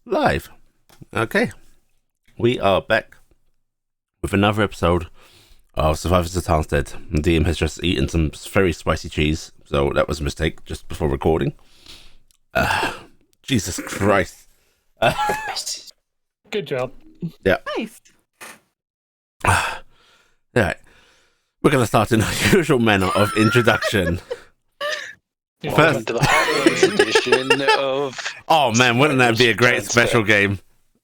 Live. Okay. We are back with another episode of Survivors of Tarnstead. DM has just eaten some very spicy cheese, so that was a mistake just before recording. Jesus Christ. Good job. Yeah. Nice. Alright. We're going to start in our usual manner of introduction. Welcome to the holidays edition of. Oh man, wouldn't that be a great special game?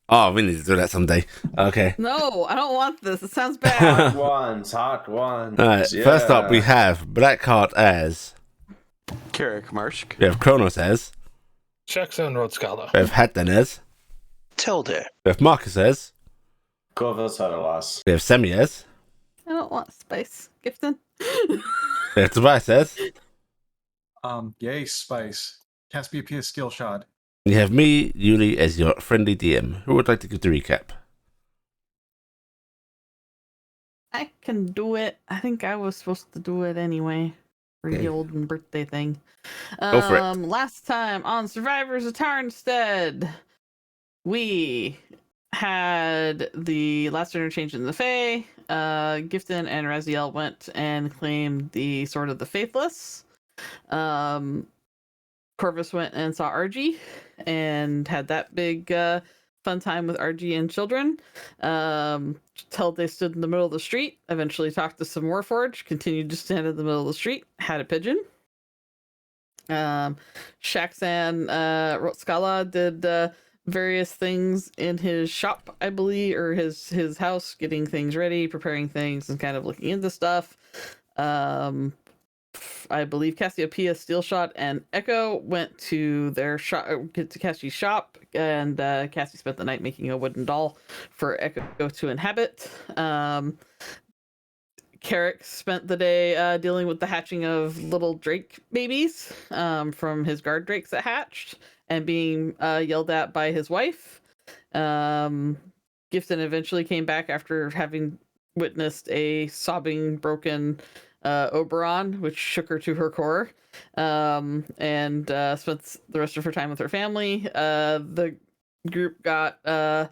Oh, we need to do that someday. Okay. No, I don't want this. It sounds bad. Talk one. Alright, first up we have Blackheart as. Carrick Marsh. We have Kronos as. Jackson Road Scala. We have Hatton as. Tilde. We have Marcus as. Corvus had a loss. We have Semi as. I don't want spice. Gifton. We have Tobias as. Yay, spice. Cassiopeia skill shot. You have me, Yuli, as your friendly DM. Who would like to give the recap? I can do it. I think I was supposed to do it anyway. For Okay. the old birthday thing. Go for it. Last time on Survivors of Tarnstead, we had the last interchange in the Fae. Gifton and Raziel went and claimed the Sword of the Faithless. Corvus went and saw Argy and had that big fun time with Argy and children. Till they stood in the middle of the street, eventually talked to some Warforged, continued to stand in the middle of the street, had a pigeon. Shaxan Rotskala did various things in his shop, I believe, or his house, getting things ready, preparing things, and kind of looking into stuff. I believe Cassiopeia, Steelshot, and Echo went to their shop, to Cassie's shop, and Cassie spent the night making a wooden doll for Echo to inhabit. Carrick spent the day dealing with the hatching of little drake babies from his guard drakes that hatched and being yelled at by his wife. Gifton eventually came back after having witnessed a sobbing, broken Oberon, which shook her to her core, and spent the rest of her time with her family. The group got a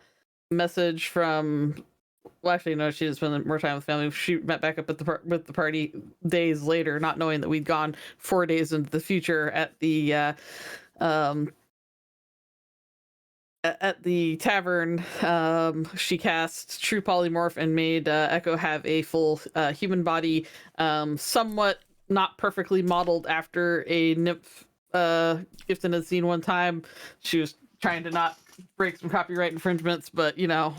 message from. Well, actually, no, she didn't spend more time with family. She met back up at with the party days later, not knowing that we'd gone 4 days into the future at the tavern. She cast True Polymorph and made Echo have a full human body, somewhat not perfectly modeled after a nymph Gifton had seen one time. She was trying to not break some copyright infringements, but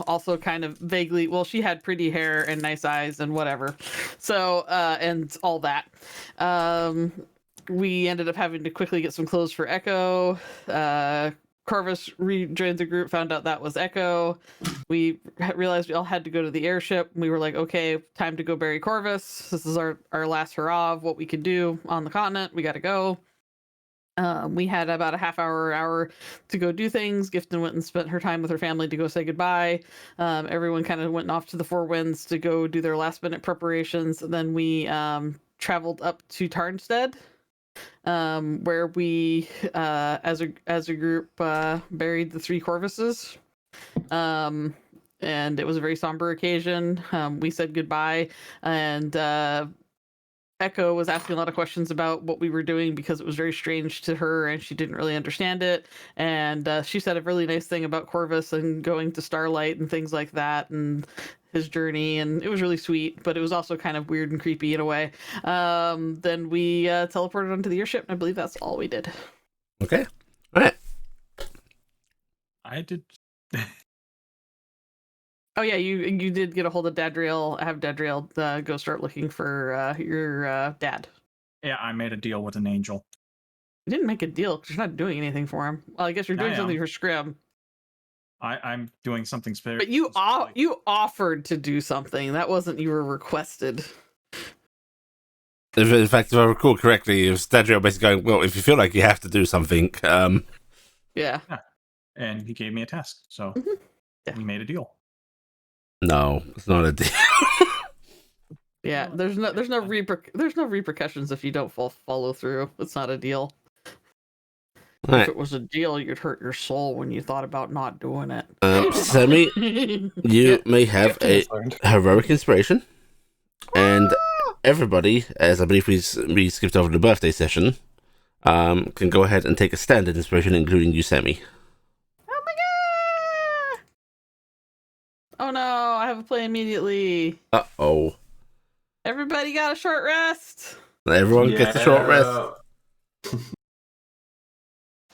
also kind of vaguely, well, she had pretty hair and nice eyes and whatever, so and all that. We ended up having to quickly get some clothes for Echo. Corvus rejoined the group, found out that was Echo. We realized we all had to go to the airship. We were like, okay, time to go bury Corvus. This is our last hurrah of what we could do on the continent. We got to go. We had about a half hour to go do things. Gifton went and spent her time with her family to go say goodbye. Everyone kind of went off to the Four Winds to go do their last minute preparations. And then we traveled up to Tarnstead, where we, as a group, buried the 3 Corvuses. And it was a very somber occasion. We said goodbye, and Echo was asking a lot of questions about what we were doing because it was very strange to her and she didn't really understand it. And she said a really nice thing about Corvus and going to Starlight and things like that and his journey, and it was really sweet, but it was also kind of weird and creepy in a way. Then we teleported onto the airship, and I believe that's all we did. Okay. All right. I did. Oh yeah, you did get a hold of Dadriel. Have Dadriel go start looking for your dad. Yeah, I made a deal with an angel. You didn't make a deal because you're not doing anything for him. Well, I guess you're doing something for Scrim. I'm doing something special. But you offered to do something. That wasn't you were requested. In fact, if I recall correctly, it was Dadriel basically going, well, if you feel like you have to do something, Yeah. And he gave me a task, so Yeah. we made a deal. No, it's not a deal. Yeah, there's no repercussions if you don't follow through. It's not a deal. If Right. it was a deal, you'd hurt your soul when you thought about not doing it. Sammy, you may have a heroic inspiration, and everybody, as I believe we skipped over the birthday session, can go ahead and take a standard inspiration, including you, Sammy. Oh my god! Oh no, I have a play immediately. Uh-oh. Everybody got a short rest. Everyone gets a short rest.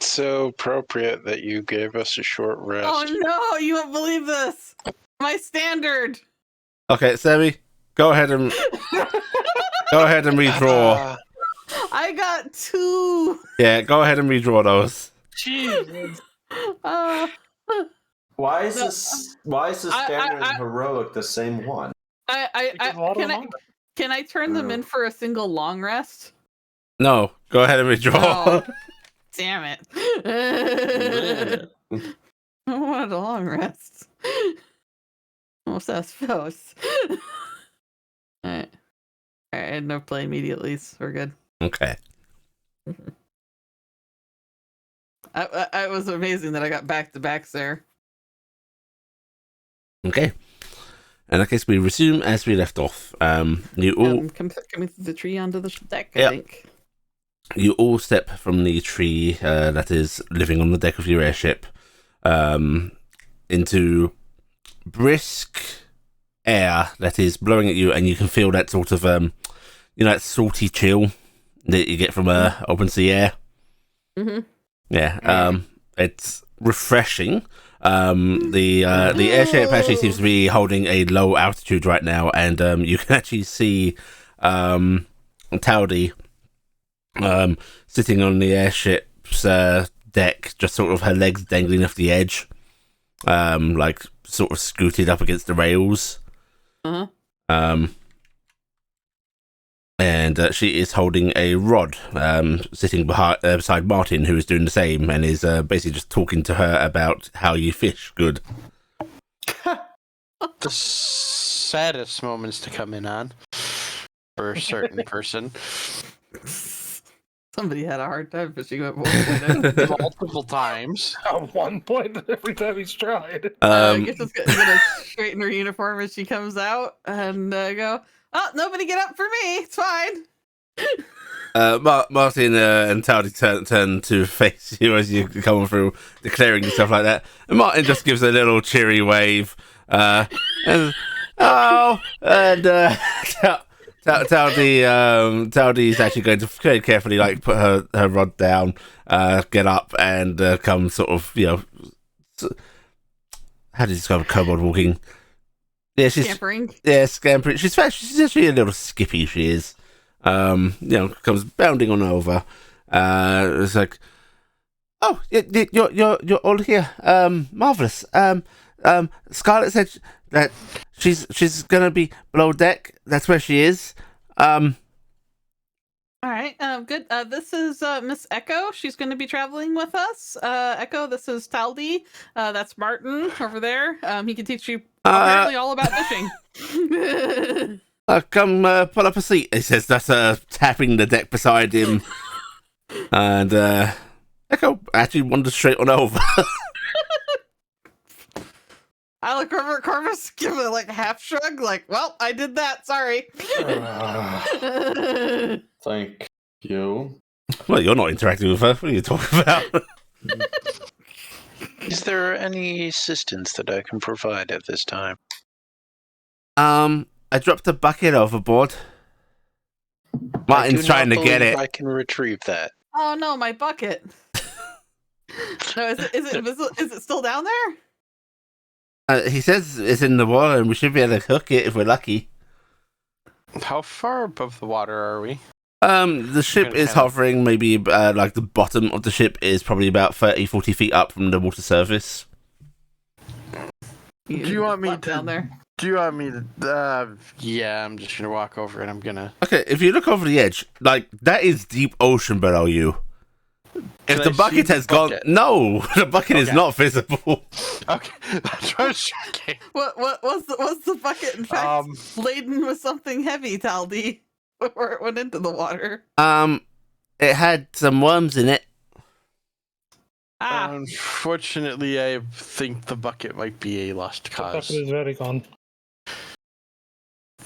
So appropriate that you gave us a short rest. Oh no, you won't believe this. My standard. Okay, Sammy, go ahead and redraw. I got 2. Yeah, go ahead and redraw those. Jesus. Why is this standard and heroic the same one? Because a lot of them are. Can I turn them in for a single long rest? No, go ahead and redraw. Oh, damn it. I wanted a long rest. Almost asked Faust. Alright. I had no play immediately, so we're good. Okay. I was amazing that I got back-to-backs there. Okay. In that case, we resume as we left off. You all Coming through the tree onto the deck, Yep. I think. you all step from the tree that is living on the deck of your airship into brisk air that is blowing at you, and you can feel that sort of that salty chill that you get from open sea air. Mm-hmm. Yeah, it's refreshing. The airship actually seems to be holding a low altitude right now, and you can actually see Towdy sitting on the airship's deck, just sort of her legs dangling off the edge, like sort of scooted up against the rails. Uh-huh. And she is holding a rod, sitting beside Martin, who is doing the same, and is basically just talking to her about how you fish good. The saddest moments to come in on for a certain person. Somebody had a hard time fishing at one point. Multiple times. At one point, every time he's tried. I guess it's gonna straighten her uniform as she comes out and go, "Oh, nobody get up for me. It's fine." Martin and Towdy turn to face you as you come through, declaring and stuff like that. And Martin just gives a little cheery wave. Towdy's actually going to very carefully put her rod down, get up, and come sort of how do you describe a kobold walking? Yeah, she's Scampering. Yeah, scampering. She's actually a little skippy. She is. Comes bounding on over. It's like, oh, you're all here. Marvelous. Scarlett said that she's gonna be below deck. That's where she is. All right. Good. This is Miss Echo. She's going to be traveling with us. Echo. This is Taldi. That's Martin over there. He can teach you apparently all about fishing. Come pull up a seat. He says that's tapping the deck beside him, and Echo actually wanders straight on over. I look over at Corvus, give it like a half shrug, like, well, I did that. Sorry. Thank you. Well, you're not interacting with her. What are you talking about? Is there any assistance that I can provide at this time? I dropped a bucket overboard. Martin's trying to get it. I can retrieve that. Oh no, my bucket. No, is it still down there? He says it's in the water, and we should be able to hook it if we're lucky. How far above the water are we? The ship is hovering, maybe like the bottom of the ship is probably about 30-40 feet up from the water surface. Do you want me to down there? Do you want me to? Yeah, I'm just gonna walk over and I'm gonna. Okay, if you look over the edge, like that is deep ocean below you. If the bucket has gone, no, the bucket is not visible. Okay, that's what I was checking. What was the bucket in fact laden with something heavy, Taldi, before it went into the water? It had some worms in it. Unfortunately, I think the bucket might be a lost The cause. bucket is very gone.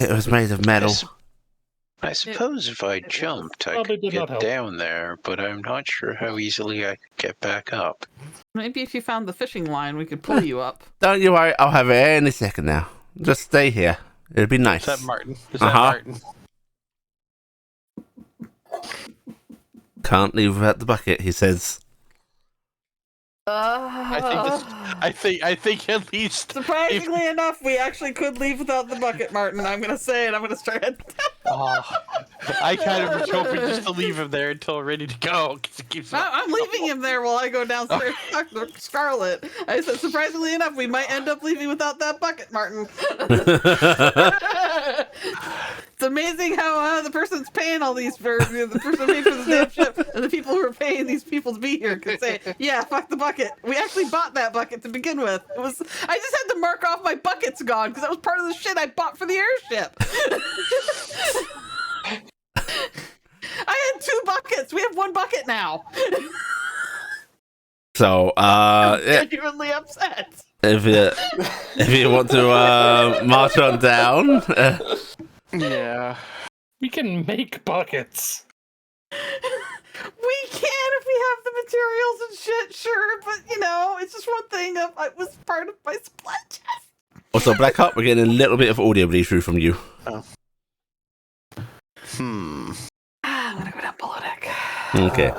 It was made of metal. I suppose if I jumped, I Probably could did not get help. down there, but I'm not sure how easily I could get back up. Maybe if you found the fishing line, we could pull you up. Don't you worry, I'll have it any second now. Just stay here. It'll be nice. Is that Martin? Is that Uh-huh. Martin? Can't leave without the bucket, he says. I think at least. Surprisingly enough, we actually could leave without the bucket, Martin. I'm gonna say it. I'm gonna start. I kind of was hoping just to leave him there until ready to go. 'Cause it keeps I'm leaving him there while I go downstairs to talk to Scarlet. I said, surprisingly enough, we might end up leaving without that bucket, Martin. It's amazing how the person's paying all these for the person who paid for the damn ship, and the people who are paying these people to be here can say, "Yeah, fuck the bucket. We actually bought that bucket to begin with. It was I just had to mark off my bucket's gone because that was part of the shit I bought for the airship." I had 2 buckets. We have 1 bucket now. So, I'm yeah, genuinely upset. if you want to march on down, Yeah. We can make buckets. We can if we have the materials and shit, sure, but it's just one thing. It was part of my supply chest. also Black Hawk, we're getting a little bit of audio bleed through from you. Hmm. I'm gonna go down below deck. Okay.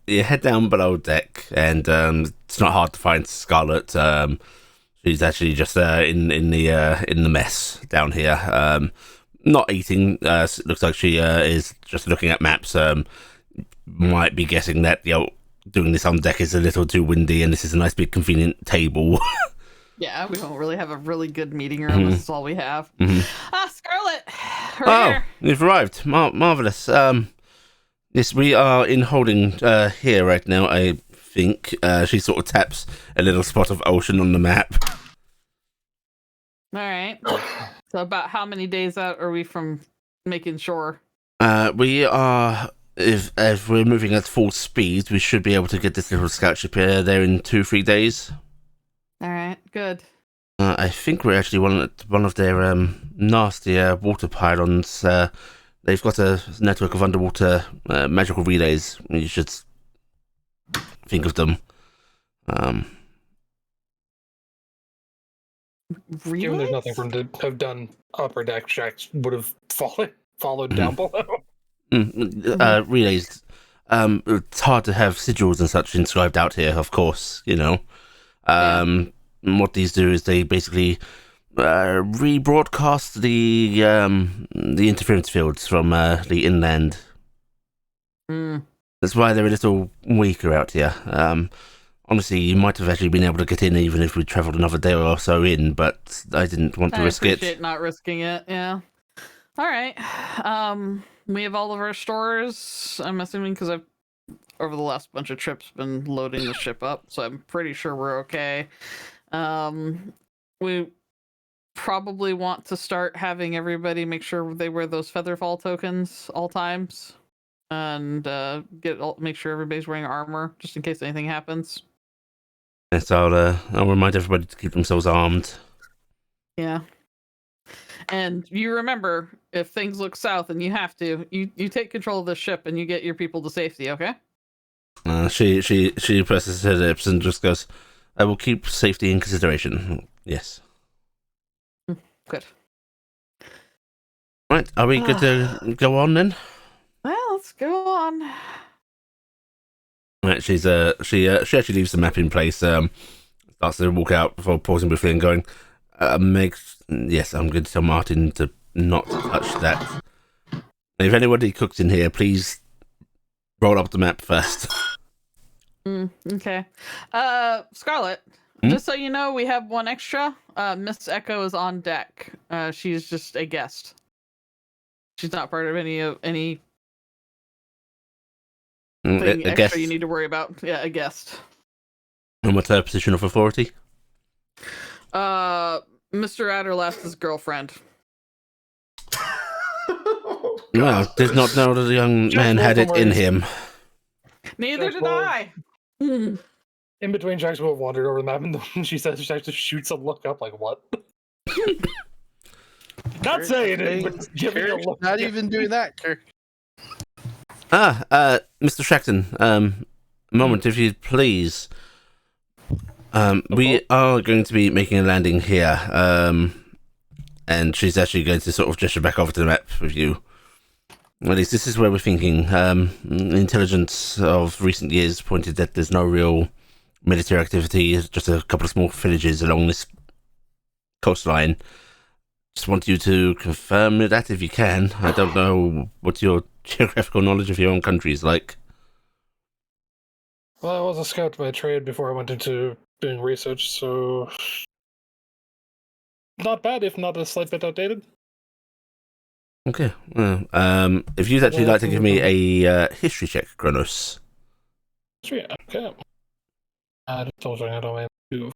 You head down below deck, and it's not hard to find Scarlet. She's actually just in the mess down here. Not eating. Looks like she is just looking at maps. Might be guessing that doing this on deck is a little too windy, and this is a nice big convenient table. Yeah, we don't really have a really good meeting room. This is all we have. Scarlet, Oh, you've arrived. Marvelous. Yes, we are in holding here right now, I think. She sort of taps a little spot of ocean on the map. All right. So about how many days out are we from making shore? We are, if we're moving at full speed, we should be able to get this little scout ship there in 2-3 days. All right, good. I think we're actually one of their nastier water pylons. They've got a network of underwater magical relays. You should think of them. Really? Given there's nothing for him to have done, upper deck checks would have followed down below. Relays. It's hard to have sigils and such inscribed out here, of course, What these do is they basically rebroadcast the interference fields from the inland. That's why they're a little weaker out here. Honestly, you might have actually been able to get in even if we travelled another day or so in, but I didn't want to risk it. I appreciate not risking it, yeah. All right. We have all of our stores, I'm assuming, because I've, over the last bunch of trips, been loading the ship up, so I'm pretty sure we're okay. We probably want to start having everybody make sure they wear those featherfall tokens all times, and make sure everybody's wearing armor just in case anything happens. Yes, I'll remind everybody to keep themselves armed. Yeah. And you remember, if things look south and you have to, you take control of the ship and you get your people to safety, okay? She presses her lips and just goes, "I will keep safety in consideration." Yes. Good. Right, are we good to go on then? Well, let's go on. Right, she actually leaves the map in place. Starts to walk out before pausing briefly and going, yes, I'm going to tell Martin to not touch that. If anybody cooks in here, please roll up the map first. Okay. Scarlet, just so you know, we have one extra. Miss Echo is on deck. She's just a guest. She's not part of any thing extra guest. you need to worry about. Yeah, a guest. And what's her position of authority? Mr. Adderlast's girlfriend. Well, did not know that the young man had it in him. Neither Just did I. In between, Jax will have wandered over the map, and then she says she just shoots a look up, like, what? Not saying it, but giving a Kirk, look. not even doing that, Kirk. Mr. Shackton, a moment, if you'd please. We are going to be making a landing here, and she's actually going to sort of gesture back over to the map with you. At least this is where we're thinking. Intelligence of recent years pointed that there's no real military activity, just a couple of small villages along this coastline. Just want you to confirm that if you can. I don't know what your geographical knowledge of your own country is like. Well, I was a scout by trade before I went into doing research, so not bad, if not a slight bit outdated. Okay. If you'd actually like to give me a history check, Kronos. Sure, okay. I just told you I don't have to.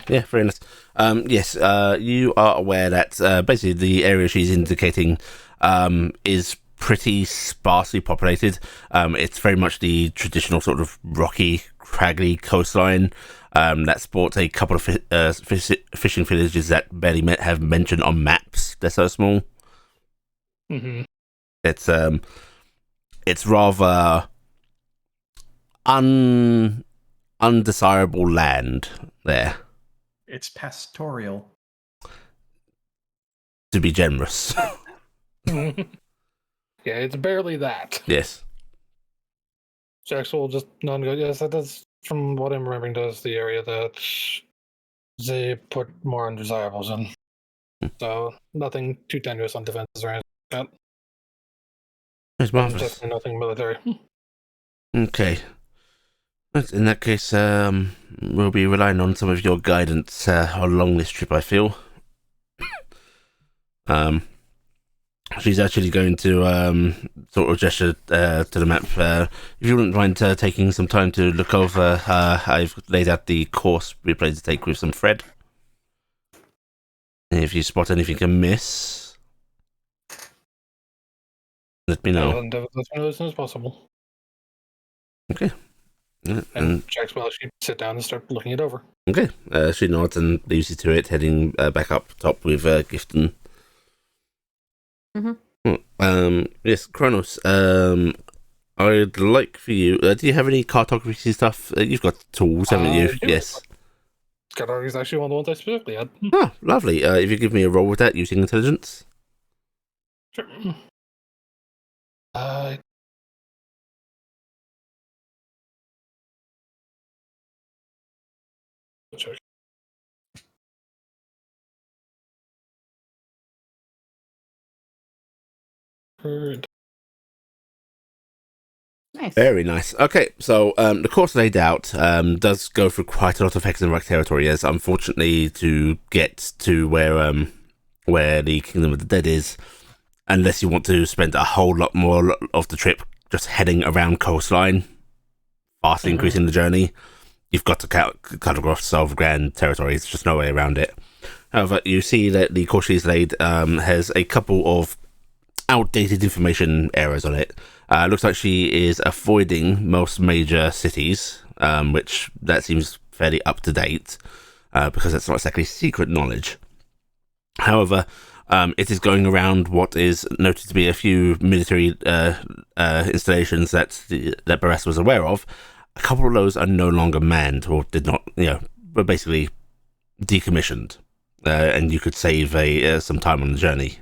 Yeah, very nice. Yes, you are aware that basically the area she's indicating is pretty sparsely populated. It's very much the traditional sort of rocky, craggy coastline that sports a couple of fishing villages that barely have mentioned on maps. They're so small. Mm-hmm. It's rather undesirable land there. It's pastoral. To be generous. Yeah, it's barely that. Yes. Jax will just nod and go, yes, that does, from what I'm remembering, does the area that they put more undesirables in. So, nothing too tenuous on defenses or anything like that. It's marvelous. Definitely nothing military. Okay. In that case, we'll be relying on some of your guidance along this trip, I feel. She's actually going to sort of gesture to the map. If you wouldn't mind taking some time to look over, I've laid out the course we plan to take with some Fred. And if you spot anything amiss, let me know. And let me know as soon as possible. Okay. Yeah, And Jax will actually sit down and start looking it over. okay. She nods and leaves you to it, heading back up top with Gifton. Yes, Kronos. I'd like for you. Do you have any cartography stuff? You've got tools, haven't you? Yes. Cartography is actually one of the ones I specifically had. Oh, lovely. If you give me a roll with that using intelligence. Sure. Check. Heard. Nice. Very nice. Okay, so the course laid out does go through quite a lot of Hexenrock territory, as unfortunately to get to where the Kingdom of the Dead is, unless you want to spend a whole lot more of the trip just heading around coastline, vastly increasing the journey, you've got to cut across Self-Grand territory. There's just no way around it. However, you see that the course she's laid has a couple of outdated information errors on it. Looks like she is avoiding most major cities, which that seems fairly up to date, because that's not exactly secret knowledge. However, it is going around what is noted to be a few military installations that Barras was aware of. A couple of those are no longer manned, or did not, were basically decommissioned, and you could save some time on the journey.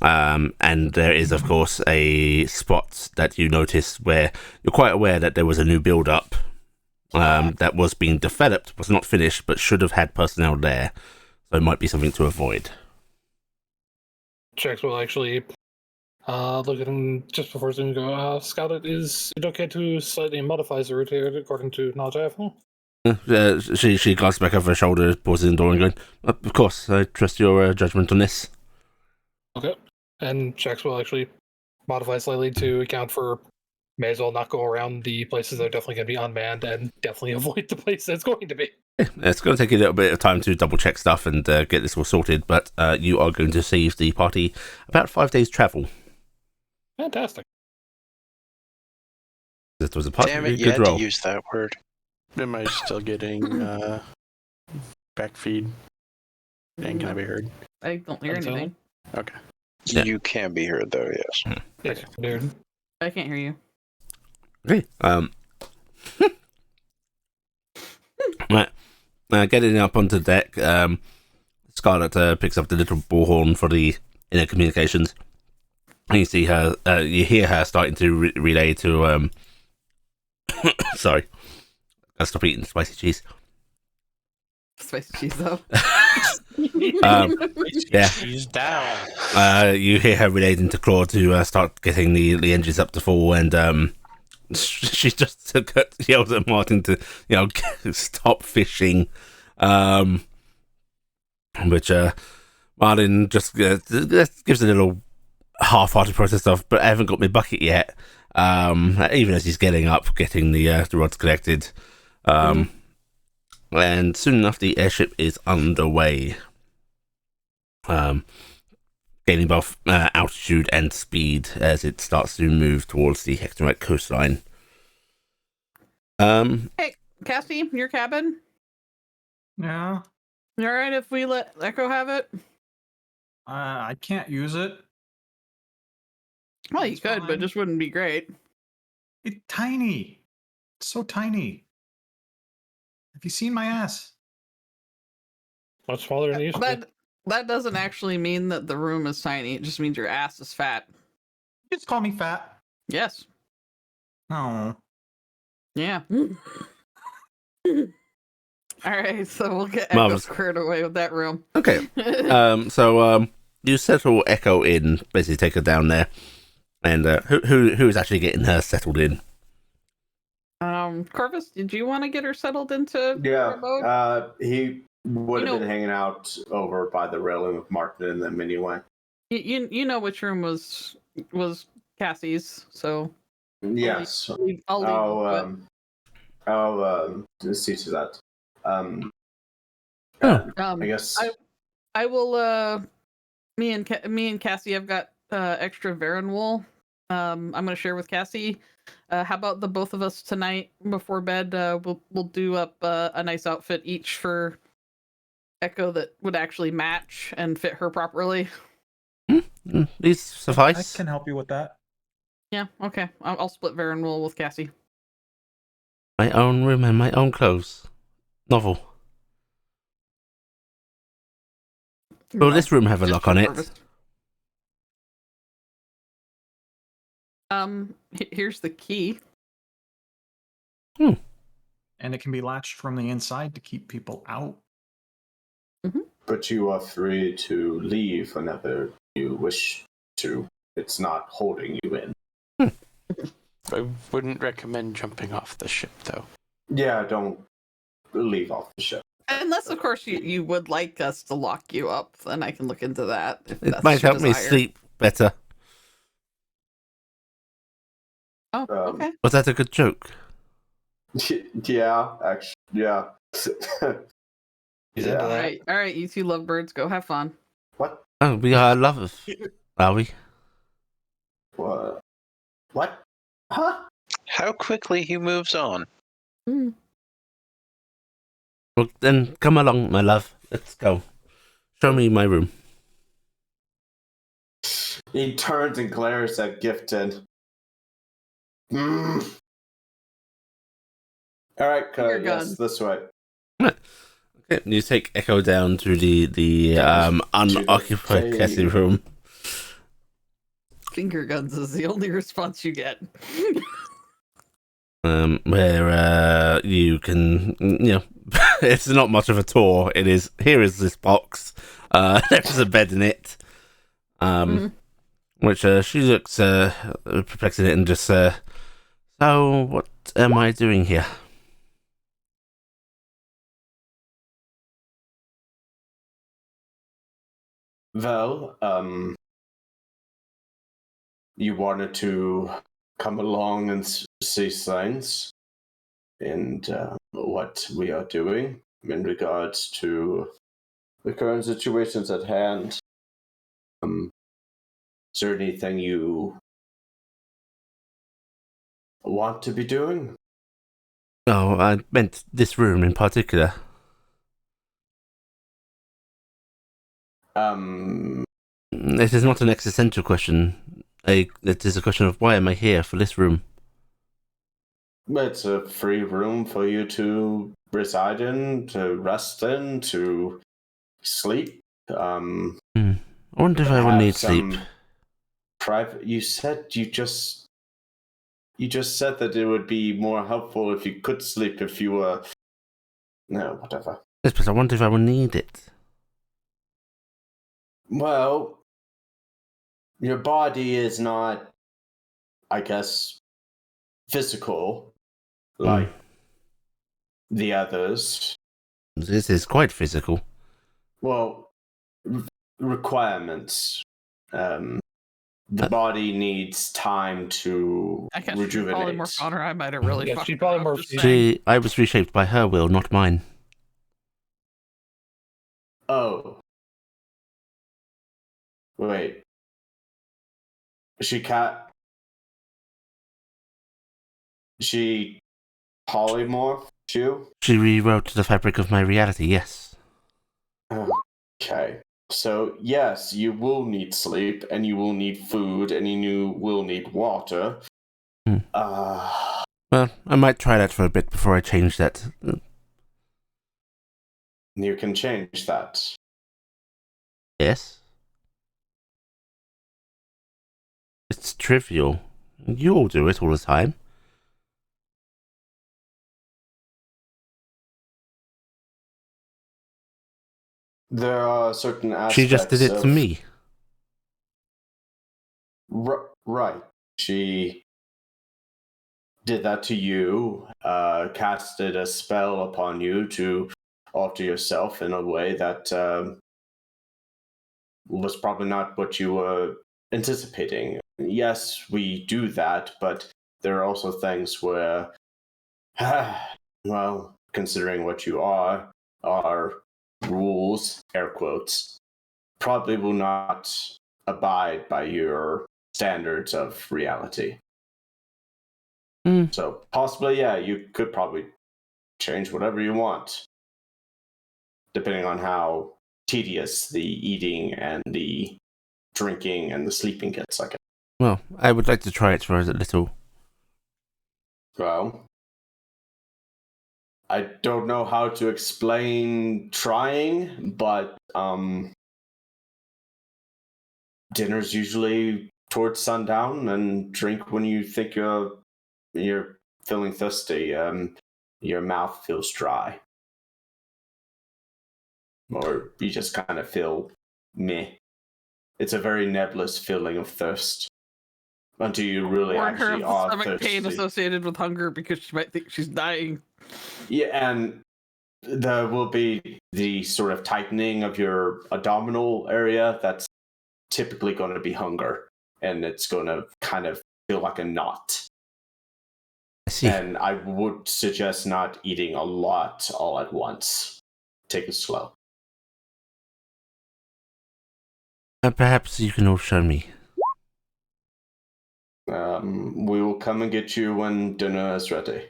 And there is, of course, a spot that you noticed where you're quite aware that there was a new build-up that was being developed, was not finished, but should have had personnel there. So it might be something to avoid. Jax will actually look at him just before Zoom and go, Scout, is it okay to slightly modify the route here according to knowledge I have? She glances back over her shoulder, pauses in the door and going, of course, I trust your judgment on this. Okay. And Jax will actually modify slightly to account for may as well not go around the places that are definitely going to be unmanned and definitely avoid the place that's going to be. It's going to take you a little bit of time to double check stuff and get this all sorted, but you are going to save the party about 5 days travel. Fantastic. This was a Damn particularly it, you good had to roll. use that word. Am I still getting back feed? And can I be heard? I don't hear Until- anything. Okay. Yeah. You can be heard, though, yes. Yes, dude. I can't hear you. Okay. Right. Getting up onto the deck, Scarlet picks up the little bullhorn for the inner communications. And you see her, you hear her starting to relay to, sorry. I'll stop eating spicy cheese. Spicy cheese, though. Yeah. She's down. You hear her relating to Claw to start getting the engines up to full, and she just yells at Martin to, stop fishing. Which Martin just gives a little half-hearted protest of, but I haven't got my bucket yet. Even as he's getting up, getting the rods connected. And soon enough, the airship is underway. Gaining both altitude and speed as it starts to move towards the Hectorite coastline. Hey, Cassie, your cabin? Yeah. You alright if we let Echo have it? I can't use it. Well, you It's could, but fine. it just wouldn't be great. It's tiny. It's so tiny. Have you seen my ass? Much smaller than it used to be. That doesn't actually mean that the room is tiny. It just means your ass is fat. You just call me fat. Yes. Oh. Yeah. Alright, so we'll get Echo Marvelous. squared away with that room. Okay. So you settle Echo in, basically take her down there, and who is actually getting her settled in? Corvus, did you want to get her settled into Yeah, her mode? he would You have know- been hanging out over by the railing with Martin and them anyway. You know which room was Cassie's, so Yes. I'll leave you to it. I'll see to that. Oh. I guess. I will. Me and Cassie have got extra Varan wool. I'm gonna share with Cassie. How about the both of us tonight before bed? We'll do up a nice outfit each for Echo that would actually match and fit her properly. These suffice. I can help you with that. Yeah. Okay. I'll split Varan wool with Cassie. My own room and my own clothes. Novel. Will this room have a Just lock for on it? Corvus. Here's the key. And it can be latched from the inside to keep people out. But you are free to leave whenever you wish to. It's not holding you in. I wouldn't recommend jumping off the ship, though. Yeah, don't leave off the ship. Unless, of course, you would like us to lock you up, then I can look into that. If It that's might your help me desire. sleep better. Oh, okay. Was that a good joke? Yeah, actually, yeah. He's Yeah. into All that. right. You two lovebirds, go have fun. What? Oh, we are lovers, are we? What? What? Huh? How quickly he moves on. Hmm. Well, then come along, my love. Let's go. Show me my room. He turns and glares at Gifted. Mm. All right, Your yes, gun. this way. Okay, you take Echo down to the unoccupied the Cassie cave. room. Finger guns is the only response you get. Where you can, it's not much of a tour. It is, here is this box. There's a bed in it. Which she looks perplexed at it and just, so what am I doing here? Well, you wanted to come along and see things and what we are doing in regards to the current situations at hand. Is there anything you want to be doing? Oh, I meant this room in particular. It is not an existential question. It is a question of why am I here for this room? It's a free room for you to reside in, to rest in, to sleep. I wonder if I will have need sleep. some private. You said you just said that it would be more helpful if you could sleep if you were. No, whatever. Yes, but I wonder if I will need it. Well, your body is not, I guess, physical like the others. This is quite physical. Well, requirements. The body needs time to I guess she rejuvenate. polymorphed on her. I might have really Yeah, fucked she her up, polymorphed just you. saying. I was reshaped by her will, not mine. Oh. Wait. She polymorphed you? She rewrote the fabric of my reality, yes. Okay. So, yes, you will need sleep, and you will need food, and you will need water. Well, I might try that for a bit before I change that. You can change that. Yes? It's trivial. You all do it all the time. There are certain aspects. She just did it to me. Right. She did that to you, casted a spell upon you to alter yourself in a way that was probably not what you were anticipating. Yes, we do that, but there are also things where, well, considering what you are, our rules, air quotes, probably will not abide by your standards of reality. So possibly, yeah, you could probably change whatever you want, depending on how tedious the eating and the drinking and the sleeping gets, I guess. Well, I would like to try it for a little. Well, I don't know how to explain trying, but dinner's usually towards sundown, and drink when you think you're feeling thirsty. Your mouth feels dry, or you just kind of feel meh. It's a very nebulous feeling of thirst until you really Warn her actually of the are stomach thirsty. pain associated with hunger because she might think she's dying. Yeah, and there will be the sort of tightening of your abdominal area. That's typically going to be hunger, and it's going to kind of feel like a knot. I see. And I would suggest not eating a lot all at once. Take it slow. Perhaps you can all show me. We will come and get you when dinner is ready.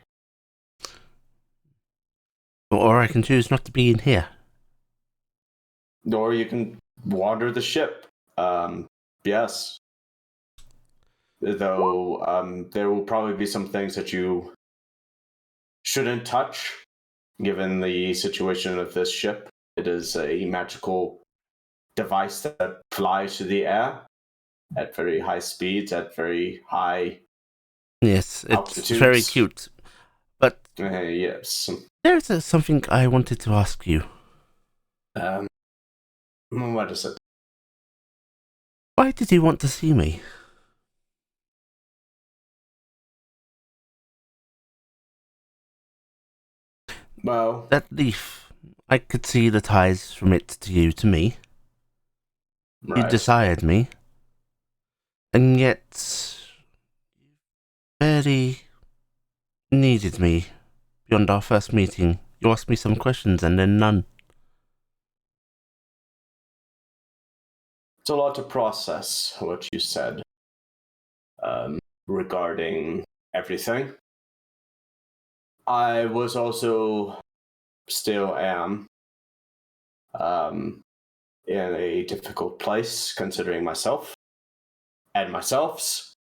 Or I can choose not to be in here. Or you can wander the ship. Yes. Though there will probably be some things that you shouldn't touch, given the situation of this ship. It is a magical device that flies through the air at very high speeds, at very high Yes, it's altitudes. very cute. But yes. there's something I wanted to ask you. What is it? Why did you want to see me? Well, That leaf, I could see the ties from it to you, to me. right. You desired me. And yet, barely needed me beyond our first meeting. You asked me some questions and then none. It's a lot to process what you said regarding everything. I was also, still am, in a difficult place considering myself and myself's,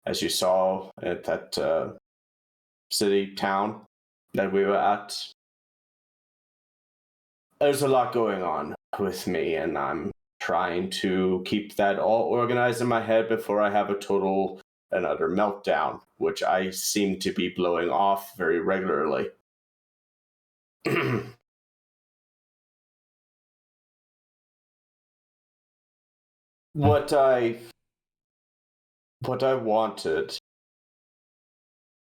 as you saw at that city, town that we were at. There's a lot going on with me, and I'm trying to keep that all organized in my head before I have a total and utter meltdown, which I seem to be blowing off very regularly. What I wanted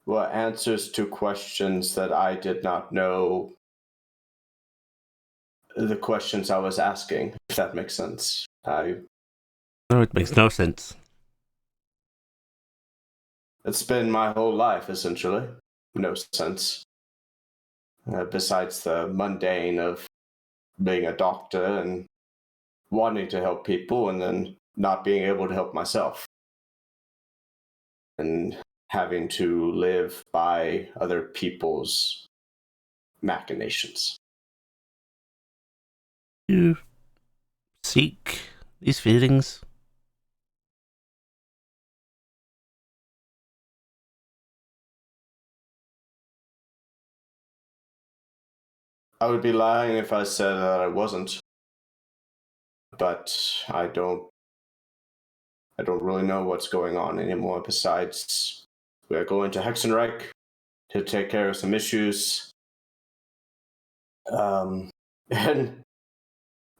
were answers to questions that I did not know the questions I was asking, if that makes sense. No, it makes no sense. It's been my whole life, essentially. No sense. Besides the mundane of being a doctor and wanting to help people and then not being able to help myself. And having to live by other people's machinations. You seek these feelings. I would be lying if I said that I wasn't. But I don't really know what's going on anymore, besides we're going to Hexenreich to take care of some issues. And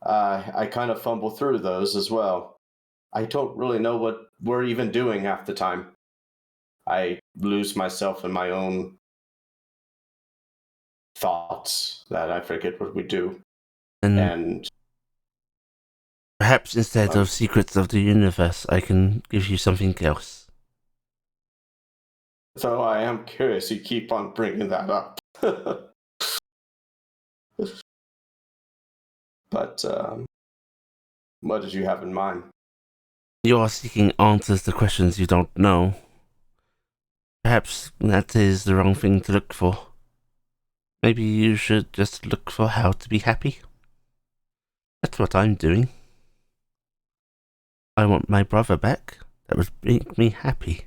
I kind of fumble through those as well. I don't really know what we're even doing half the time. I lose myself in my own thoughts that I forget what we do. And perhaps instead of Secrets of the Universe, I can give you something else. So I am curious, you keep on bringing that up. But what did you have in mind? You are seeking answers to questions you don't know. Perhaps that is the wrong thing to look for. Maybe you should just look for how to be happy. That's what I'm doing. I want my brother back. That would make me happy.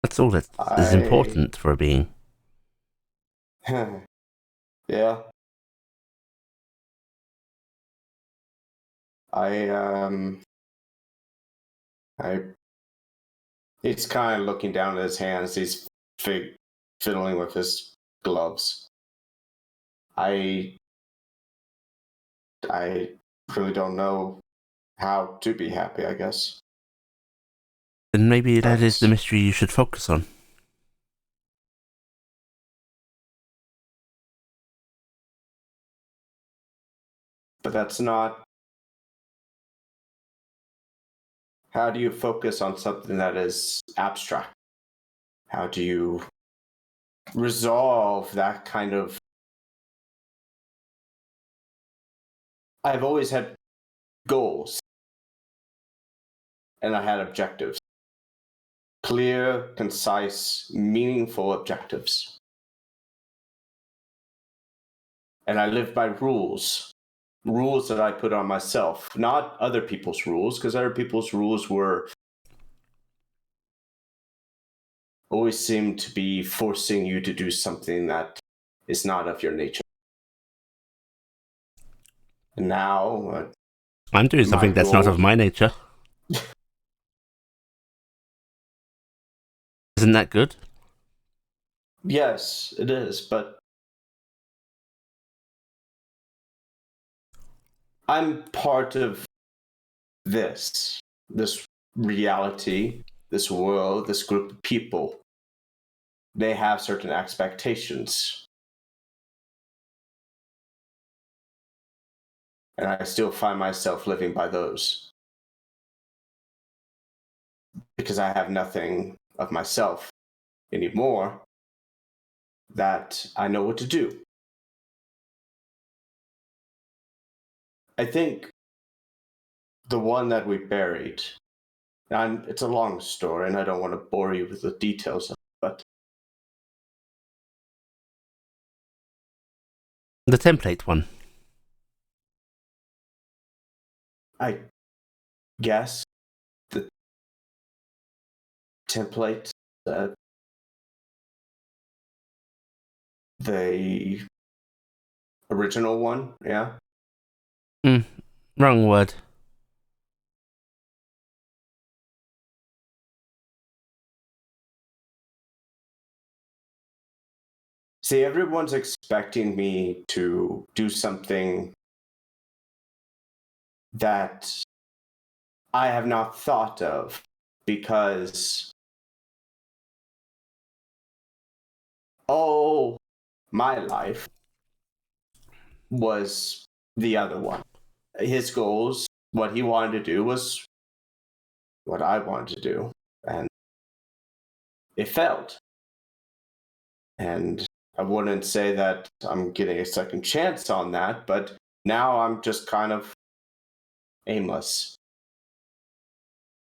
That's all that is important for a being. Yeah. He's kind of looking down at his hands. He's fiddling with his gloves. I really don't know how to be happy, I guess. Then maybe that is the mystery you should focus on. But that's not... How do you focus on something that is abstract? How do you resolve that kind of... I've always had goals. And I had objectives. Clear, concise, meaningful objectives. And I lived by rules. Rules that I put on myself, not other people's rules, because other people's rules were always seemed to be forcing you to do something that is not of your nature. And now I'm doing something that's not of my nature. Isn't that good? Yes, it is, but I'm part of this reality, this world, this group of people. They have certain expectations. And I still find myself living by those. Because I have nothing of myself anymore that I know what to do. I think the one that we buried. And it's a long story, and I don't want to bore you with the details of it, but The template one. I guess the template, the original one, yeah. Wrong word. See, everyone's expecting me to do something that I have not thought of because, oh, my life was the other one. His goals, what he wanted to do, was what I wanted to do, and it failed. And I wouldn't say that I'm getting a second chance on that, but now I'm just kind of aimless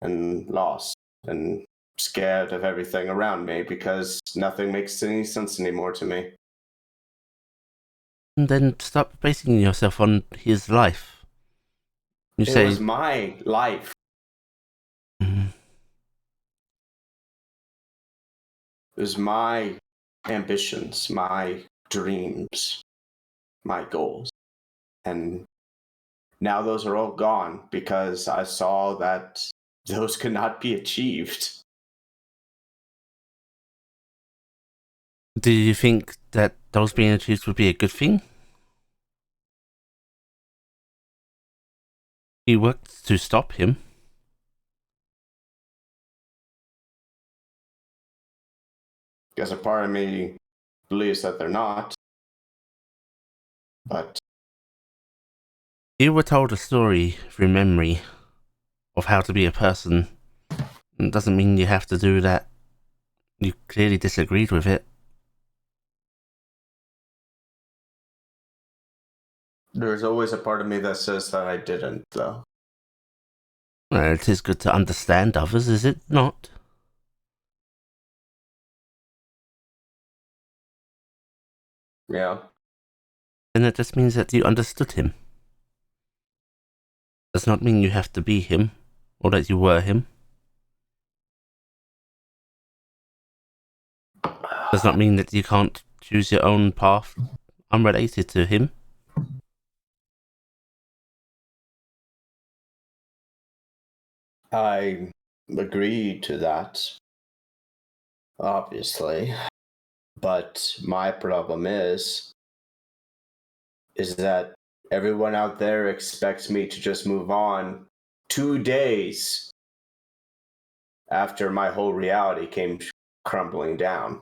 and lost and scared of everything around me because nothing makes any sense anymore to me. And then stop basing yourself on his life. You It say, was my life. Mhm. It was my ambitions, my dreams, my goals. And now those are all gone because I saw that those could not be achieved. Do you think that those being achieved would be a good thing? You worked to stop him. Guess a part of me believes that they're not. But You were told a story through memory of how to be a person. It doesn't mean you have to do that. You clearly disagreed with it. there's always a part of me that says that I didn't, though. Well, it is good to understand others, is it not? Yeah. Then it just means that you understood him. Does not mean you have to be him, or that you were him. Does not mean that you can't choose your own path unrelated to him. I agree to that, obviously. But my problem is that everyone out there expects me to just move on 2 days after my whole reality came crumbling down.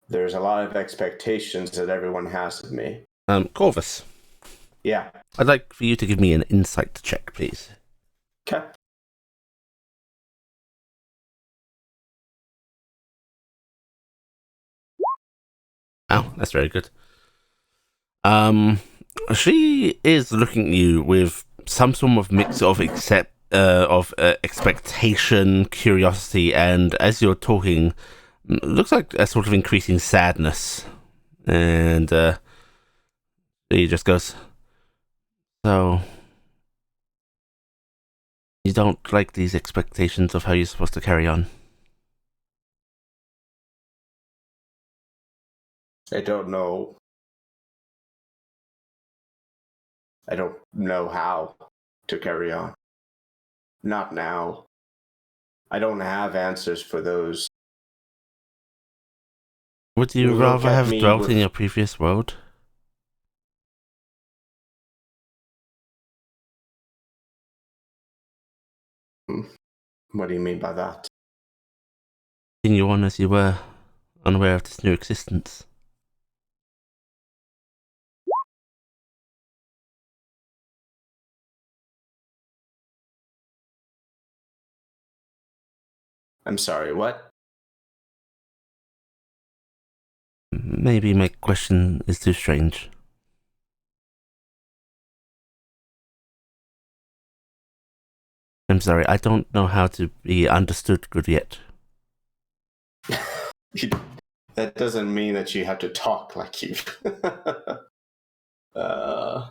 There's a lot of expectations that everyone has of me. Corvus, Yeah. I'd like for you to give me an insight check, please. Okay. Oh, that's very good. She is looking at you with some sort of mix of expectation, curiosity, and as you're talking, looks like a sort of increasing sadness. And he just goes, "So you don't like these expectations of how you're supposed to carry on?" I don't know. I don't know how to carry on. Not now. I don't have answers for those. Would you Look rather at have me dwelt with- in your previous world? What do you mean by that? Continue on as you were, unaware of this new existence? I'm sorry, what? Maybe my question is too strange. I'm sorry, I don't know how to be understood good yet. That doesn't mean that you have to talk like you. I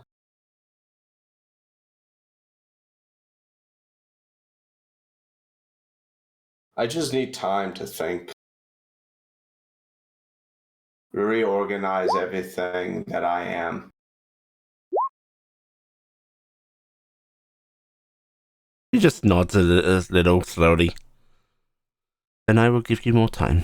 just need time to think. Reorganize everything that I am. He just nods a little slowly. Then I will give you more time.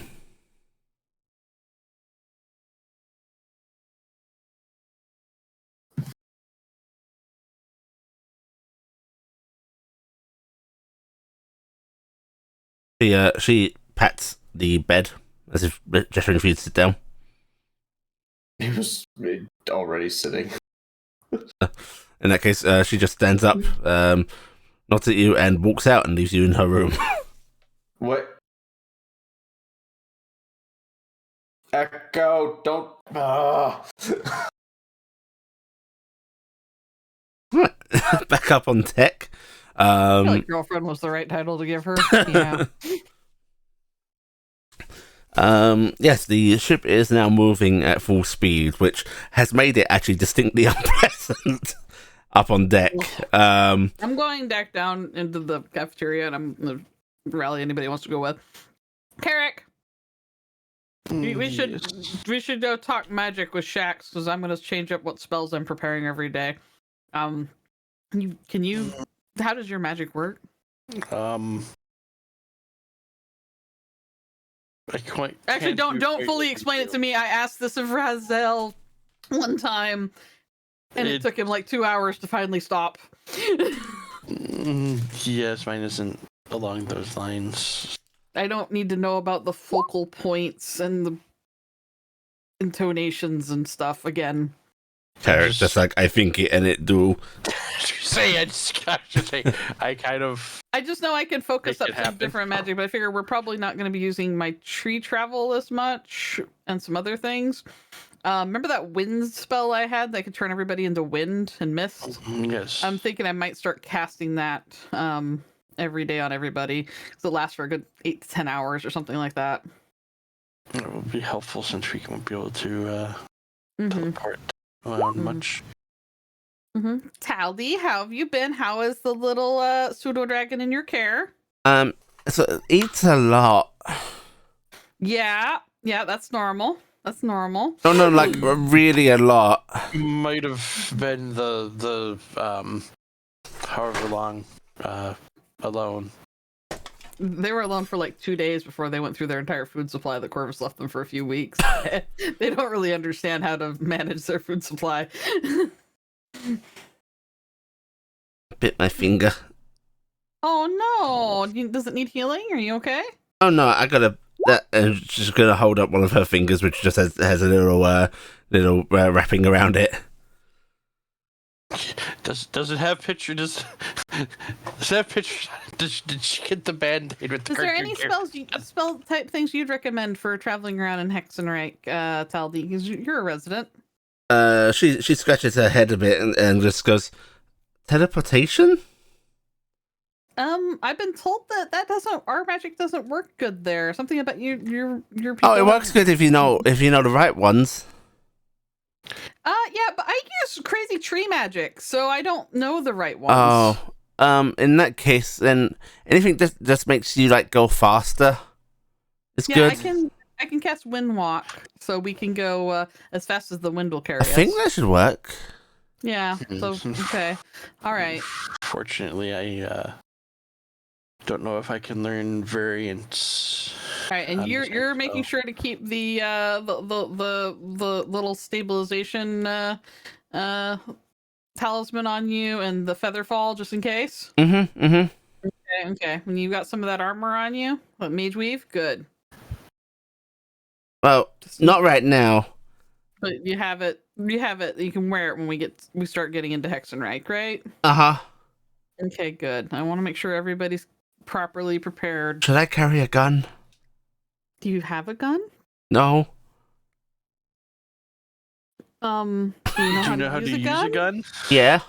She pats the bed as if gesturing for you to sit down. He was already sitting. In that case, she just stands up, nods at you, and walks out and leaves you in her room. What? Echo, don't. Back up on deck. I feel like girlfriend was the right title to give her. Yeah. Yes, the ship is now moving at full speed, which has made it actually distinctly unpleasant up on deck. I'm going back down into the cafeteria, and I'm gonna rally anybody who wants to go with. Carrick, we should go talk magic with Shax, because I'm gonna change up what spells I'm preparing every day. Can you? How does your magic work? Actually, don't fully explain it to me. I asked this of Razel one time, and it took him like 2 hours to finally stop. Yes, mine isn't along those lines. I don't need to know about the focal points and the intonations and stuff again. Carrot, just like I think it and it do. I just know I can focus Make up it some different magic, but I figure we're probably not going to be using my tree travel as much and some other things. Remember that wind spell I had that could turn everybody into wind and mist? Yes. I'm thinking I might start casting that every day on everybody, because it lasts for a good 8 to 10 hours or something like that. It would be helpful since we won't be able to teleport around much. Taldy, how have you been? How is the little pseudo dragon in your care? So it eats a lot. Yeah, that's normal. That's normal. No, like really a lot. Might have been the however long alone. They were alone for like 2 days before they went through their entire food supply that Corvus left them for a few weeks. They don't really understand how to manage their food supply. Bit my finger. Oh no! Does it need healing? Are you okay? Oh no, I gotta. And she's gonna hold up one of her fingers, which just has a little wrapping around it. Does it have picture? Does it have picture? Did she get the band-aid with the? Is there any spell type things you'd recommend for traveling around in Hexenreich, Taldi? Because you're a resident. She scratches her head a bit and just goes, teleportation? I've been told that our magic doesn't work good there. Something about your people. Oh, it works good if you know the right ones. Yeah, but I use crazy tree magic, so I don't know the right ones. Oh, in that case, then anything that just makes you like go faster is good. I can cast wind walk, so we can go as fast as the wind will carry I us. think that should work. Yeah. So okay, all right. Fortunately, I don't know if I can learn variants. All right, and you're making sure to keep the little stabilization talisman on you and the feather fall just in case. Okay. When you got some of that armor on you, what, mage weave, good. Well, not right now. But you have it. You can wear it when we start getting into Hexenreich, right? Okay, good. I want to make sure everybody's properly prepared. Should I carry a gun? Do you have a gun? No. Do you know how to use a gun? Yeah.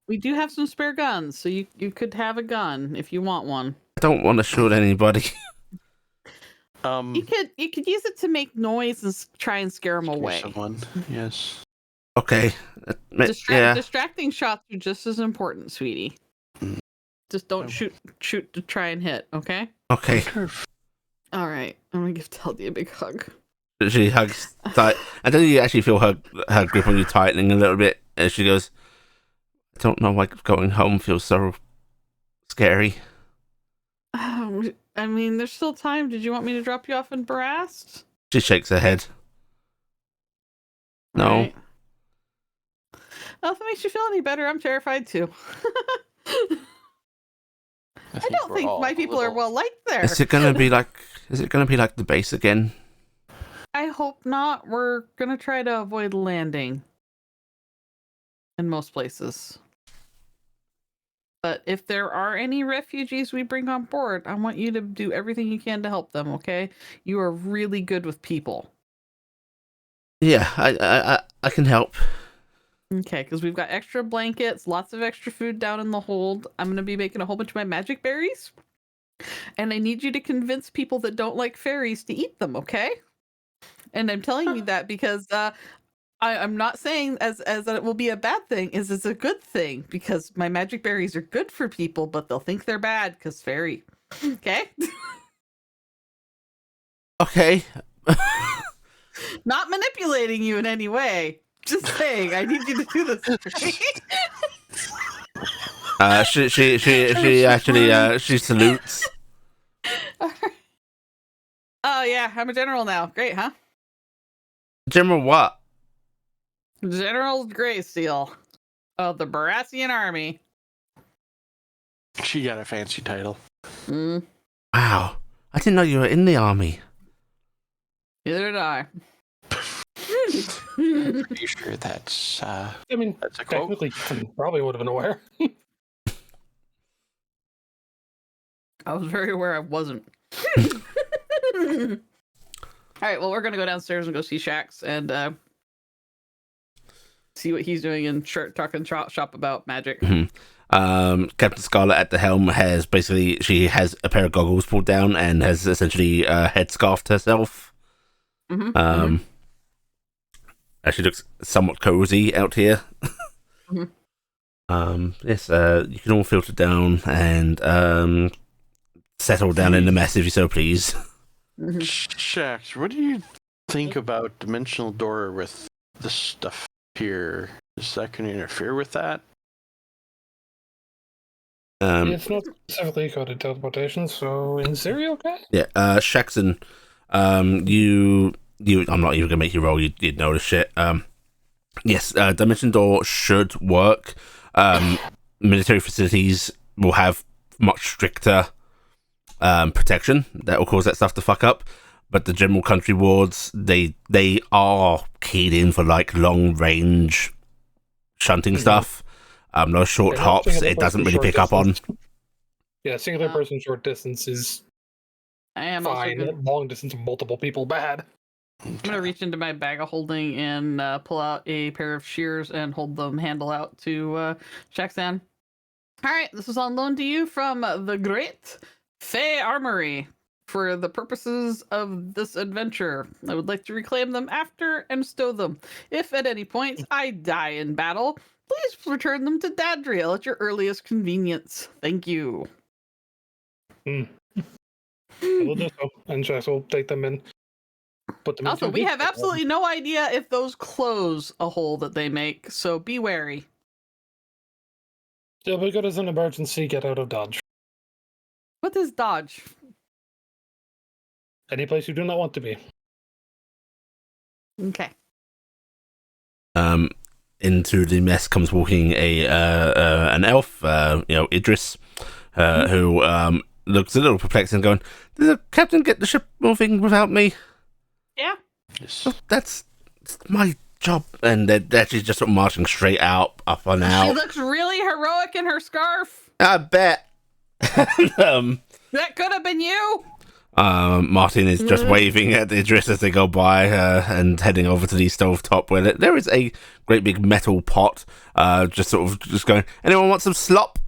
We do have some spare guns, so you could have a gun if you want one. I don't want to shoot anybody. You could use it to make noise and try and scare them scare away. someone. Yes. Okay. Yeah. Distracting shots are just as important, sweetie. Just don't shoot to try and hit, okay? Okay. All right. I'm gonna give Teldy a big hug. She hugs tight. And then you actually feel her grip on you tightening a little bit. And she goes, I don't know why going home feels so scary. I mean, there's still time. Did you want me to drop you off in Barast? She shakes her head. No. Right. Well, if it makes you feel any better, I'm terrified too. I don't think my people are well liked there. Is it gonna be like the base again? I hope not. We're gonna try to avoid landing in most places. But if there are any refugees we bring on board, I want you to do everything you can to help them, okay? You are really good with people. Yeah, I can help. Okay, because we've got extra blankets, lots of extra food down in the hold. I'm going to be making a whole bunch of my magic berries. And I need you to convince people that don't like fairies to eat them, okay? And I'm telling you that because I'm not saying as that it will be a bad thing, it's a good thing because my magic berries are good for people, but they'll think they're bad because fairy. Okay? Okay. Not manipulating you in any way. Just saying, I need you to do this for me. She actually she salutes. Oh yeah, I'm a general now. Great, huh? General what? General Greyseal of the Baratheon army. She got a fancy title. Wow, I didn't know you were in the army. Neither did I. Pretty sure that's I mean, that's a quote. technically, probably would have been aware. I was very aware I wasn't. All right, well, we're gonna go downstairs and go see Shax and see what he's doing and talking shop about magic. Captain Scarlet at the helm has she has a pair of goggles pulled down and has essentially headscarfed herself. Actually looks somewhat cozy out here. Yes, you can all filter down and settle down in the mess if you so please. Shax, what do you think about dimensional door with the stuff here? Is that going to interfere with that? It's not specifically coded teleportation, so in theory, okay? Yeah, Shaxon, you I'm not even gonna make you roll. You'd know this shit. Yes, dimension door should work. Military facilities will have much stricter protection that will cause that stuff to fuck up. But the general country wards, they are keyed in for like long range shunting stuff. Those short hops, it doesn't really pick up on. Yeah, singular person short distance is fine. Long distance, multiple people, bad. I'm gonna reach into my bag of holding and pull out a pair of shears and hold them handle out to Shaxan. All right, this is on loan to you from the Great Fey Armory for the purposes of this adventure. I would like to reclaim them after and stow them. If at any point I die in battle, please return them to Dadriel at your earliest convenience. Thank you. We'll do so, and Shax will take them in. Put them Also, into we have absolutely no idea if those close a hole that they make, so be wary. Still be good as an emergency, get out of Dodge. What is Dodge? Any place you do not want to be. Okay. Into the mess comes walking an elf, Idris, who looks a little perplexed and going, "Did the captain get the ship moving without me?" Yeah. Yes. That's my job. And they're just sort of marching straight up and out. She looks really heroic in her scarf. I bet. That could have been you. Martin is just waving at the Idris as they go by and heading over to the stovetop where there is a great big metal pot, just sort of just going, anyone want some slop?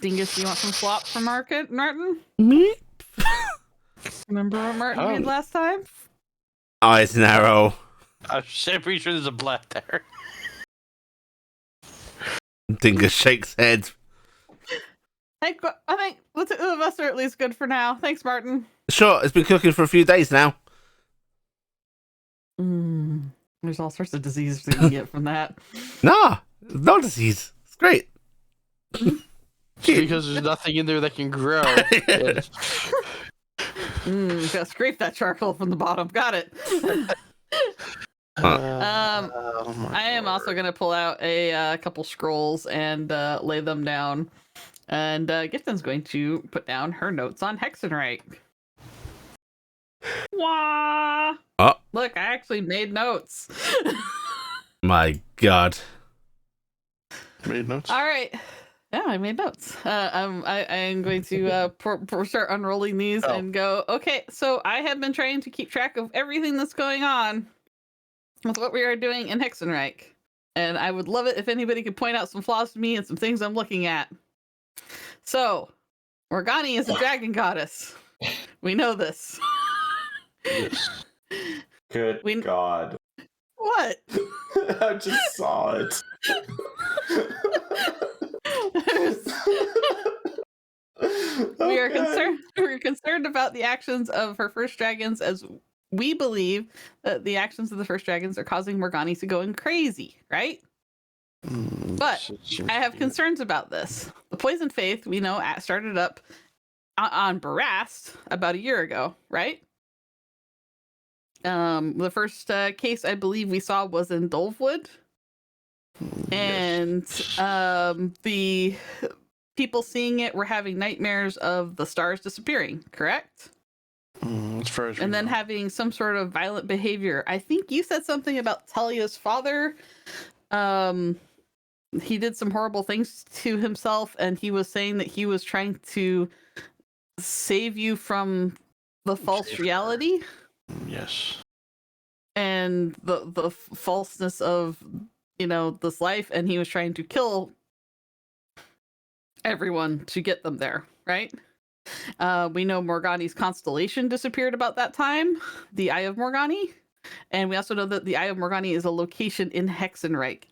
Dingus, do you want some slop from Martin? Me? Remember what Martin did last time? Eyes narrow. I'm pretty sure there's a black there. Dingus shakes head. I think the two of us are at least good for now. Thanks, Martin. Sure, it's been cooking for a few days now. There's all sorts of diseases that you get from that. Nah, no disease. It's great. Because there's nothing in there that can grow. Gotta scrape that charcoal from the bottom. Got it. I am also gonna pull out a couple scrolls and lay them down. And Gifton's going to put down her notes on Hexenreich. Wah! Oh. Look, I actually made notes. My God. Made notes? All right. Yeah, I made notes. I am going to start unrolling these and go, okay, so I have been trying to keep track of everything that's going on with what we are doing in Hexenreich. And I would love it if anybody could point out some flaws to me and some things I'm looking at. So, Morgani is a dragon goddess. We know this. Yes. Good God. What? I just saw it. We are concerned. We're concerned about the actions of her first dragons, as we believe that the actions of the first dragons are causing Morgani to go crazy, right? But I have concerns about this. The Poison Faith, we know, started up on Barast about a year ago, right? The first case I believe we saw was in Dolvewood. And the people seeing it were having nightmares of the stars disappearing, correct? As far as and then having some sort of violent behavior. I think you said something about Talia's father. He did some horrible things to himself, and he was saying that he was trying to save you from the false reality. Yes. And the falseness of, this life, and he was trying to kill everyone to get them there, right? We know Morgani's constellation disappeared about that time, the Eye of Morgani, and we also know that the Eye of Morgani is a location in Hexenreich.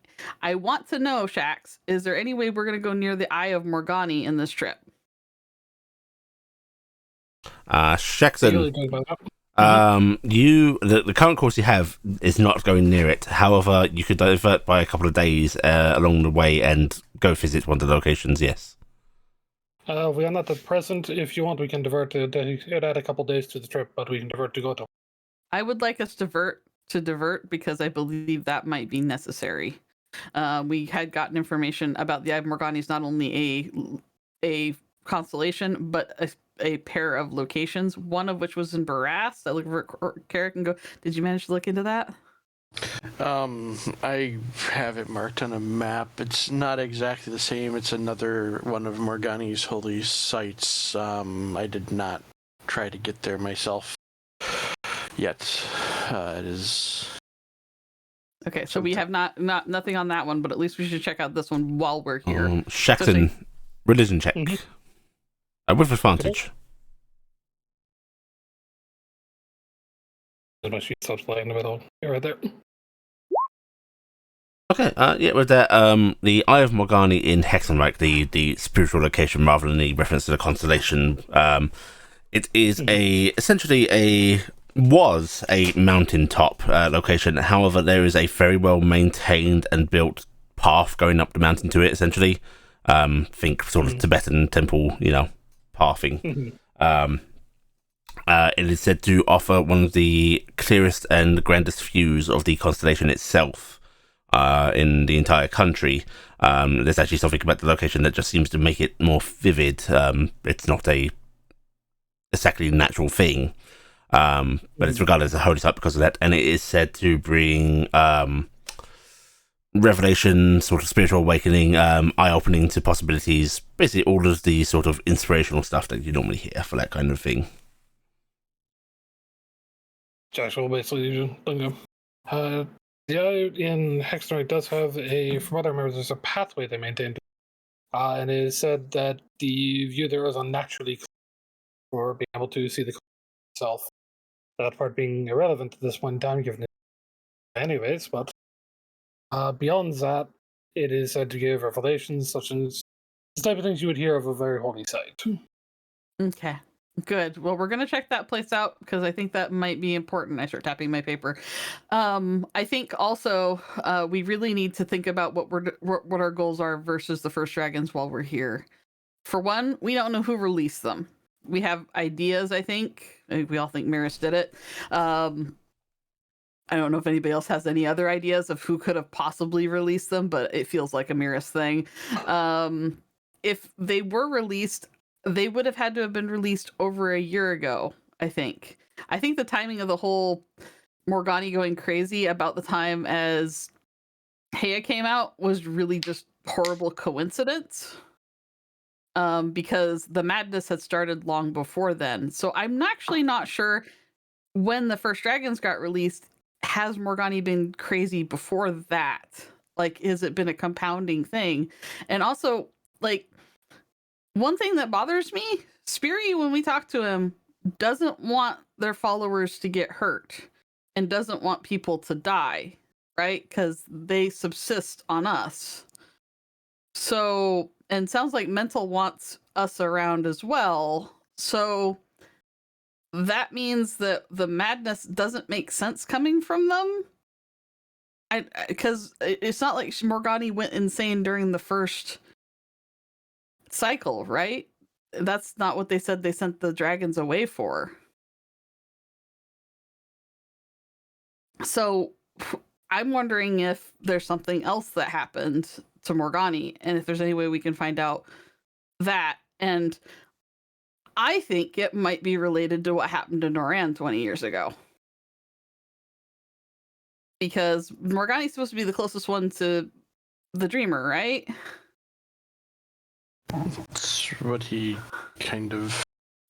I want to know, Shax, is there any way we're going to go near the Eye of Morgani in this trip? Shaxon, the current course you have is not going near it. However, you could divert by a couple of days along the way and go visit one of the locations, yes. We are not at present. If you want, we can divert it add a couple days to the trip, but we can divert to Goto. I would like us to divert because I believe that might be necessary. We had gotten information about the Eye of Morgani is not only a constellation, but a pair of locations, one of which was in Barast. I look for Carrick and go, did you manage to look into that? I have it marked on a map. It's not exactly the same. It's another one of Morgani's holy sites. I did not try to get there myself yet. It is... Okay, so we have nothing on that one, but at least we should check out this one while we're here. Shaxton, religion check. With advantage. My sheet stops playing in the middle. You're right there. Okay, with that, the Eye of Morgani in Hexenreich, the spiritual location rather than the reference to the constellation, it is was a mountaintop location. However, there is a very well maintained and built path going up the mountain to it, essentially. Think sort of Tibetan temple, pathing. It is said to offer one of the clearest and grandest views of the constellation itself in the entire country. There's actually something about the location that just seems to make it more vivid. It's not exactly natural thing, but it's regarded as a holy site because of that, and it is said to bring revelation, sort of spiritual awakening, eye-opening to possibilities, basically all of the sort of inspirational stuff that you normally hear for that kind of thing. Joshua basically bingo. The eye in Hexenright does have from what I remember, there's a pathway they maintain. And it is said that the view there is unnaturally clear for being able to see the itself. That part being irrelevant at this point in time, given it. Anyways, but beyond that, it is said to give revelations such as the type of things you would hear of a very holy site. Okay. Good. Well, we're gonna check that place out because I think that might be important. I start tapping my paper. I think also we really need to think about what our goals are versus the first dragons while we're here. For one, we don't know who released them. We have ideas. I think we all think Maris did it. I don't know if anybody else has any other ideas of who could have possibly released them, but it feels like a Maris thing. If they were released, they would have had to have been released over a year ago, I think. I think the timing of the whole Morgani going crazy about the time as Heya came out was really just horrible coincidence. Because the madness had started long before then. So I'm actually not sure when the first dragons got released, has Morgani been crazy before that? Like, has it been a compounding thing? And also, like, one thing that bothers me, Spiri, when we talk to him, doesn't want their followers to get hurt and doesn't want people to die, right? Because they subsist on us. So, and sounds like Mental wants us around as well. So that means that the madness doesn't make sense coming from them. Because it's not like Morgani went insane during the first cycle, right? That's not what they said they sent the dragons away for. So I'm wondering if there's something else that happened to Morgani and if there's any way we can find out that. And I think it might be related to what happened to Noran 20 years ago. Because Morgani's supposed to be the closest one to the Dreamer, right? That's what he kind of...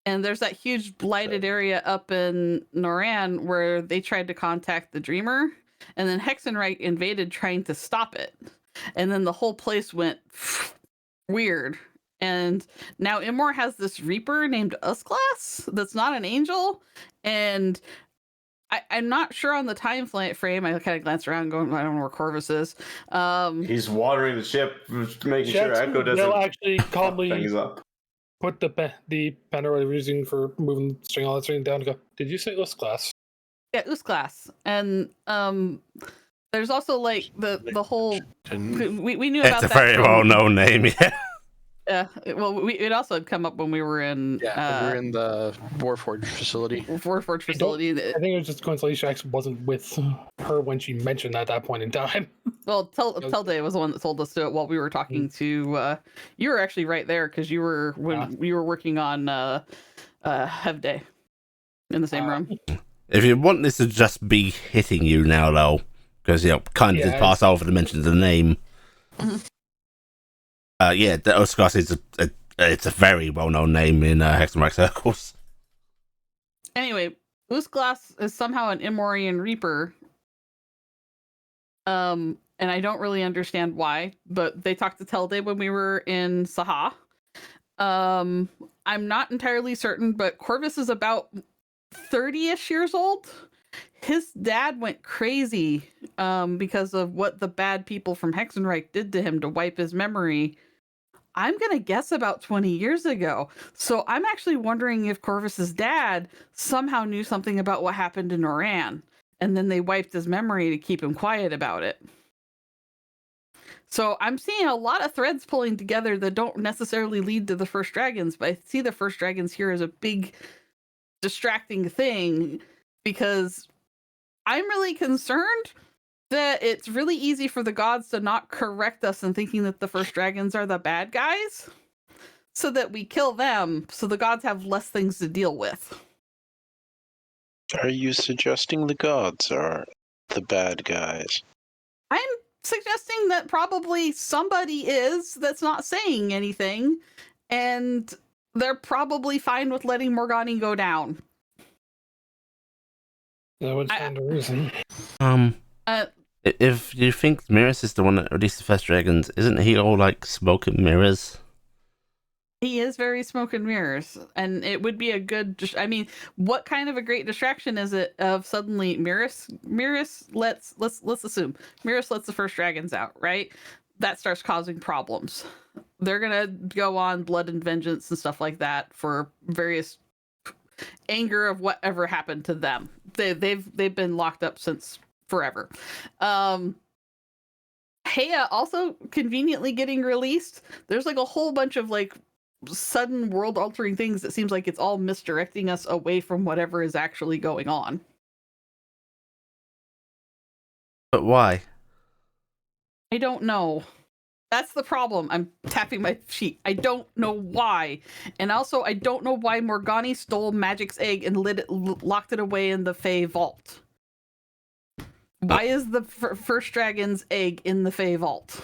And there's that huge blighted area up in Noran where they tried to contact the Dreamer, and then Hexenreich invaded trying to stop it. And then the whole place went weird. And now Imor has this Reaper named Usglass that's not an angel. And I'm not sure on the time frame. I kind of glanced around going, I don't know where Corvus is. He's watering the ship, making sure Echo doesn't They'll actually fuck calmly things up. put the banner we're using for moving the string, all that string down and go, did you say Usglass? Yeah, Usglass. And there's also like the whole we knew about It's a that very from, well-known name, yeah. Well, it also had come up when we were in we're in the Warforged facility. Warforged facility. I think it was just coincidence Shax wasn't with her when she mentioned at that point in time. Well, Telday was the one that told us to it while we were talking to. You were actually right there because you were you were working on Hev Day in the same room. If you want this to just be hitting you now, though, because kind of did pass over to mention the name. Mm-hmm. The Usglass is it's a very well-known name in Hexenreich circles. Anyway, Usglass is somehow an Imorian Reaper. And I don't really understand why, but they talked to Telday when we were in Saha. I'm not entirely certain, but Corvus is about 30-ish years old. His dad went crazy because of what the bad people from Hexenreich did to him to wipe his memory. I'm going to guess about 20 years ago. So I'm actually wondering if Corvus's dad somehow knew something about what happened in Noran, and then they wiped his memory to keep him quiet about it. So I'm seeing a lot of threads pulling together that don't necessarily lead to the first dragons, but I see the first dragons here as a big distracting thing because I'm really concerned that it's really easy for the gods to not correct us in thinking that the first dragons are the bad guys so that we kill them so the gods have less things to deal with. Are you suggesting the gods are the bad guys? I'm suggesting that probably somebody is that's not saying anything, and they're probably fine with letting Morgani go down. That would stand to reason. Uh, If you think Mirrors is the one that released the first dragons, isn't he all like smoke and mirrors? He is very smoke and mirrors, and it would be a good. I mean, what kind of a great distraction is it of suddenly Mirrors? Let's assume Mirrors lets the first dragons out, right? That starts causing problems. They're gonna go on blood and vengeance and stuff like that for various anger of whatever happened to them. They've been locked up since forever. Heya also conveniently getting released. There's like a whole bunch of like sudden world altering things that seems like it's all misdirecting us away from whatever is actually going on. But why? I don't know. That's the problem. I'm tapping my sheet. I don't know why. And also, I don't know why Morgani stole Magic's egg and locked it away in the Fey vault. Why is the first dragon's egg in the Fey vault?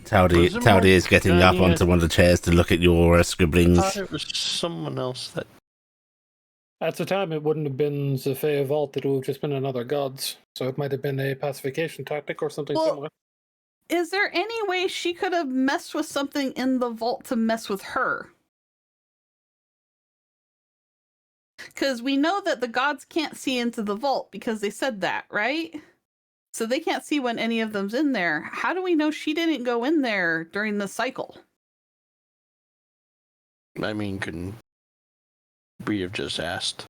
Towdy is getting up onto one of the chairs to look at your I scribblings. thought it was someone else that. At the time, it wouldn't have been the Fey Vault, it would have just been another gods. So it might have been a pacification tactic or something similar. Is there any way she could have messed with something in the vault to mess with her? Because we know that the gods can't see into the vault because they said that, right? So they can't see when any of them's in there. How do we know she didn't go in there during the cycle? I mean, couldn't we have just asked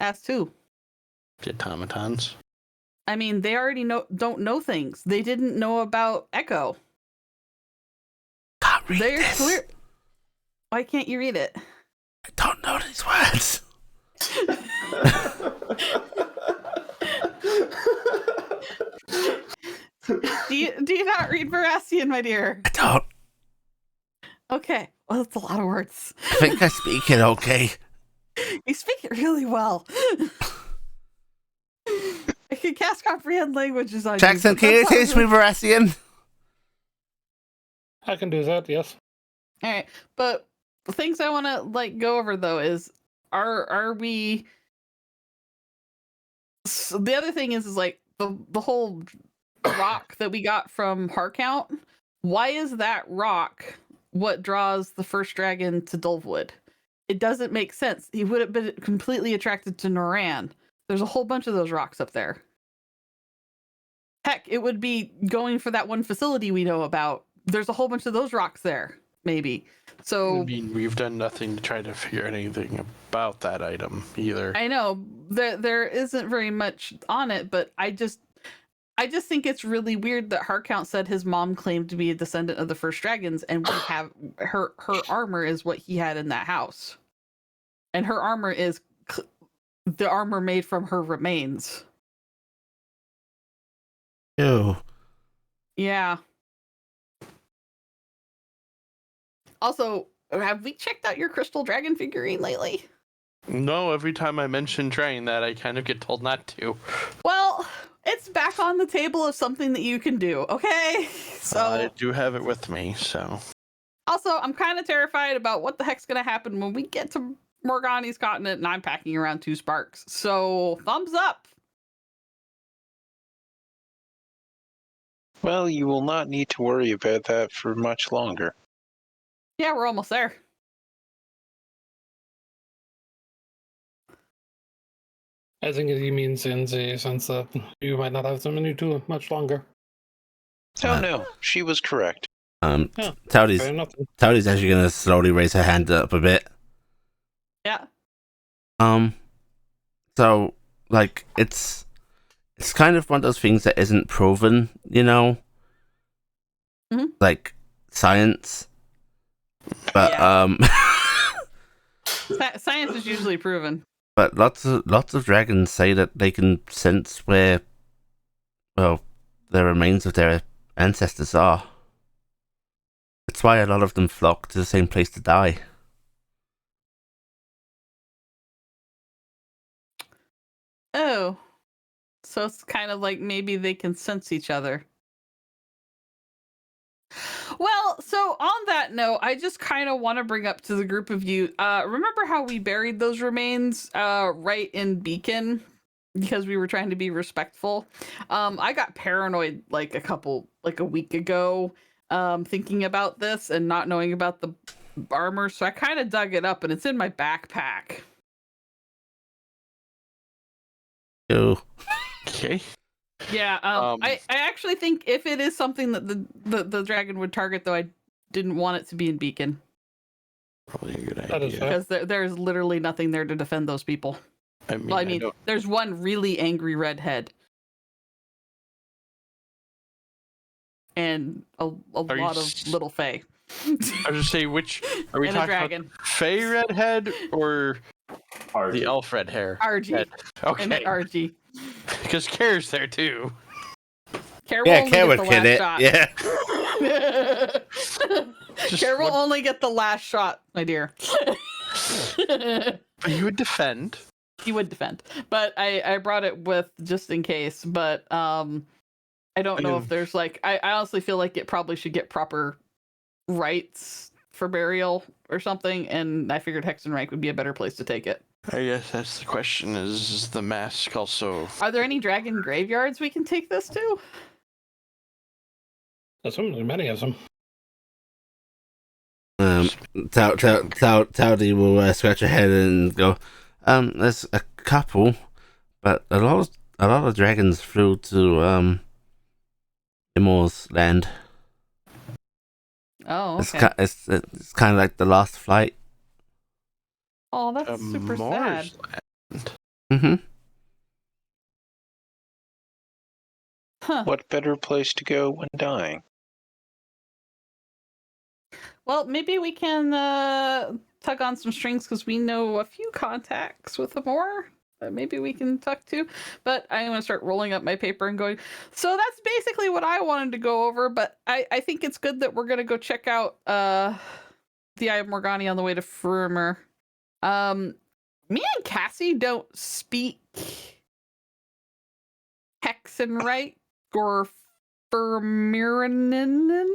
Asked who? the automatons? I mean, they already don't know things. They didn't know about Echo. Can't read They're this. clear. Why can't you read it? I don't know these words. Do you not read Veracian, my dear? I don't. Okay. Well, that's a lot of words. I think I speak it okay. You speak it really well. I can cast comprehend languages on Jackson, you. can you teach me Veracian? I can do that, yes. All right, but the things I want to like go over though is are we? So the other thing is like the whole rock that we got from Harkount. Why is that rock what draws the first dragon to Dulvwood? It doesn't make sense. He would have been completely attracted to Noran. There's a whole bunch of those rocks up there. Heck, it would be going for that one facility we know about. There's a whole bunch of those rocks there, maybe. So I mean, we've done nothing to try to figure anything about that item either. I know there isn't very much on it, but I just think it's really weird that Harkount said his mom claimed to be a descendant of the first dragons, and we have her armor is what he had in that house, and her armor is the armor made from her remains. Ew. Yeah. Also, have we checked out your crystal dragon figurine lately? No, every time I mention trying that, I kind of get told not to. Well, it's back on the table of something that you can do, okay? So I do have it with me, so. also, I'm kind of terrified about what the heck's going to happen when we get to Morgani's continent and I'm packing around 2 sparks. So, thumbs up. Well, you will not need to worry about that for much longer. Yeah, we're almost there. I think he means in the sense that you might not have them in you too much longer. Oh no, she was correct. Yeah, Towdy's fair enough. actually gonna slowly raise her hand up a bit. Yeah. So like it's kind of one of those things that isn't proven, you know? Mhm. Like science. But Yeah. Science is usually proven. but lots of dragons say that they can sense where the remains of their ancestors are. That's why a lot of them flock to the same place to die. Oh. So it's kind of like maybe they can sense each other. Well, so on that note, I just kind of want to bring up to the group of you. Remember how we buried those remains right in Beacon because we were trying to be respectful? I got paranoid like a week ago, thinking about this and not knowing about the armor. So I kind of dug it up and it's in my backpack. Ew. Okay. Yeah, I actually think if it is something that the dragon would target, though, I didn't want it to be in Beacon. Probably a good That is idea. fair. Because there's literally nothing there to defend those people. I mean, Well, I I mean, don't- there's one really angry redhead. And a Are you lot of s- little fae. I was just say, which are we And a talking about? dragon. Fey redhead or Argy. the elf red hair? RG. Head? I meant Okay, RG. because Care's there too. Care will Yeah, only Care get would the get last it. shot. Yeah. Just Care will what- only get the last shot, my dear. But you would defend. He would defend, but I brought it with just in case. But I don't know if there's like I honestly feel like it probably should get proper rites for burial or something, and I figured Hexenreich would be a better place to take it. I guess that's the question: is the mask also? Are there any dragon graveyards we can take this to? There's so many of them. Towdy will scratch her head and go, there's a couple, but a lot of dragons flew to Imor's land. Oh, okay. It's kind of like the last flight. Oh, that's super sad. Moore's land. Mm-hmm. Huh. What better place to go when dying? Well, maybe we can tug on some strings because we know a few contacts with more that maybe we can talk to. But I'm going to start rolling up my paper and going, so that's basically what I wanted to go over. But I think it's good that we're going to go check out the Eye of Morgani on the way to Frumer. Me and Cassie don't speak Hexenreich or Firmiranen.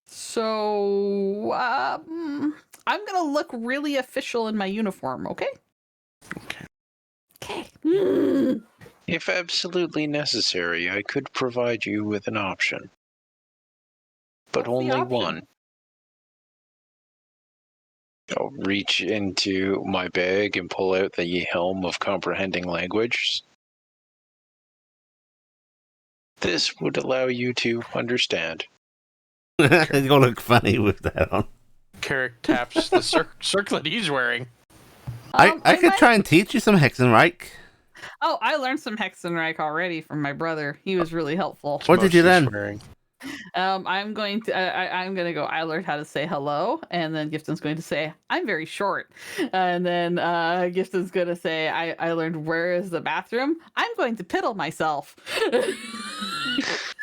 So, I'm gonna look really official in my uniform, okay? Okay. Okay. If absolutely necessary, I could provide you with an option. But What's the only option? one. I'll reach into my bag and pull out the Helm of Comprehending Language. This would allow you to understand. You're gonna look funny with that on. Carrick taps the circlet he's wearing. I could try and teach you some Hexenreich. Oh, I learned some Hexenreich already from my brother. He was really helpful. What did you Mostly learn? swearing. I'm going to go. I learned how to say hello, and then Gifton's going to say I'm very short, and then Gifton's going to say I learned where is the bathroom. I'm going to piddle myself.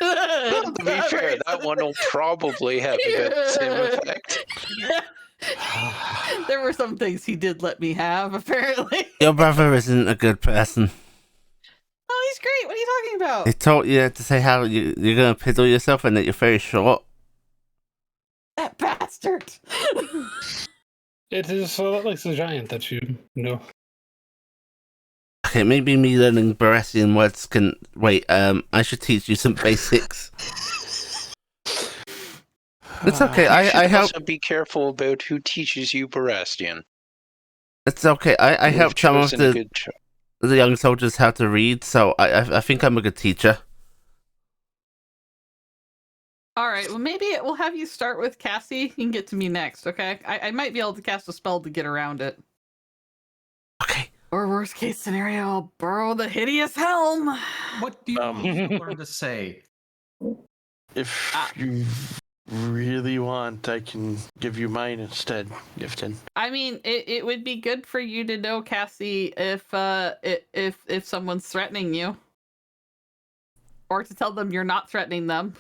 Well, to be fair, that one will probably have about the same effect. There were some things he did let me have, apparently. Your brother isn't a good person. Oh, he's great. What are you talking about? He taught you to say how you're gonna piddle yourself and that you're very short. That bastard. It is like the giant that you know. Okay, maybe me learning Baressian words can wait. I should teach you some basics. It's okay. I help. Also be careful about who teaches you Barastian. It's okay. I You've helped some of chosen a the good cho- the young soldiers how to read, so I think I'm a good teacher. All right. Well, maybe we'll have you start with Cassie. You can get to me next, okay? I might be able to cast a spell to get around it. Okay. Or worst case scenario, I'll borrow the hideous helm. What do you want me to learn to say? If Ah. you really want, I can give you mine instead, Gifton. I mean, it would be good for you to know, Cassie, if someone's threatening you, or to tell them you're not threatening them,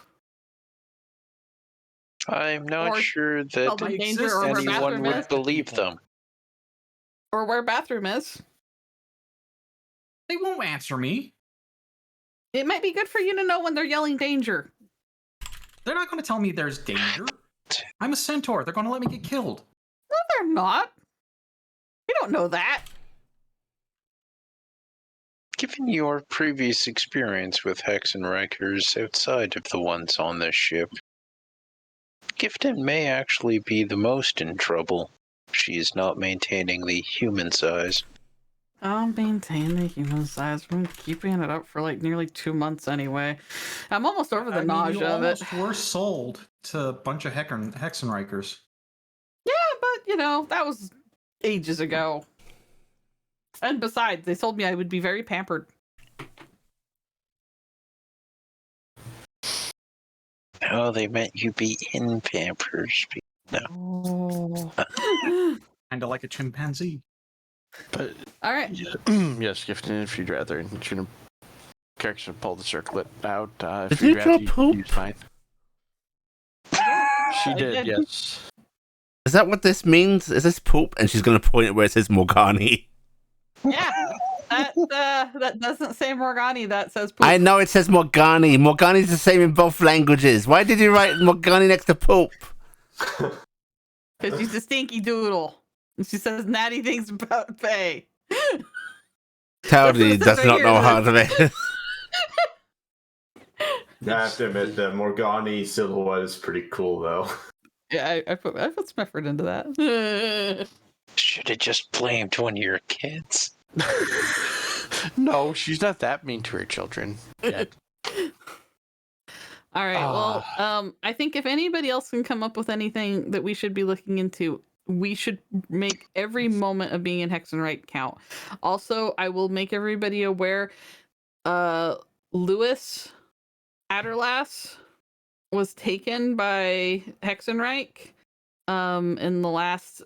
I'm not Or sure tell that them danger or where anyone bathroom would is, believe them. or where bathroom is. They won't answer me. It might be good for you to know when they're yelling danger. They're not going to tell me there's danger. I'm a centaur. They're going to let me get killed. No, they're not. You don't know that. Given your previous experience with Hexenreichers outside of the ones on this ship, Gifton may actually be the most in trouble. She is not maintaining the human size. I'll maintain the human size. We've been keeping it up for like nearly 2 months anyway. I'm almost over the nausea you of it. almost were sold to a bunch of Hexenreichers. Yeah, but you know, that was ages ago. And besides, they told me I would be very pampered. Oh, they meant you be in Pampers. Oh. Kind of like a chimpanzee. But All right. yes, Gifton, if you'd rather, and you're gonna Carrick's pull the circlet out. If Did you you'd rather, draw poop? use mine. She I did, did. yes. Is that what this means? Is this poop? And she's going to point it where it says Morgani. Yeah. That doesn't say Morgani. That says poop. I know it says Morgani. Morgani's the same in both languages. Why did you write Morgani next to poop? Because she's a stinky doodle. And she says natty things about Faye. Towdy That's does right not here. know how to make it. I have to admit, the Morgani silhouette is pretty cool, though. Yeah, I put some effort into that. Should have just blamed one of your kids. No, she's not that mean to her children yet. All right. Well, I think if anybody else can come up with anything that we should be looking into, we should make every moment of being in Hexenreich count. Also, I will make everybody aware. Lewis Adderlass was taken by Hexenreich in the last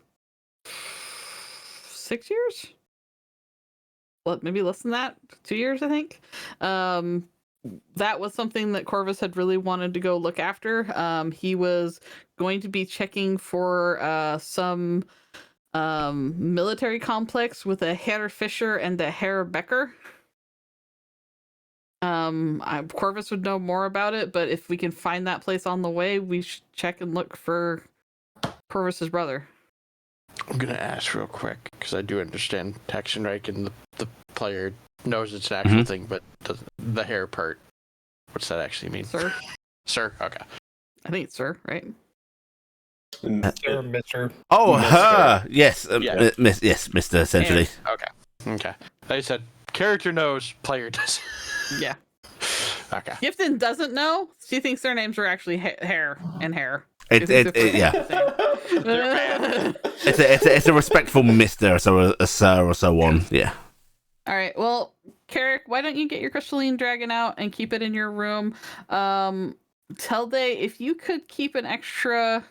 6 years. Well, maybe less than that. 2 years, I think. That was something that Corvus had really wanted to go look after. He was going to be checking for some military complex with a Herr Fischer and a Herr Becker. Corvus would know more about it, but if we can find that place on the way, we should check and look for Corvus's brother. I'm gonna ask real quick because I do understand Hexenreich and the player knows it's an actual thing, but the hair part, what's that actually mean? Sir? Sir? Okay. I think it's sir, right? Sir, Mr. Oh, Mister. her. Yes, Yeah. yes, Mister. Essentially. Okay. I said character knows, player doesn't. Yeah. Okay. Gifton doesn't know. She thinks their names are actually hair and hair. Yeah. It's a respectful Mister, so a sir or so on. Yeah. All right. Well, Carrick, why don't you get your crystalline dragon out and keep it in your room? Telday, if you could keep an extra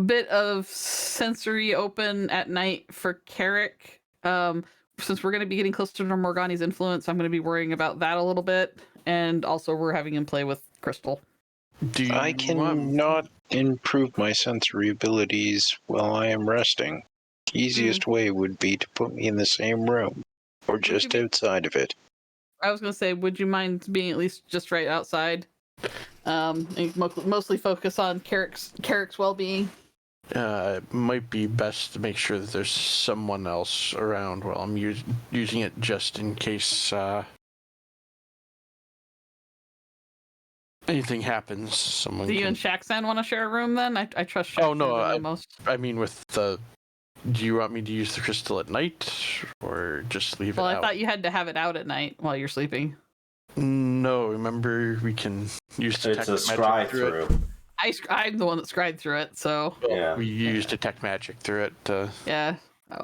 bit of sensory open at night for Carrick, since we're going to be getting closer to Morgani's influence, I'm going to be worrying about that a little bit, and also we're having him play with Crystal. I cannot improve my sensory abilities while I am resting. The easiest way would be to put me in the same room, or just outside of it. I was going to say, would you mind being at least just right outside? And mostly focus on Carrick's well-being. It might be best to make sure that there's someone else around while I'm using it, just in case anything happens. Someone. Do you and Shaxan want to share a room then? I trust Shaxan the most. I mean, with the. Do you want me to use the crystal at night, or just leave it out? Well, I thought you had to have it out at night while you're sleeping. No, remember we can use detect It's a magic scry through it. through. I'm the one that scried through it, so Yeah. We use detect magic through it. yeah.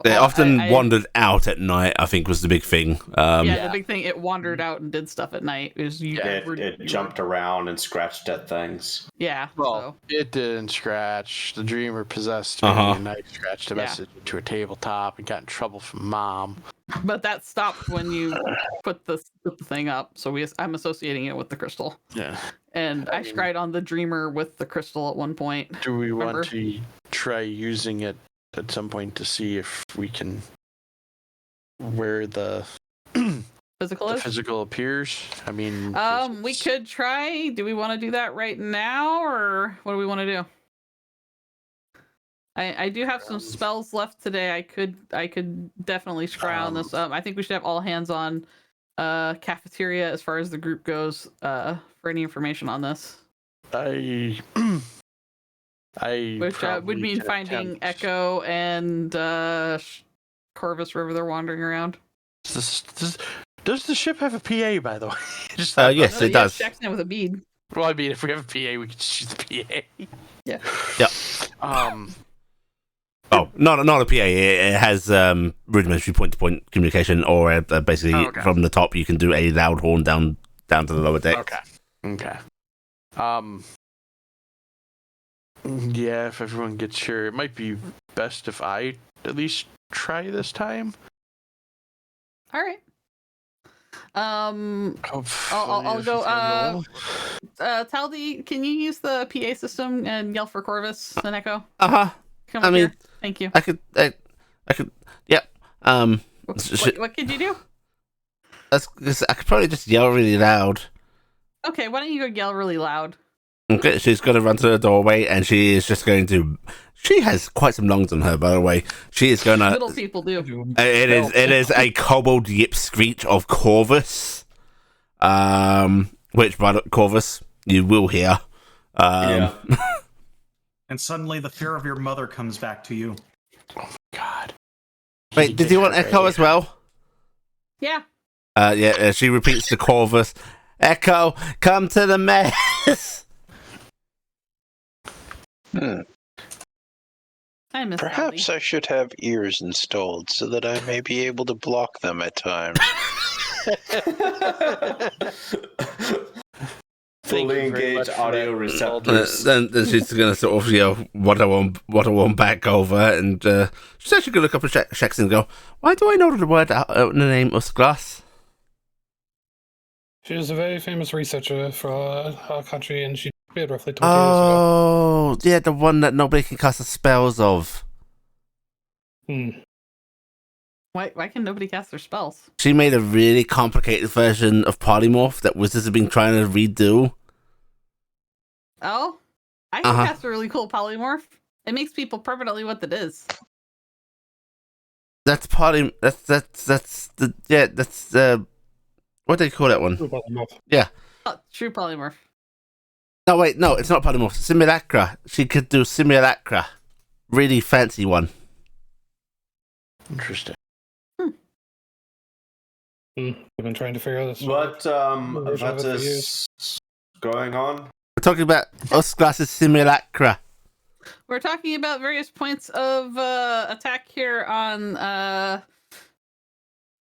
They Well, often I- wandered out at night, I think was the big thing. the big thing, it wandered out and did stuff at night. It jumped around and scratched at things. Yeah. Well, it didn't scratch. The dreamer possessed me, and I scratched a message into a tabletop and got in trouble from Mom. But that stopped when you put the thing up. So I'm associating it with the crystal. Yeah. And I scryed on the dreamer with the crystal at one point. Do we Remember? want to try using it at some point to see if we can where the Physical the is? physical appears? I mean, We could try. Do we want to do that right now, or what do we want to do? I do have some spells left today. I could definitely scry on this. I think we should have all hands on cafeteria as far as the group goes for any information on this. I Which would probably mean could finding attempt- Echo and Corvus wherever they're wandering around. Does the ship have a PA, by the way? Just Yes, it does. Jackson with a bead. Well, I mean, if we have a PA, we can just use the PA. Yeah. Yeah. Oh, not a PA. It has rudimentary point-to-point communication, or basically from the top you can do a loud horn down to the lower deck. Okay. Yeah, if everyone gets here, it might be best if I at least try this time. All right. I'll Hopefully go. everything can you use the PA system and yell for Corvus and Echo? Come Come here. Thank you. I could. Yeah. What could you do? I could probably just yell really loud. Okay, why don't you go yell really loud? Okay, she's going to run to the doorway, and she is just going to. She has quite some lungs on her, by the way. She is going to. Little people do. It is a kobold yip screech of Corvus, which by the Corvus you will hear. Yeah. And suddenly the fear of your mother comes back to you. God. Wait, did you want Echo as well? Yeah. Yeah. She repeats to Corvus, "Echo, come to the mess." I miss Perhaps I should have ears installed so that I may be able to block them at times. Fully engaged audio receptors. Then she's going to sort of, what I want back over, and she's actually going to look up at Shaxton and go, "Why do I know the word the name Usglass?" She was a very famous researcher for our country, and she died roughly 20 years ago. Oh, yeah, the one that nobody can cast the spells of. Why can nobody cast their spells? She made a really complicated version of Polymorph that Wizards have been trying to redo. Oh? I can cast a really cool polymorph. It makes people permanently what it is. That's what do you call that one? Yeah. Oh, true polymorph. No, wait, no, it's not Polymorph. Simulacra. She could do Simulacra. Really fancy one. Interesting. We've been trying to figure out this. What is going on? We're talking about Usglass's Simulacra. We're talking about various points of attack here on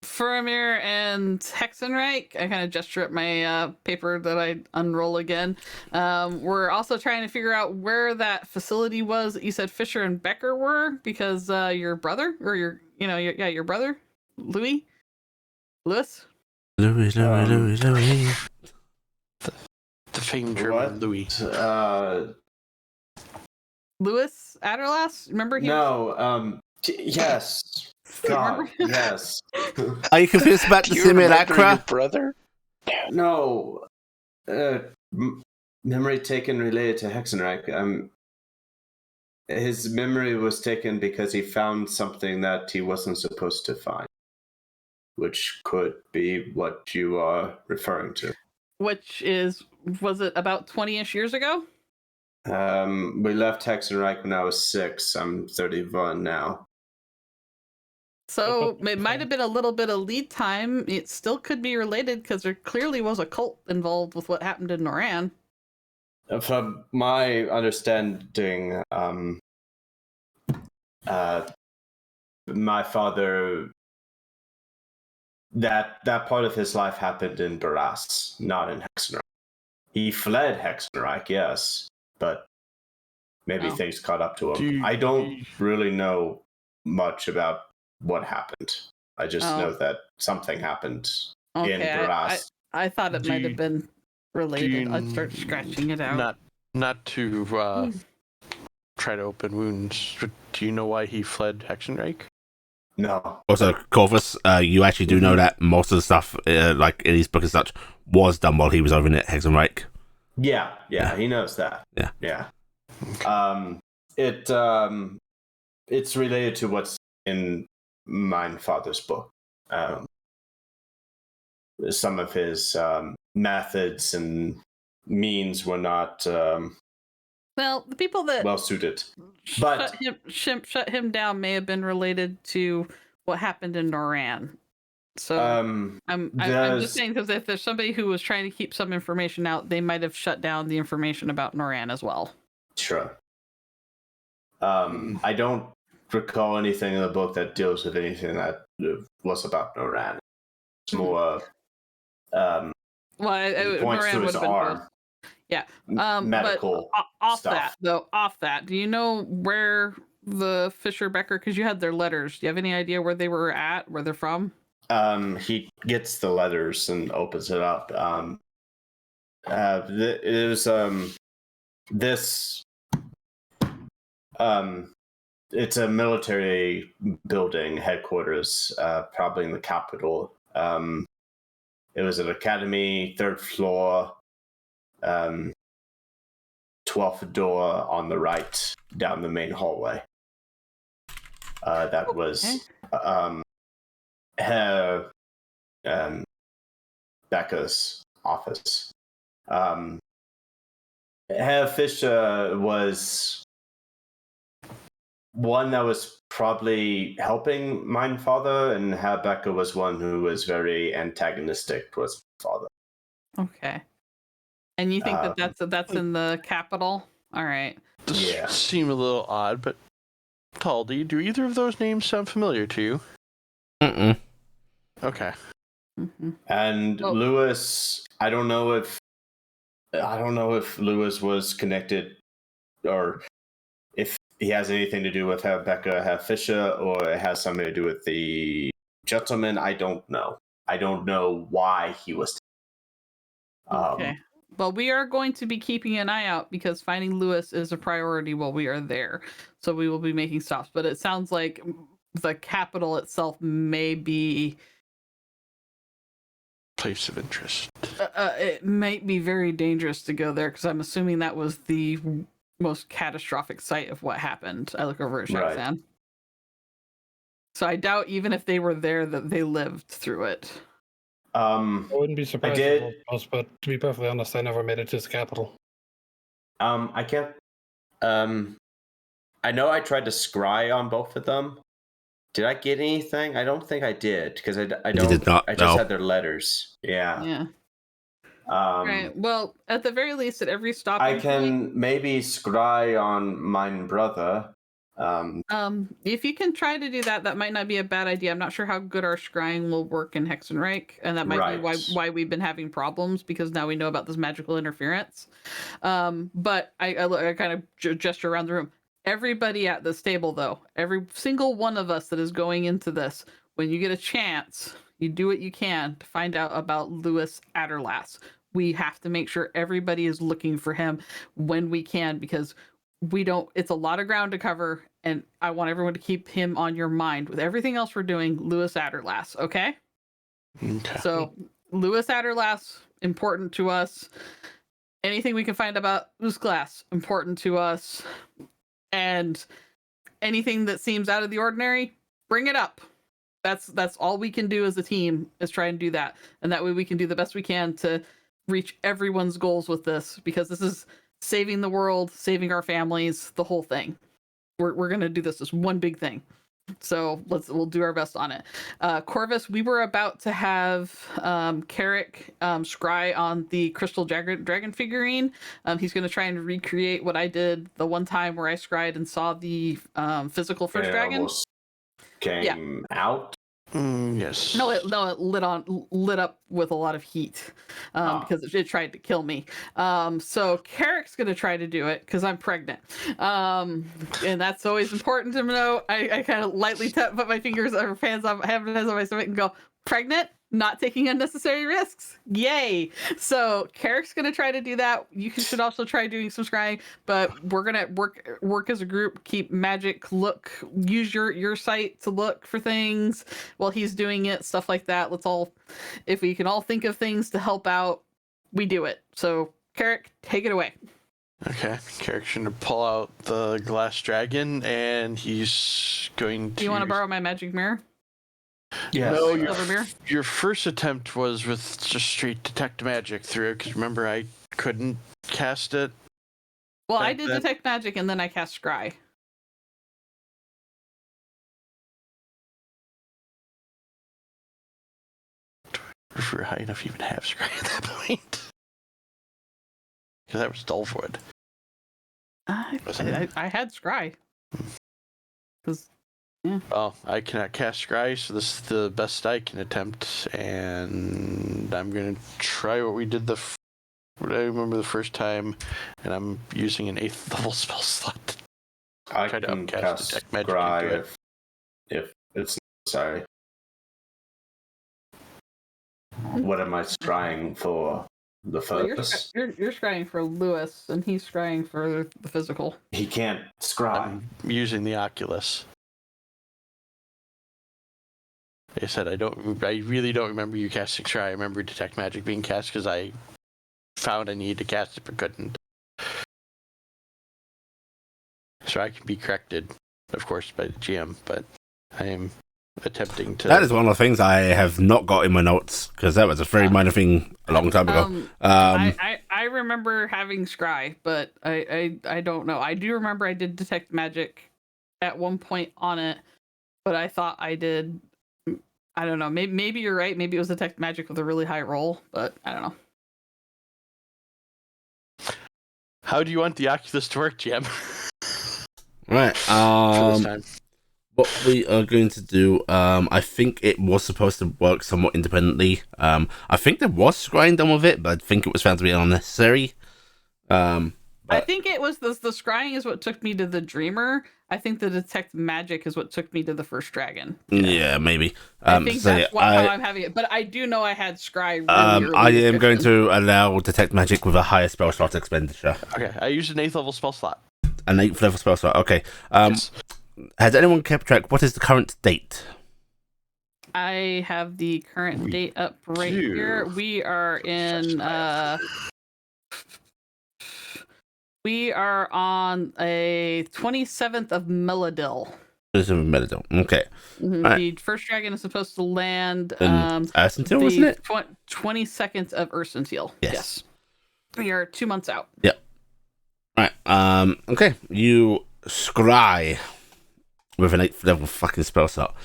Furamir and Hexenreich. I kind of gesture at my paper that I unroll again. We're also trying to figure out where that facility was that you said Fisher and Becker were, because your brother, or your brother, Louis. Louis. The famed German Louis. Louis Adderlass? Remember him? No, yes. God, yes. Are you confused about the Do you remember your Simulacra? brother? No. Memory taken related to Hexenreich. His memory was taken because he found something that he wasn't supposed to find, which could be what you are referring to. Was it about 20-ish years ago? We left Hexenreich when I was 6. I'm 31 now. So it might have been a little bit of lead time. It still could be related because there clearly was a cult involved with what happened in Noran. From my understanding, my father, that part of his life happened in Barras, not in Hexenreich. He fled Hexenreich, yes, but maybe things caught up to him. I don't really know much about what happened. I just know that something happened in Barras. I thought it might have been related. I'd start scratching it out. Not to try to open wounds, but do you know why he fled Hexenreich? No. Also, Corvus, you actually do know that most of the stuff, like in his book and such, was done while he was over in Hexenreich. Yeah, he knows that. Yeah. It's related to what's in my father's book. Some of his methods and means were not Well, the people that well suited. But shut him down may have been related to what happened in Noran. So I'm just saying, because if there's somebody who was trying to keep some information out, they might have shut down the information about Noran as well. Sure. I don't recall anything in the book that deals with anything that was about Noran. It's more Well, he points Noran to would his have been arm. both. Yeah. Medical but off stuff. that, do you know where the Fisher Becker? Because you had their letters. Do you have any idea where they were at? Where they're from? He gets the letters and opens it up. It was this. It's a military building headquarters, probably in the capital. It was an academy, 3rd floor, 12th door on the right, down the main hallway. That was her Becca's office. Herr Fisher was one that was probably helping my father, and Herr Becker was one who was very antagonistic towards my father. Okay. And you think that's in the capital? All right. This seem a little odd, but Taldi, do either of those names sound familiar to you? Mm-mm. Okay. Mm-hmm. And Lewis, I don't know if Lewis was connected, or if he has anything to do with Herr Becker, Herr Fisher, or it has something to do with the gentleman. I don't know. I don't know why he was. Okay. Well, we are going to be keeping an eye out because finding Lewis is a priority while we are there. So we will be making stops. But it sounds like the capital itself may be place of interest. It might be very dangerous to go there because I'm assuming that was the most catastrophic site of what happened. I look over at Shaqsan. Right. So I doubt even if they were there that they lived through it. I wouldn't be surprised if it was, but to be perfectly honest, I never made it to the capital. I can't. I know I tried to scry on both of them. Did I get anything? I don't think I did because I don't. You did not. I just had their letters. Yeah. Yeah. Right. Well, at the very least, at every stop, I can maybe scry on my brother. If you can try to do that, that might not be a bad idea. I'm not sure how good our scrying will work in Hexenreich, and that might be why we've been having problems because now we know about this magical interference. But I kind of gesture around the room. Everybody at this table, though, every single one of us that is going into this, when you get a chance, you do what you can to find out about Louis Adderlass. We have to make sure everybody is looking for him when we can because it's a lot of ground to cover, and I want everyone to keep him on your mind with everything else we're doing. Louis Adderlass, okay? So Louis Adderlass, important to us. Anything we can find about Usglass, important to us. And anything that seems out of the ordinary, bring it up. That's all we can do as a team is try and do that. And that way we can do the best we can to reach everyone's goals with this because this is saving the world, saving our families, the whole thing. We're gonna do this as one big thing. So we'll do our best on it. Corvus, we were about to have Carrick scry on the crystal dragon figurine. He's gonna try and recreate what I did the one time where I scried and saw the physical first dragon. Came out. Yes. No, it lit up with a lot of heat because it tried to kill me. So Carrick's gonna try to do it because I'm pregnant, and that's always important to know. I kind of lightly put my fingers or hands on my stomach and go, "Pregnant? not taking unnecessary risks. Yay! So Carrick's gonna try to do that. You should also try doing some scrying, but we're gonna work as a group. Keep magic. Use your sight to look for things while he's doing it. Stuff like that. Let's all, if we can all think of things to help out, we do it. So Carrick, take it away. Okay, Carrick's gonna pull out the glass dragon, and he's going to. Do you want to borrow my magic mirror? Yes. No, Silver mirror? your first attempt was with just straight detect magic through it, because remember I couldn't cast it. Well, I Like did that. detect magic and then I cast scry. If we were high enough to even have scry at that point. Because that was Dullvoid. Wasn't it? I had scry. Because Well, I cannot cast scry, so this is the best I can attempt, and I'm gonna try what we did what I remember the first time, and I'm using an 8th level spell slot. I Try to can upcast cast detect magic Scry into it. if it's necessary. What am I scrying for? The well, you're focus? scrying for Lewis, and he's scrying for the physical. He can't scry. I'm using the Oculus. Like I said, I really don't remember you casting scry. I remember detect magic being cast because I found I needed to cast it but couldn't. So I can be corrected, of course, by the GM, but I am attempting to. That is one of the things I have not got in my notes because that was a very minor thing a long time ago. I remember having scry, but I don't know. I do remember I did detect magic at one point on it, but I thought I did. I don't know. Maybe you're right. Maybe it was detect magic with a really high roll, but I don't know. How do you want the Oculus to work, GM? Right. For this time. What we are going to do, I think it was supposed to work somewhat independently. I think there was scrying done with it, but I think it was found to be unnecessary. I think it was the scrying is what took me to the Dreamer. I think the detect magic is what took me to the first dragon. Yeah, maybe. I think that's how I'm having it. But I do know I had scry. Really I early am going description. to allow detect magic with a higher spell slot expenditure. Okay, I used an 8th level spell slot. An 8th level spell slot. Okay. Yes. Has anyone kept track? What is the current date? I have the current We date up right do. here. We are in we are on a 27th of Melodil. This is Melodil. Okay. Alright. The first dragon is supposed to land Arsentil, wasn't it? 22nd of Ursentil. Yes. We are 2 months out. Right. Okay. You scry with an 8th level fucking spell slot.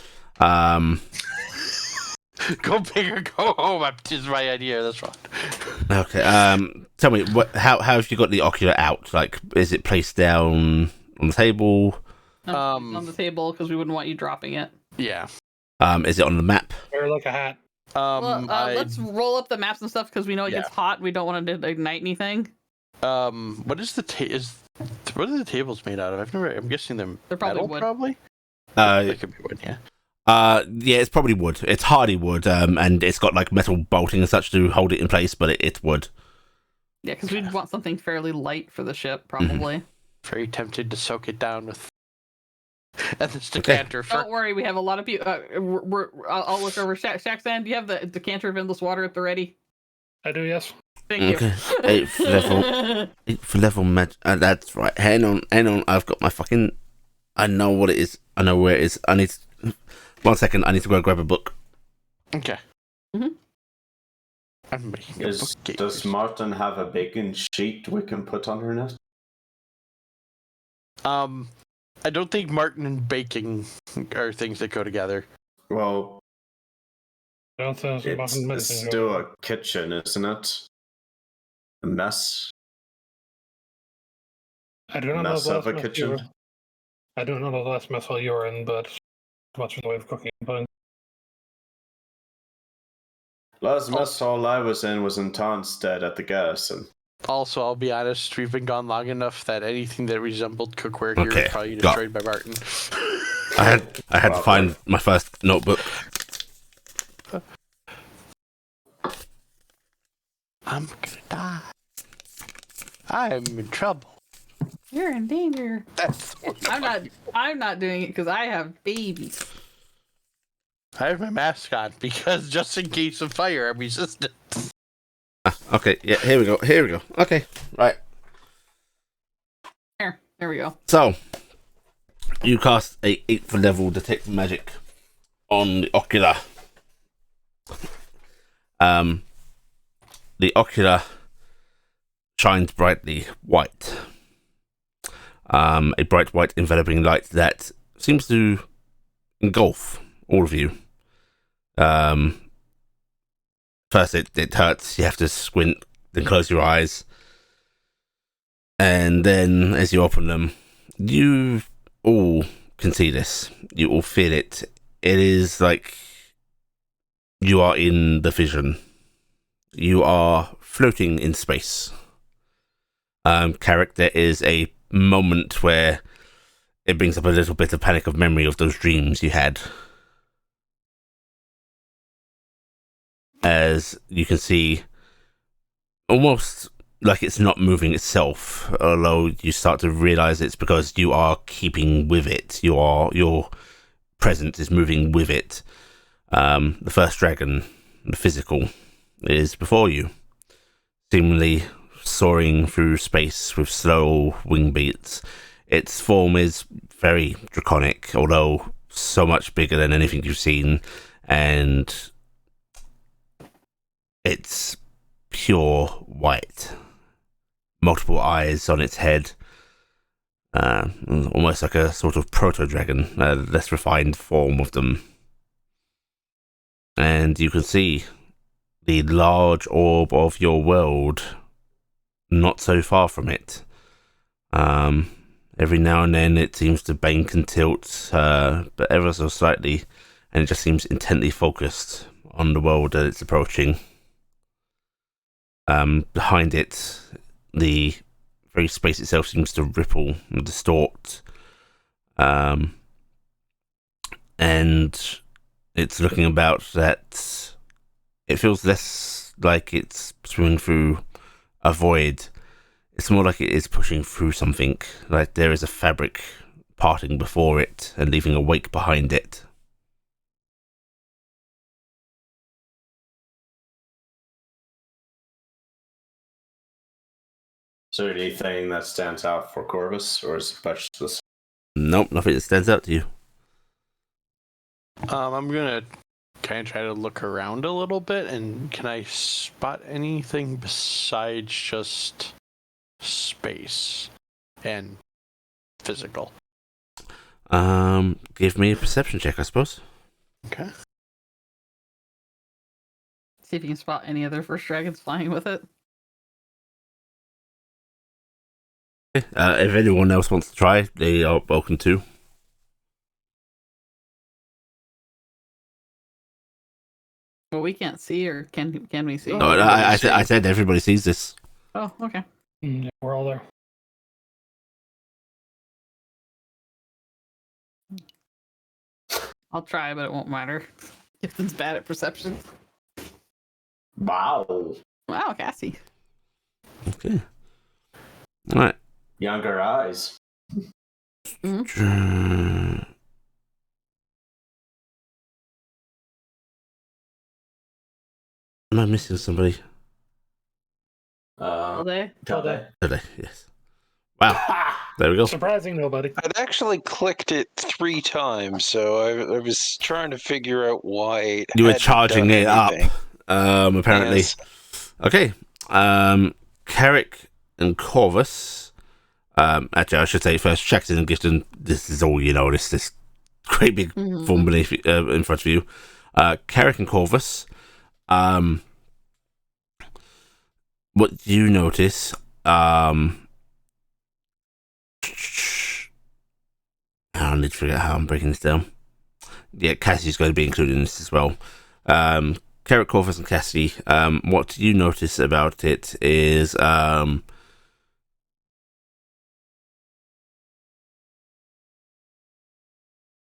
Go big or go home. This is my idea. That's wrong. Okay. Tell me, how have you got the ocular out? Like, is it placed down on the table? On the table because we wouldn't want you dropping it. Yeah. Is it on the map? Wear like a hat. Let's roll up the maps and stuff because we know it gets hot. We don't want to ignite anything. What is what are the tables made out of? I'm guessing they're probably metal, wood. probably. They could be wood, yeah. Yeah, it's probably wood. It's hardy wood, and it's got like metal bolting and such to hold it in place, but it's wood. Yeah, because we'd want something fairly light for the ship, probably. Very tempted to soak it down with. And this decanter. Don't worry, we have a lot of people. I'll look over. Shaxan, do you have the decanter of endless water at the ready? I do, yes. Thank you. Okay. 8th level magic. That's right. Hang on. I've got my fucking. I know what it is. I know where it is. I need. 1 second. I need to go grab a book. Okay. Mhm. I'm making a book. Does Martin have a bacon sheet we can put on her nest? I don't think Martin and baking are things that go together. Well, I don't think it's still a kitchen, isn't it? A mess. I do not know Mess the of a last mess kitchen. I don't know the last mess hall you were in, but much in the way of cooking and pudding. Last mess hall I was in Tarnstead at the garrison. Also, I'll be honest, we've been gone long enough that anything that resembled cookware here Okay, was probably destroyed by Martin. I had to find my first notebook. I'm gonna die. I'm in trouble. You're in danger. That's what I'm not doing it because I have babies. I have my mask on because just in case of fire, I'm resistant. Okay, yeah, here we go. Okay, right. There we go. So, you cast a 8th level detect magic on the ocular. The ocular shines brightly white. A bright white enveloping light that seems to engulf all of you. First it hurts, you have to squint, then close your eyes. And then as you open them, you all can see this. You all feel it. It is like you are in the vision. You are floating in space. Carrick, there is a moment where it brings up a little bit of panic of memory of those dreams you had. As you can see, almost like it's not moving itself, although you start to realize it's because you are keeping with it. Your presence is moving with it. The first dragon, the physical, is before you, seemingly soaring through space with slow wing beats. Its form is very draconic, although so much bigger than anything you've seen, and it's pure white. Multiple eyes on its head. Almost like a sort of proto-dragon, a less refined form of them. And you can see the large orb of your world not so far from it. Every now and then it seems to bank and tilt, but ever so slightly, and it just seems intently focused on the world that it's approaching. Behind it, the very space itself seems to ripple and distort. And it's looking about that it feels less like it's swimming through a void. It's more like it is pushing through something, like there is a fabric parting before it and leaving a wake behind it. Is there anything that stands out for Corvus, or is it much the same? Nope, nothing that stands out to you. I'm gonna kind of try to look around a little bit, and can I spot anything besides just space and physical? Give me a perception check, I suppose. Okay. See if you can spot any other first dragons flying with it. If anyone else wants to try, they are welcome to. Well, we can't see, or can we see? No, I said everybody sees this. Oh, okay. Yeah, we're all there. I'll try, but it won't matter. Gifton's bad at perception. Wow. Wow, Cassie. Okay. All right. Younger eyes. Mm-hmm. Am I missing somebody? They? Tilde. Today, yes. Wow. There we go. Surprising nobody. I'd actually clicked it 3 times, so I was trying to figure out why it You were hadn't charging done it up. anything. Apparently. Yes. Okay. Carrick and Corvus. Actually, I should say first, Jackson and Gifton. This is all you know. This great big form beneath in front of you. Carrick and Corvus. What you notice? I need to figure out how I'm breaking this down. Yeah, Cassie's going to be included in this as well. Carrick, Corvus, and Cassie. What you notice about it is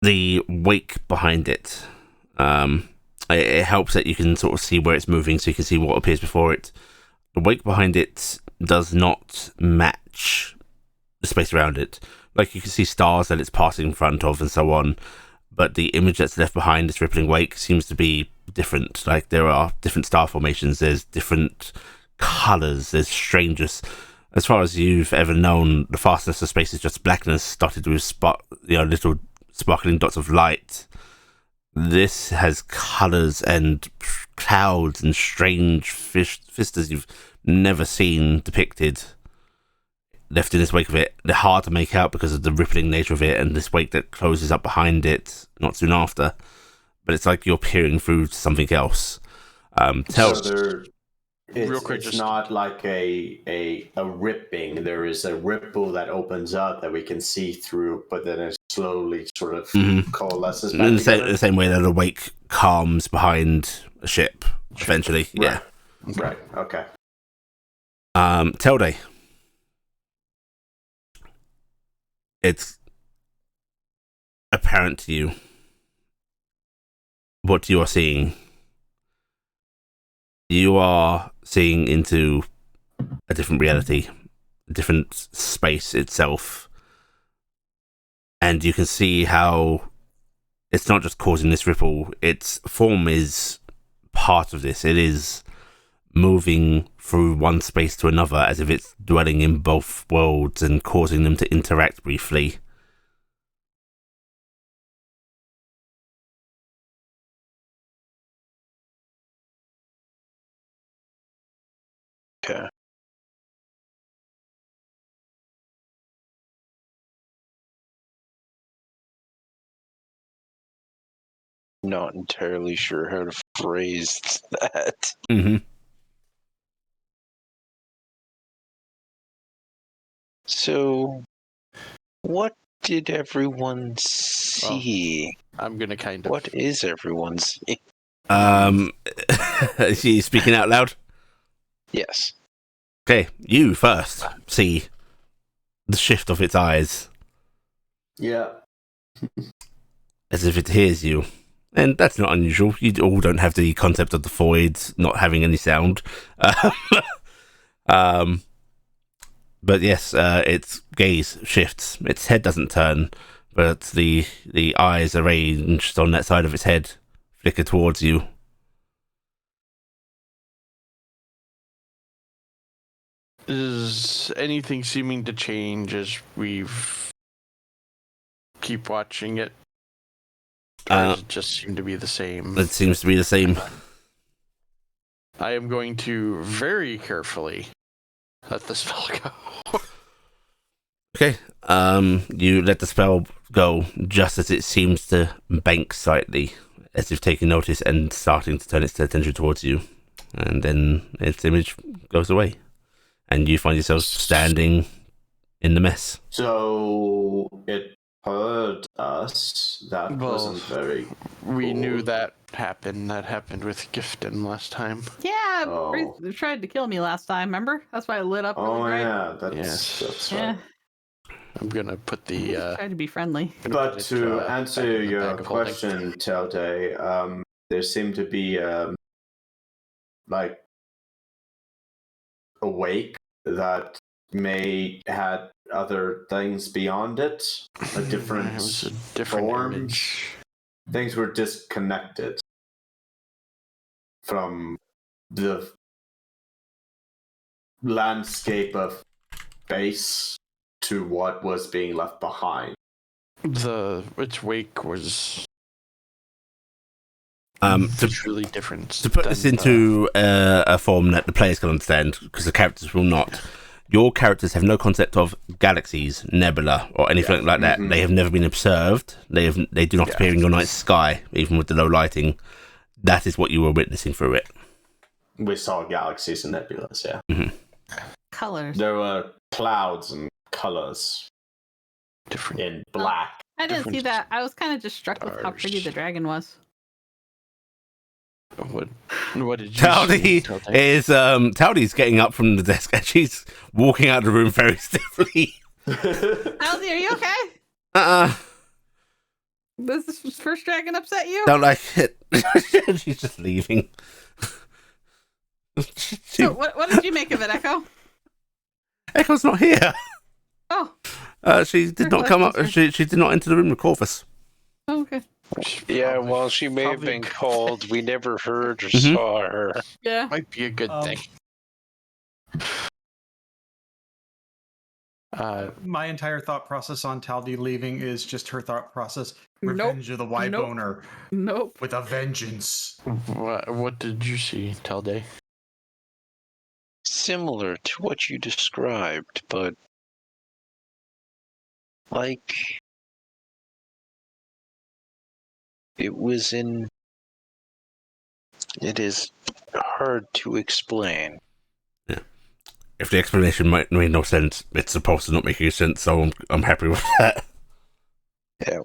the wake behind it. It helps that you can sort of see where it's moving, so you can see what appears before it. the wake behind it does not match the space around it. Like, you can see stars that it's passing in front of and so on, but the image that's left behind this rippling wake seems to be different. Like, there are different star formations, there's different colors, there's strangest. As far as you've ever known, the fastness of space is just blackness, dotted with little sparkling dots of light. This has colors and clouds and strange vistas you've never seen depicted, left in this wake of it. They're hard to make out because of the rippling nature of it and this wake that closes up behind it not soon after. But it's like you're peering through to something else. Real quick, It's just- not like a ripping. There is a ripple that opens up that we can see through, but then it slowly sort of coalesces back In together. the same way that a wake calms behind a ship, eventually. Yeah. Right. Okay. Telde. It's apparent to you what you are seeing. You are seeing into a different reality, a different space itself. And you can see how it's not just causing this ripple, its form is part of this. It is moving through one space to another as if it's dwelling in both worlds and causing them to interact briefly. Okay. Not entirely sure how to phrase that. Mm-hmm. So, what did everyone see? I'm gonna kind of. What is everyone seeing? Is she speaking out loud? Yes. Okay, you first see the shift of its eyes Yeah. as if it hears you. And that's not unusual. You all don't have the concept of the void not having any sound. But yes, its gaze shifts. Its head doesn't turn, but the eyes arranged on that side of its head flicker towards you. Is anything seeming to change as we've keep watching it? Or does it just seem to be the same? It seems to be the same. I am going to very carefully let the spell go. Okay, you let the spell go just as it seems to bank slightly, as if taking notice and starting to turn its attention towards you. And then its image goes away. And you find yourself standing in the mess. So it heard us. That Well, wasn't very. We Cool. knew that happened. That happened with Gifton last time. Yeah, Oh. They tried to kill me last time, remember? That's why I lit up really Oh bright. yeah, that's Yes. right. Yeah, I'm gonna put the. tried to be friendly. But to back answer in the your bag of holding. question, Telde, there seemed to be like a wake that may had other things beyond it, a different It was a different forms. image. Things were disconnected from the landscape of space to what was being left behind. Its wake was To truly different. put this into a form that the players can understand, because the characters will not. Your characters have no concept of galaxies, nebula, or anything like that. Mhm. They have never been observed. They do not appear in your night sky, even with the low lighting. That is what you were witnessing through it. We saw galaxies and nebulas, yeah. Colors. There were clouds and colors different. in black. I didn't see different that. I was kind of just struck with how pretty stars. the dragon was. What did you Towdy see? Telltale? is Towdy's getting up from the desk and she's walking out of the room very stiffly. Elsie, are you okay? Does this first dragon upset you? Don't like it. She's just leaving. So what did you make of it, Echo? Echo's not here. Oh, She did not come up. She did not enter the room with Corvus. oh okay. Yeah, Probably- well, she may have probably been good. called. We never heard or Mhm. saw her. Yeah. Might be a good thing. My entire thought process on Taldi leaving is just her thought process. Nope. Revenge of the Wyboner Nope. with a vengeance. What did you see, Talday? Similar to what you described, but like it was in. It is hard to explain. If the explanation might make no sense, it's supposed to not make any sense. So I'm happy with that. Yeah.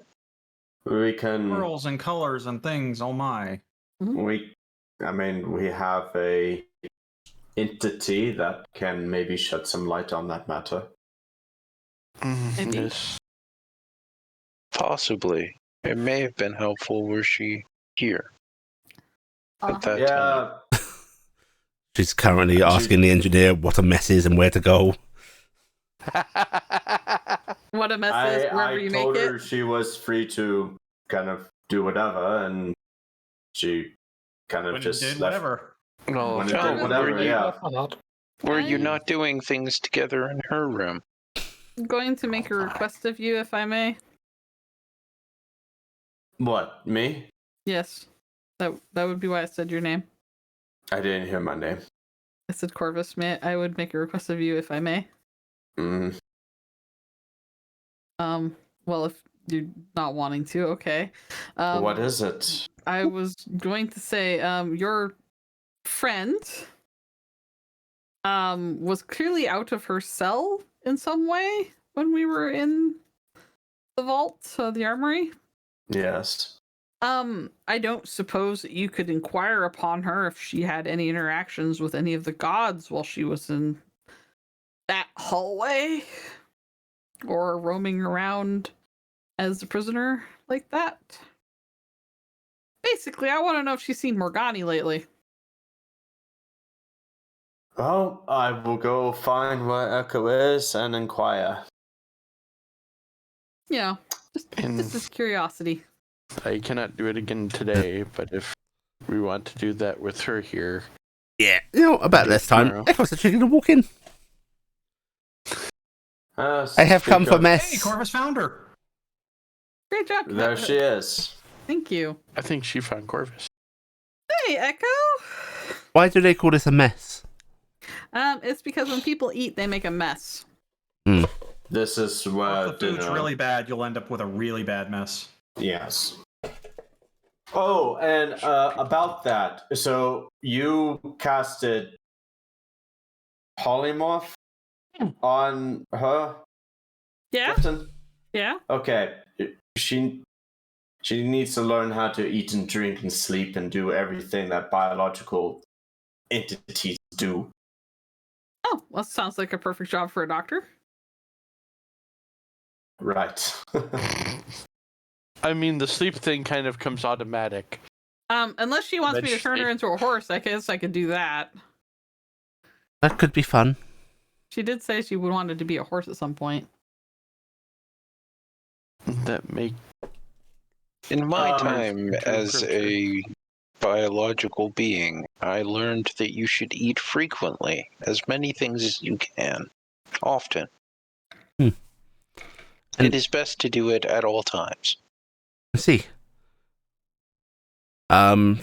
We can. Pearls and colors and things. Oh my. We have a entity that can maybe shed some light on that matter. Maybe. Yes. Possibly. It may have been helpful were she here at that time. Yeah, She's currently asking the engineer what a mess is and where to go. What a mess is wherever I you told make her it. she was free to kind of do whatever, and she kind of When it just did left. whatever. Well, When it Oh, did whatever, were you- yeah. Or not. Were you I- not doing things together in her room? I'm going to make a request of you, if I may. What, me? Yes. That would be why I said your name. I didn't hear my name. I said Corvus. I would make a request of you, if I may. Mm. Well, if you're not wanting to, okay. What is it? I was going to say, your friend, was clearly out of her cell in some way when we were in the vault, the armory. Yes. I don't suppose that you could inquire upon her if she had any interactions with any of the gods while she was in that hallway or roaming around as a prisoner like that. Basically, I want to know if she's seen Morgani lately. Well, I will go find where Echo is and inquire. Yeah, just as curiosity. I cannot do it again today, but if we want to do that with her here, Yeah, about this time, Tomorrow. Echo's actually going to walk in. I have speak come for of- mess. Hey, Corvus found her. Great job. There she is. Thank you. I think she found Corvus. Hey, Echo. Why do they call this a mess? It's because when people eat, they make a mess. This is If where the food's dinner. really bad, you'll end up with a really bad mess. Yes. Oh, and about that. So you casted polymorph on her, Yeah, Captain? yeah. Okay. She needs to learn how to eat and drink and sleep and do everything that biological entities do. Oh, well, sounds like a perfect job for a doctor. Right. I mean, the sleep thing kind of comes automatic. Unless she wants me to turn her into a horse, I guess I could do that. That could be fun. She did say she would wanted to be a horse at some point. That make In my Um, time as a biological being, I learned that you should eat frequently, as many things as you can, often. And- It is best to do it at all times. I see.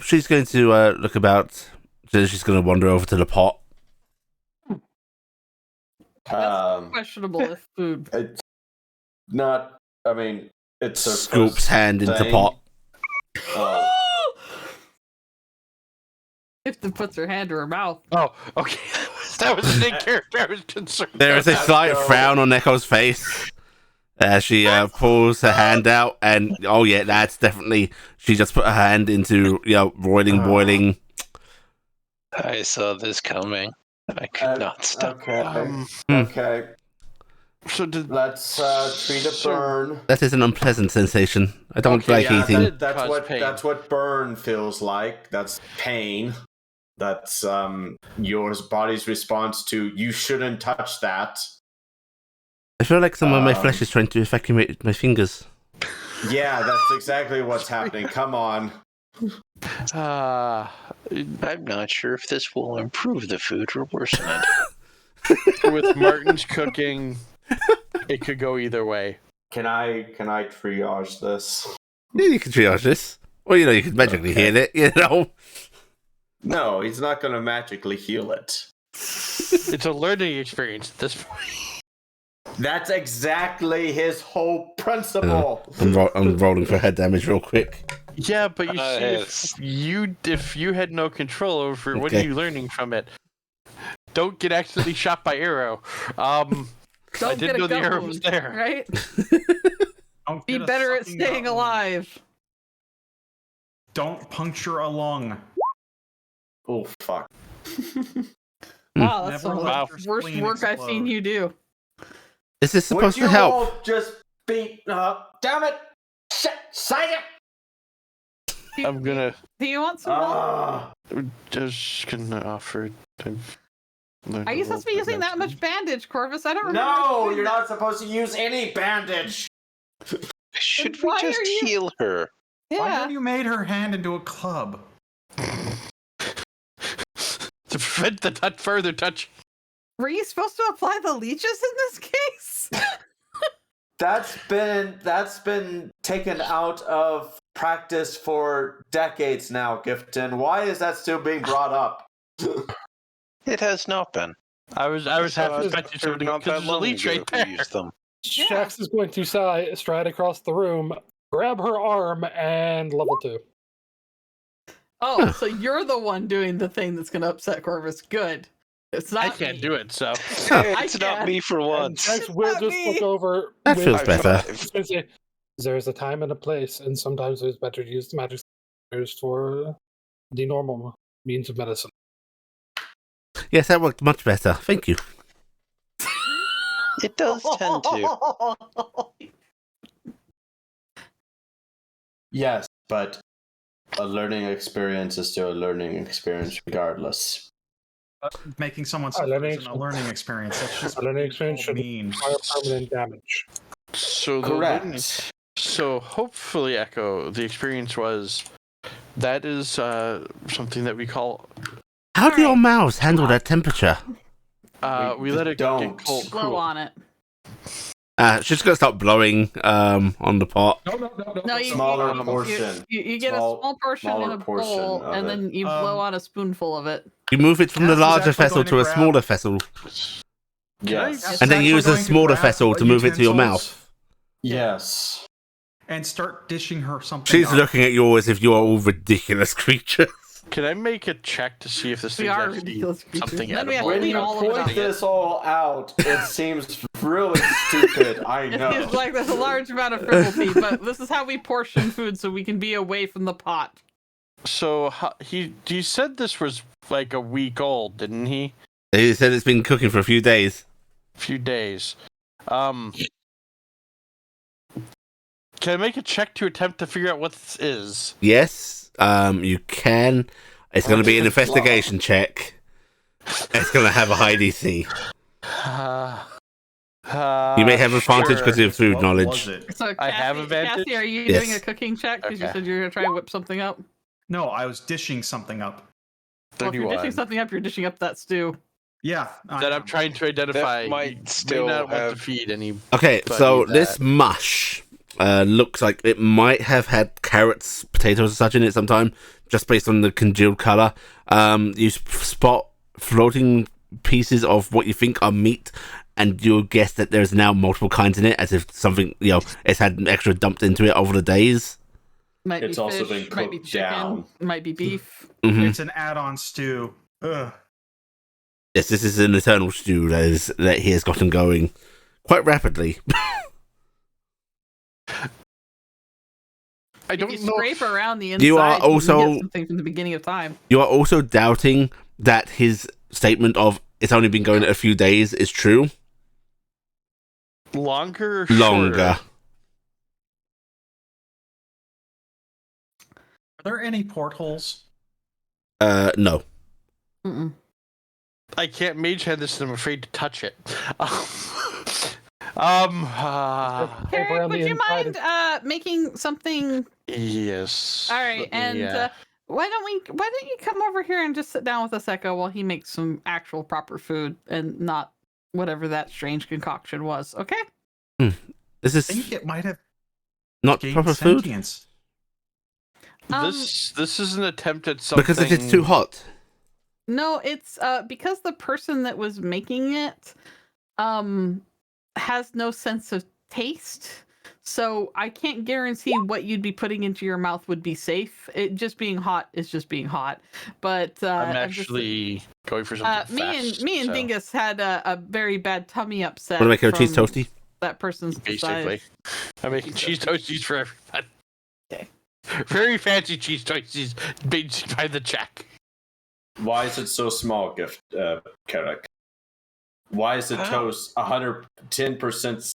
She's going to look about. So she's going to wander over to the pot. Questionable if food. It's not. I mean, it's her Scoops first hand into thing. pot. If the puts her hand to her mouth. Oh, okay. That was the character I was concerned. There is a slight frown on Echo's face as she pulls her hand out, and oh yeah, that's definitely. She just put her hand into boiling. I saw this coming. I could not stop. Okay. Okay. So did Let's treat a So- burn. That is an unpleasant sensation. I don't Okay, like yeah, eating. that- That's cause what pain. that's what burn feels like. That's pain. That's your body's response to you shouldn't touch that. I feel like some of my flesh is trying to evacuate my fingers. Yeah, that's exactly what's happening. Come on. Uh, I'm not sure if this will improve the food or worsen it. with Martin's cooking, it could go either way. Can I triage this? Yeah, you can triage this. Or, you can magically heal it, No, he's not going to magically heal it. It's a learning experience at this point. That's exactly his whole principle. I'm rolling for head damage real quick. Yeah, but you see, Yes. if you had no control over it, what are Okay. you learning from it? Don't get accidentally shot by arrow. I Don't didn't get a know the gut arrow wound, was there. right? Don't Be get a better at sucking staying gut wound. alive. Don't puncture a lung. Oh, fuck. Wow, that's Never the let your worst spleen work I've seen explode. you do. Is this Would supposed you to help? all just beat up? Damn it! Shit! Silent! I'm gonna Do you want some help? Ah. just gonna offer. Are you supposed to be using that much bandage, Corvus? I don't remember. No, doing you're that. not supposed to use any bandage. Should Why we just are you- heal her? Why Yeah. have you made her hand into a club? To prevent the further touch. Were you supposed to apply the leeches in this case? That's been taken out of practice for decades now, Gifton. Why is that still being brought up? It has not been. I was half expecting somebody not because that there's a long leech ago right who there. used them. Yeah. Shax is going to stride across the room, grab her arm, and level 2. Oh, so you're the one doing the thing that's going to upset Corvus. Good. It's not I can't do it, so. It's not can. me for And once. Shax will not just me. look over. That with- feels better. He's going to say, there's a time and a place, and sometimes it's better to use the magic spheres for the normal means of medicine. Yes, that worked much better. Thank you. It does tend to. Yes, but a learning experience is still a learning experience regardless. Making someone A suffer learning isn't a learning experience. That's just A learning experience should mean. require permanent damage. So the learning- So hopefully, Echo, the experience was that is something that we call How do your mouths handle that temperature? we let it don't. get cold. Blow Cool. on it. She's gonna start blowing on the pot. No, you, Smaller you, portion. You get a small portion in Smaller a portion bowl, of and it. then you blow on a spoonful of it. You move it from the Cass is larger actually vessel going to to a grab- smaller vessel, Yes. and then actually use a going to smaller grab vessel to move it to your utensils mouth. Yes. and start dishing her something. She's up. looking at you as if you are all ridiculous creatures. Can I make a check to see if this We thing's are actually ridiculous creatures. something Then we have edible? to When eat you all of it point up. this all out, it seems really stupid. I It know. seems like there's a large amount of frivolity, but this is how we portion food so we can be away from the pot. So he said this was like a week old, didn't he? He said it's been cooking for a few days. A few days. Can I make a check to attempt to figure out what this is? Yes, you can. It's going to be an investigation check. It's going to have a high DC. You may have advantage because of food What knowledge. was it? So I have Cassie- advantage? Cassie, are you Yes. doing a cooking check? Because you Okay. said you're going to try and whip something up. No, I was dishing something up. Well, if you're 31. dishing something up, you're dishing up that stew. Yeah. That I'm trying to identify. That might You still may not want have- to feed any. Okay, But so leave this that. mush looks like it might have had carrots, potatoes, and such in it sometime, just based on the congealed color. You spot floating pieces of what you think are meat, and you'll guess that there's now multiple kinds in it, as if something, it's had an extra dumped into it over the days. Might It's be also fish, been might be cooked chicken, down. might be beef. Mhm. It's an add-on stew. Ugh. Yes, this is an eternal stew that he has gotten going quite rapidly. I If don't you know. scrape around the inside, You are can also- get something from the beginning of time. You are also doubting that his statement of it's only been going a few days is true. Longer or Longer. shorter? Are there any portholes? No. Mm-mm. I can't mage hand this, and I'm afraid to touch it. Tape Carrick, around would the you inside mind making something? Yes. All right, Let me, and why don't you come over here and just sit down with us, Echo, while he makes some actual proper food and not whatever that strange concoction was, okay? Is I this think it might have not gained proper food? sentience. this is an attempt at something. Because it's too hot. No, it's because the person that was making it has no sense of taste. So I can't guarantee what you'd be putting into your mouth would be safe. It just being hot is just being hot. But I'm I'm just actually going for something fast. me and so, Dingus had a very bad tummy upset. Want to make a cheese from toasty? That person's basically, size. I'm making cheese toasties for everybody. Okay. Very fancy cheese toasties, made by the check. Why is it so small, Gift Carrick? Why is the toast 110%?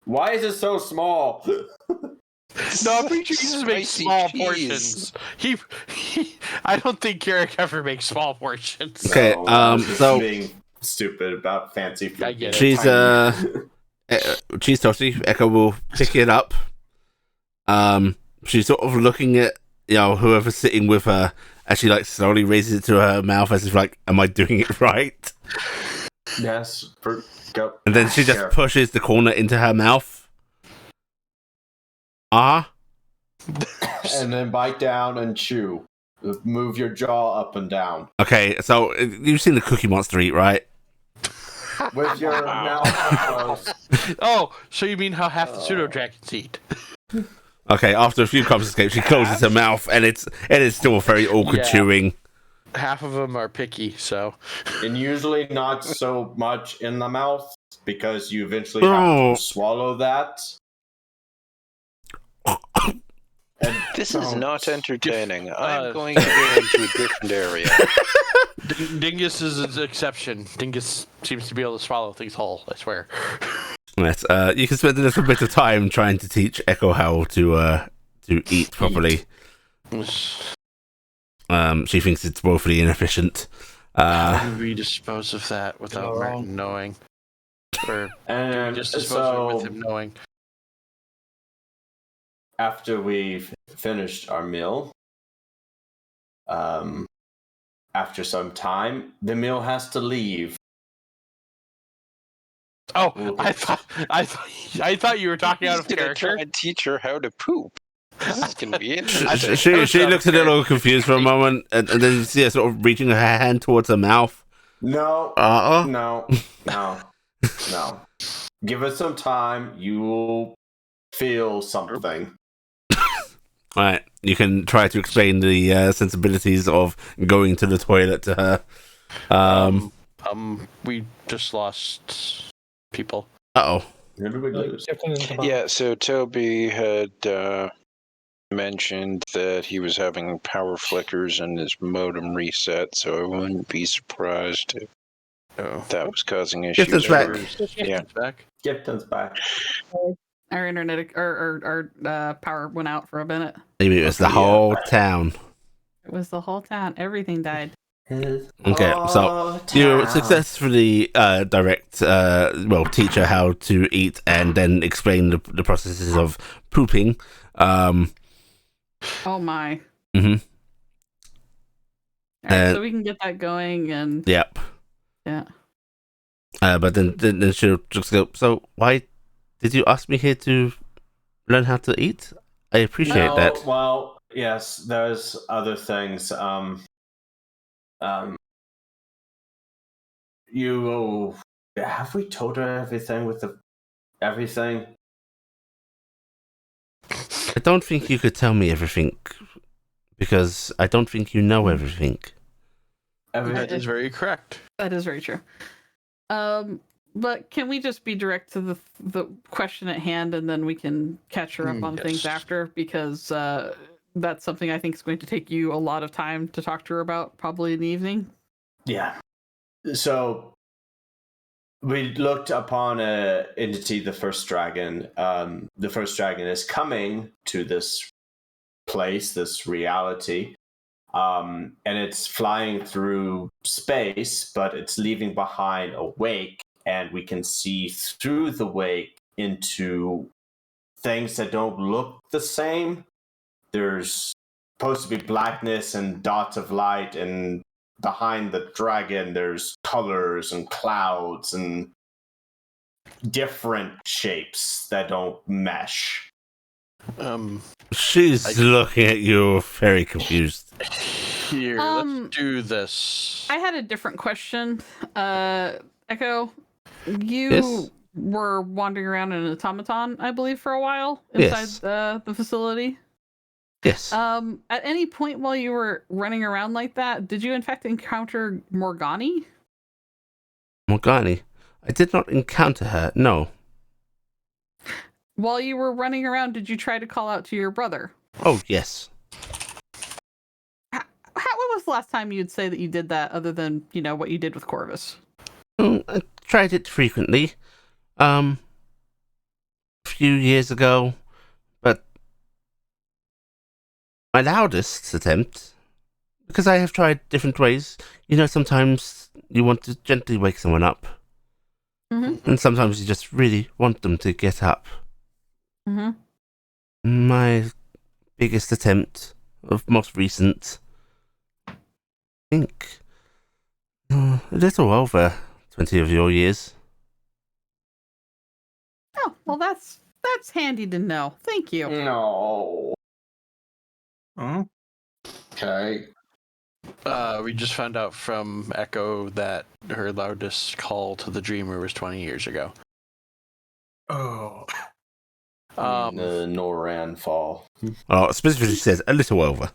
Why is it so small? No, I'm pretty sure he just makes Spicy small cheese. portions. I don't think Carrick ever makes small portions. Okay, No, I was just so- being stupid about fancy food. I get it. Cheese, cheese toasty. Echo will pick it up. She's sort of looking at whoever's sitting with her, as she like slowly raises it to her mouth, as if like, "Am I doing it right?" Yes, go. And then she just Sure. pushes the corner into her mouth. And then bite down and chew. Move your jaw up and down. Okay, so you've seen the Cookie Monster eat, right? With your mouth closed. Oh, so you mean how half the pseudo dragons eat? Okay, after a few comes escape, she closes her mouth, and it is still very awkward Yeah. chewing. Half of them are picky, so And usually not so much in the mouth because you eventually have Oh. to swallow that. And This is not entertaining. I'm uh, going to go into a different area. Dingus is an exception. Dingus seems to be able to swallow things whole. I swear. Yes, you can spend a little bit of time trying to teach Echo how to eat properly. She thinks it's woefully inefficient. How do we dispose of that without No. Martin knowing? Or do we and just dispose of it with so him knowing? after we've finished our meal, after some time, the meal has to leave. Oh, Okay. I thought you were talking out of He's gonna character. try and teach her how to poop. This is gonna be interesting. She looks a little confused for a moment, and then you see her sort of reaching her hand towards her mouth. No, Uh-uh. no. Give it some time. You will feel something. Right, you can try to explain the sensibilities of going to the toilet to her. We just lost people. Uh-oh. Who did we lose? Captain into the Yeah, so Toby had mentioned that he was having power flickers and his modem reset, so I wouldn't be surprised if Oh, that was causing Gifton's issues. back. Yeah. back. Gifton's back. Our internet our power went out for a minute. Maybe it was the Yeah. whole town. It was the whole town. Everything died. Okay, so you successfully teach her how to eat and then explain the processes of pooping. Oh my. Mm-hmm. All right, so we can get that going and Yep. yeah. But then she'll just go, "So why did you ask me here to learn how to eat? I appreciate No, that." well, yes, there's other things. You have we told her everything with everything? I don't think you could tell me everything because I don't think you know everything. That is very correct. That is very true. But can we just be direct to the question at hand, and then we can catch her up on things Yes. after, because that's something I think is going to take you a lot of time to talk to her about, probably in the evening. Yeah. So we looked upon a entity, the first dragon. The first dragon is coming to this place, this reality. and it's flying through space, but it's leaving behind a wake, and we can see through the wake into things that don't look the same. There's supposed to be blackness and dots of light, and behind the dragon there's colors and clouds and different shapes that don't mesh. She's looking at you very confused. Here, let's do this. I had a different question. Echo, you Yes? were wandering around in an automaton, I believe, for a while inside Yes. the facility. Yes. At any point while you were running around like that, did you in fact encounter Morgani? Morgani. I did not encounter her, no. While you were running around, did you try to call out to your brother? Oh, yes. When was the last time you'd say that you did that, other than, what you did with Corvus? I tried it frequently. A few years ago, but my loudest attempt, because I have tried different ways. Sometimes you want to gently wake someone up, and sometimes you just really want them to get up. My biggest attempt of most recent, I think, a little over 20 of your years. Oh, well, that's handy to know. Thank you. No. Oh, Okay. We just found out from Echo that her loudest call to the Dreamer was 20 years ago. oh. The Noran fall. Oh, it specifically says a little over.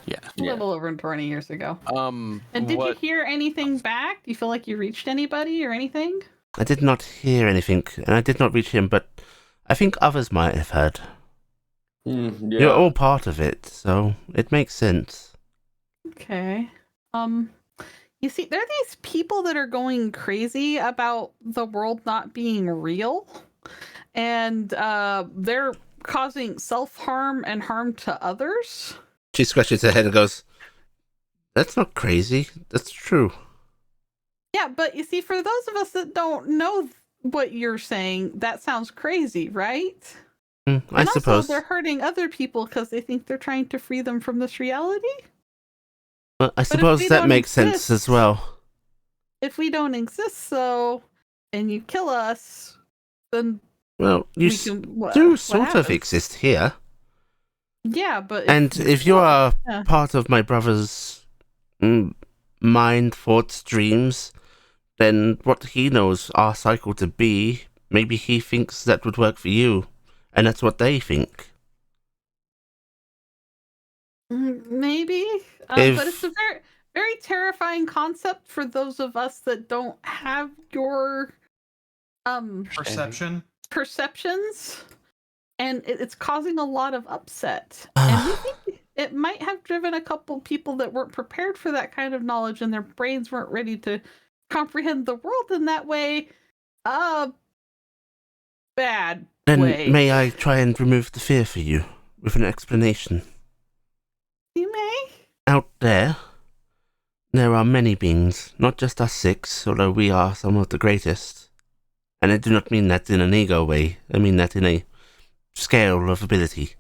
Yeah. A little over 20 years ago. And did you hear anything back? Do you feel like you reached anybody or anything? I did not hear anything, and I did not reach him, but I think others might have heard. Yeah. You're all part of it, so it makes sense. Okay. You see, there are these people that are going crazy about the world not being real, and they're causing self-harm and harm to others. She scratches her head and goes, "That's not crazy. That's true." Yeah, but you see, for those of us that don't know what you're saying, that sounds crazy, right? I suppose. Also, they're hurting other people because they think they're trying to free them from this reality. Well, I suppose that makes sense as well. If we don't exist, though, and you kill us, then well, you do sort of exist here. Yeah, but if you are part of my brother's mind, thoughts, dreams, then what he knows our cycle to be, maybe he thinks that would work for you, and that's what they think. Maybe, but it's a very, very terrifying concept for those of us that don't have your perceptions, and it's causing a lot of upset. And we think it might have driven a couple people that weren't prepared for that kind of knowledge, and their brains weren't ready to comprehend the world in that way. Bad then way. May I try and remove the fear for you with an explanation? You may. Out there are many beings, not just us 6, although we are some of the greatest. And I do not mean that in an ego way, I mean that in a scale of ability.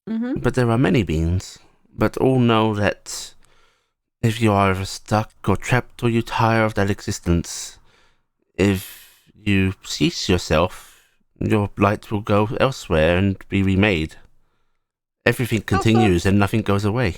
But there are many beings, but all know that if you are ever stuck or trapped or you tire of that existence, if you cease yourself, your light will go elsewhere and be remade. Everything continues and nothing goes away.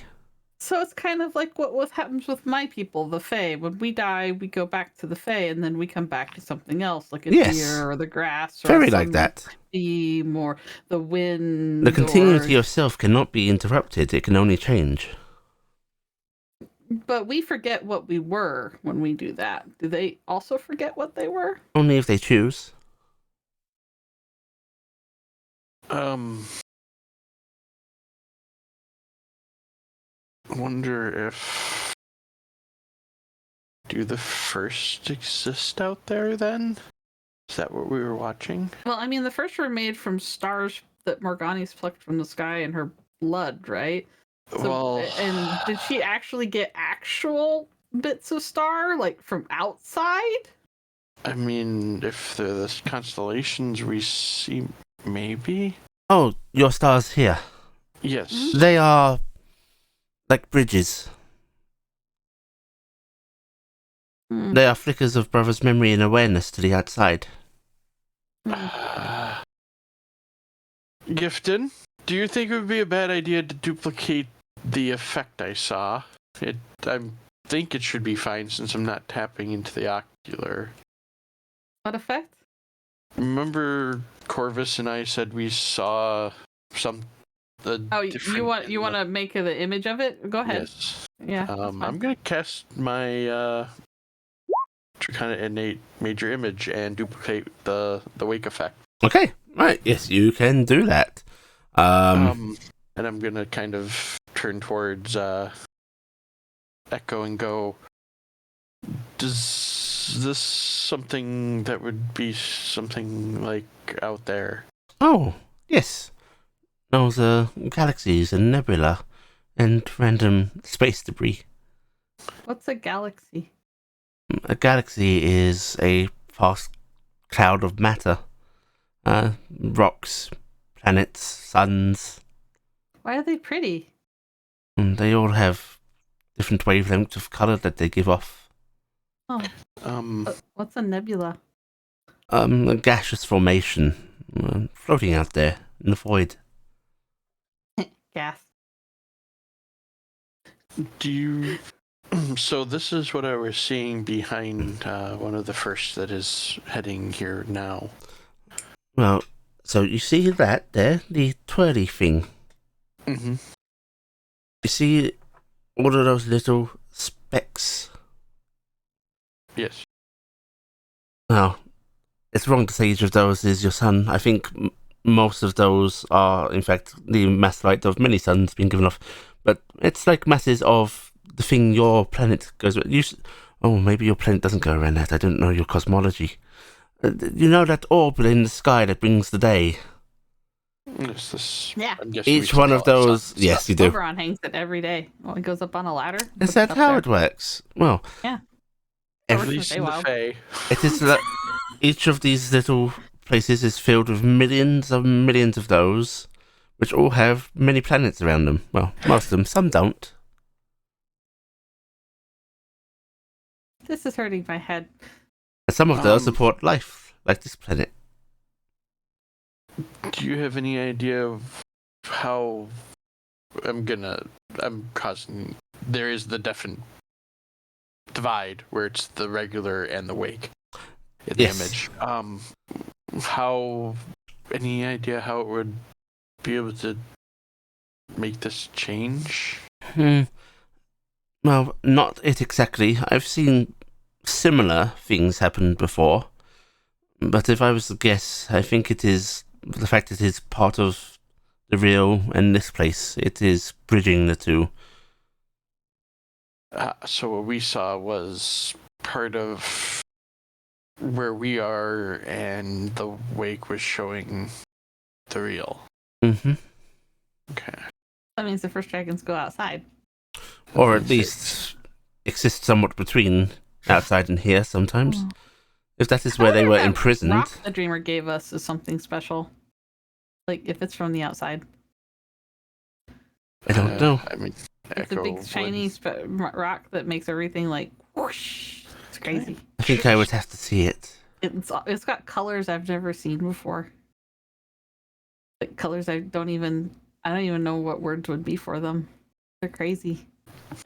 So it's kind of like what happens with my people, the Fae. When we die, we go back to the Fae, and then we come back to something else, like a deer or the grass, or very like that. Steam or the wind. The continuity of self cannot be interrupted; it can only change. But we forget what we were when we do that. Do they also forget what they were? Only if they choose. Wonder if... Do the first exist out there, then? Is that what we were watching? Well, I mean, the first were made from stars that Morgani's plucked from the sky in her blood, right? So, Well, and did she actually get actual bits of star, like from outside? I mean, if they're the constellations we see, maybe? Oh, your stars here. Yes. They are like bridges. Hmm. They are flickers of brother's memory and awareness to the outside. Gifton, do you think it would be a bad idea to duplicate the effect I saw? I think it should be fine since I'm not tapping into the ocular. What effect? Remember Corvus and I said we saw some. Oh, you want to make the image of it? Go ahead. Yes. Yeah. that's fine. I'm gonna cast my kind of innate major image and duplicate the wake effect. Okay, right. Yes, you can do that. And I'm gonna kind of turn towards Echo and go. Does this something that would be something like out there? Oh, yes. Those are galaxies and nebula and random space debris. What's a galaxy? A galaxy is a vast cloud of matter. Rocks, planets, suns. Why are they pretty? And they all have different wavelengths of colour that they give off. Oh, Um, what's a nebula? A gaseous formation floating out there in the void. Gas. do you? So this is what I was seeing behind one of the first that is heading here now. Well, so you see that there, the twirly thing. Mm-hmm. You see all of those little specks. Yes. Now, it's wrong to say each of those is your sun. I think most of those are, in fact, the mass light of many suns being given off. But it's like masses of the thing your planet goes with. Maybe your planet doesn't go around that. I don't know your cosmology. You know that orb in the sky that brings the day? Yes, this. Yeah. I'm guessing Each one of those... Yes, you do. Oberon hangs it every day. Well, it goes up on a ladder. Is puts that up how there. it works? Well... Yeah. At Works least for in the Feywild. Fae. It is that each of these little places is filled with millions of those, which all have many planets around them. Well, most of them. Some don't. This is hurting my head. And some of those Um, support life, like this planet. Do you have any idea of how I'm causing there is the definite divide where it's the regular and the wake in Yes. the image. How any idea how it would be able to make this change? Well, not it exactly. I've seen similar things happen before. But if I was to guess, I think it is the fact that it is part of the real and this place. It is bridging the two. So what we saw was part of where we are, and the wake was showing the real. Mm-hmm. Okay. That means the first dragons go outside. Or at least exist somewhat between outside and here sometimes. Oh. If that is where they were That imprisoned. rock the dreamer gave us is something special. Like if it's from the outside. I don't know. I mean, It's a Echo big shiny rock that makes everything like whoosh. It's crazy. I think I would have to see it. It's got colors I've never seen before. Like colors I don't even know what words would be for them. They're crazy.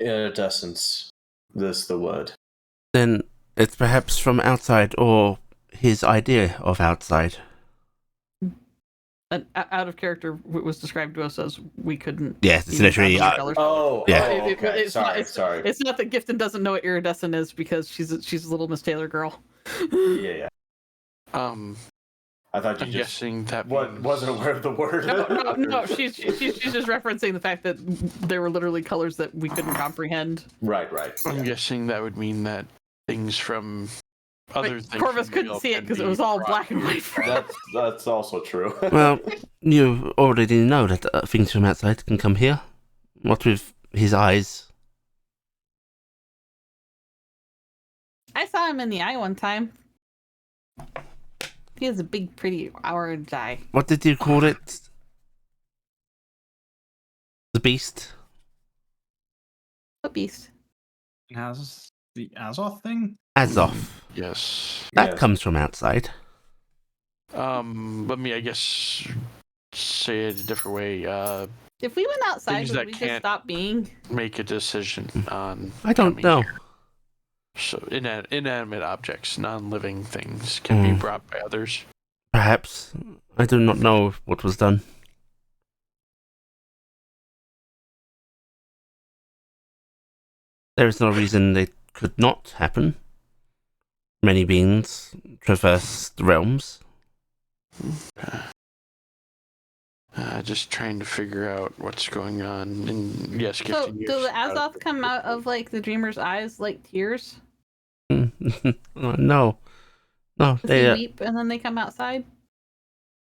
Iridescence. That's the word. Then it's perhaps from outside or his idea of outside. And out of character, it was described to us as we couldn't. Yes, it's even literally. fathom the colors. Oh, Yeah. okay. It's not- Sorry. It's not that Gifton doesn't know what iridescent is because she's a little Miss Taylor girl. Yeah. I thought you I'm just guessing that wasn't aware of the word. No, she's just referencing the fact that there were literally colors that we couldn't comprehend. Right. I'm Yeah. guessing that would mean that things from other things. Corvus from couldn't real see it could because it be was all brought- black and white. That's also true. Well, you already know that things from outside can come here. What with his eyes? I saw him in the eye one time. He has a big, pretty orange eye. What did you call it? The beast? A beast. Has the Azoth thing? Azoth. Yes. That Yes. comes from outside. Let me, I guess, say it a different way. If we went outside, Things would that we just can't- stop being? Make a decision on. I don't coming know. here. So inanimate objects, non-living things, can be brought by others. Perhaps. I do not know what was done. There is no reason they could not happen. Many beings traverse the realms. Just trying to figure out what's going on. And yes, So, gifting do the Azoth come out of like the dreamer's eyes like tears? No. No, Does he they, weep and then they come outside?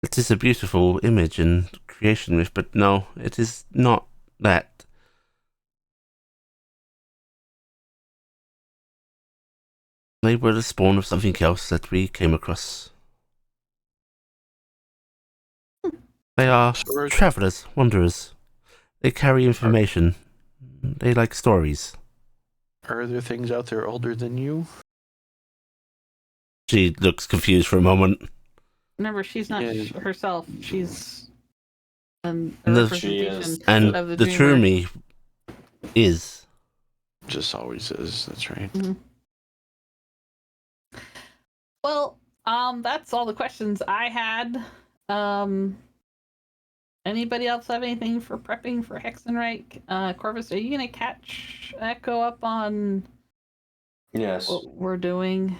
it is a beautiful image and creation myth, but no, it is not that. They were the spawn of something else that we came across. They are So travelers, wanderers. They carry information. They like stories. are there things out there older than you? She looks confused for a moment. Remember, she's not Yeah. herself. She's a The- She representation is. And of the the true dreamer. me is. Just always is. That's right. Well, that's all the questions I had. Anybody else have anything for prepping for Hexenreich? Corvus, are you gonna catch Echo up on Yes. what we're doing?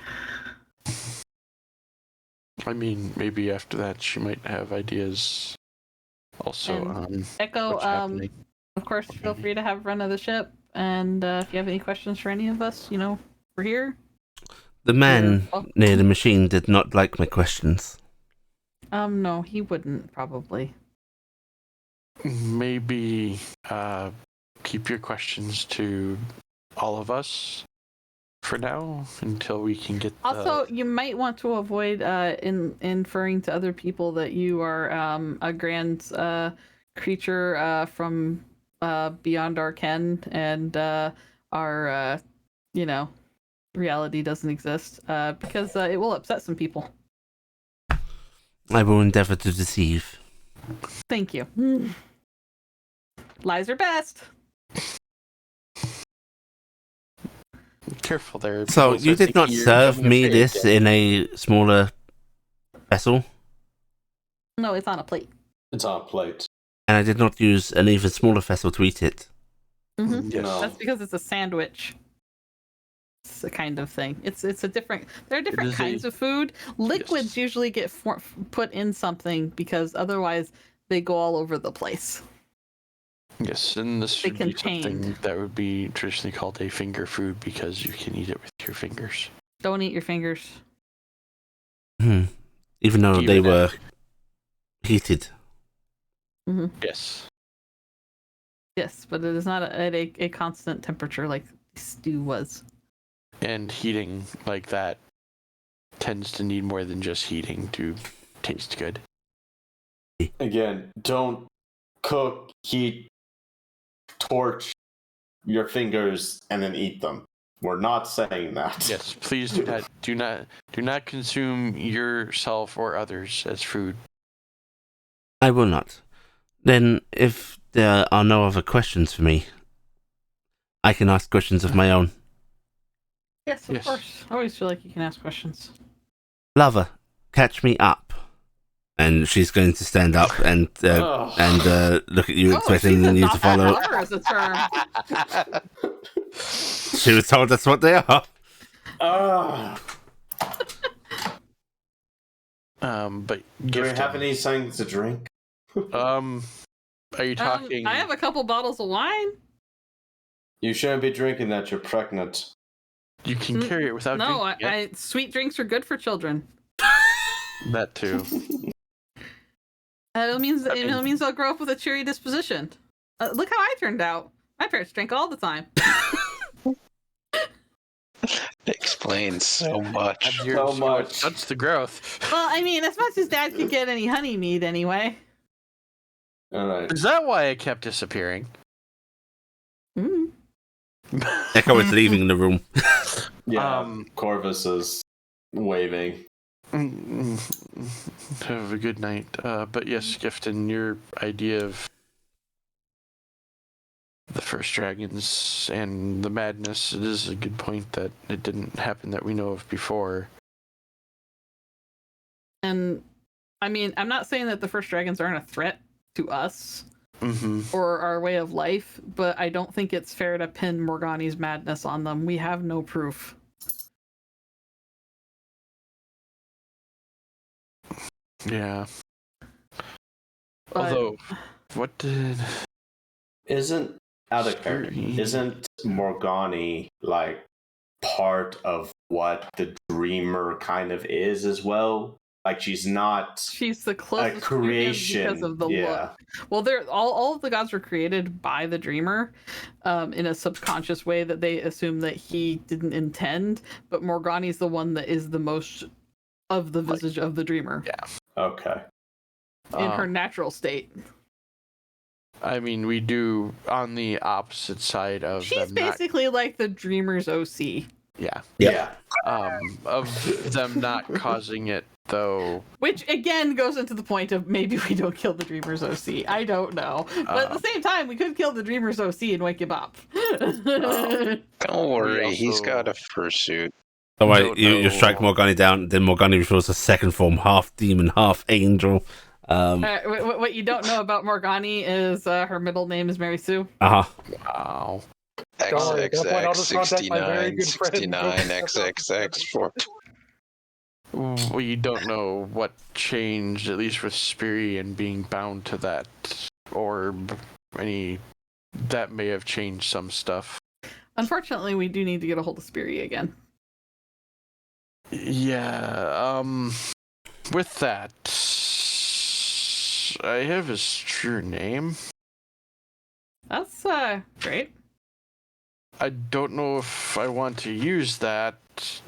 I mean, maybe after that she might have ideas. Also And on Echo, what's happening. of course, feel free to have run of the ship. And if you have any questions for any of us, we're here. The man You're near the machine did not like my questions. No, he wouldn't probably. Maybe keep your questions to all of us for now until we can get. Also, you might want to avoid inferring to other people that you are a grand creature from beyond our ken and our reality doesn't exist because it will upset some people. I will endeavor to deceive. Thank you. Lies are best. Careful there. So people you start did not thinking you're serve becoming a me fake this again. in a smaller vessel, No, it's on a plate. It's on a plate. and I did not use an even smaller vessel to eat it. Mm-hmm. Yes. No. That's because it's a sandwich. It's a kind of thing. It's a different. There are different is kinds a- of food. Liquids Yes. usually get put in something because otherwise they go all over the place. Yes, and this They would be something contained. that would be traditionally called a finger food because you can eat it with your fingers. Don't eat your fingers. Even though Even they at- were heated. Yes. Yes, but it is not at a constant temperature like stew was. And heating like that tends to need more than just heating to taste good. Again, don't cook, heat, torch your fingers, and then eat them. We're not saying that. Yes, please do not consume yourself or others as food. I will not. Then, if there are no other questions for me, I can ask questions of my own. Yes, of Yes. course. I always feel like you can ask questions. Lover, catch me up. And she's going to stand up and look at you, expecting you to follow. Lover as a term. She was told that's what they are. But Do we gift have any things to drink? are you talking? I have a couple bottles of wine. You shouldn't be drinking that. You're pregnant. You can carry it without No, drinking it. sweet drinks are good for children. That too. It means they'll grow up with a cheery disposition. Look how I turned out. My parents drank all the time. Explains so much. So much. That's the growth. Well, I mean, as much as Dad could get any honey mead anyway. All right. Is that why I kept disappearing? Mm. Echo is leaving the room. Yeah, Corvus is waving. Have a good night. But yes, Gifton, your idea of the first dragons and the madness, it is a good point that it didn't happen that we know of before. And I mean, I'm not saying that the first dragons aren't a threat to us or our way of life, but I don't think it's fair to pin Morgani's madness on them. We have no proof. Yeah. But, Although, what did... Isn't Morgani like part of what the dreamer kind of is as well? Like she's she's the closest a creation because of the yeah. look. Well, they're all of the gods were created by the dreamer, in a subconscious way that they assume that he didn't intend. But Morgani's the one that is the most of the visage of the dreamer. Yeah. Okay. In her natural state. I mean, we do on the opposite side of She's them basically like the dreamer's OC. Yeah. Of them not causing it, though. Which again goes into the point of maybe we don't kill the dreamer's OC. I don't know, but at the same time, we could kill the dreamer's OC and wake him up. Don't worry, he's also- got a fursuit. So Don't you know. strike Morgani down, then Morgani reveals a second form, half demon, half angel. What you don't know about Morgani is her middle name is Mary Sue. Wow. Don't worry, at that point, I'll XXX just contact my very 69 good friend. 69 XXX 4. We don't know what changed, at least with Spiri and being bound to that orb. That may have changed some stuff. Unfortunately, we do need to get a hold of Spiri again. Yeah, with that, I have his true name. That's great. I don't know if I want to use that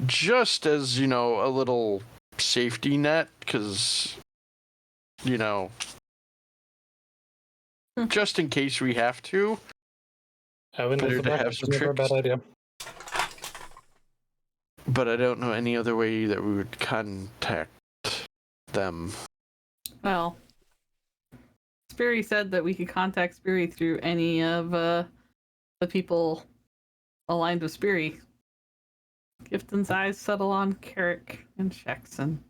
just as, a little safety net, because, just in case we have to. Having Better the to have backup some is never a bad tricks. idea. But I don't know any other way that we would contact them. Well, Spiri said that we could contact Spiri through any of the people aligned with Spiri. Gifton's eyes settle on Carrick and Jackson.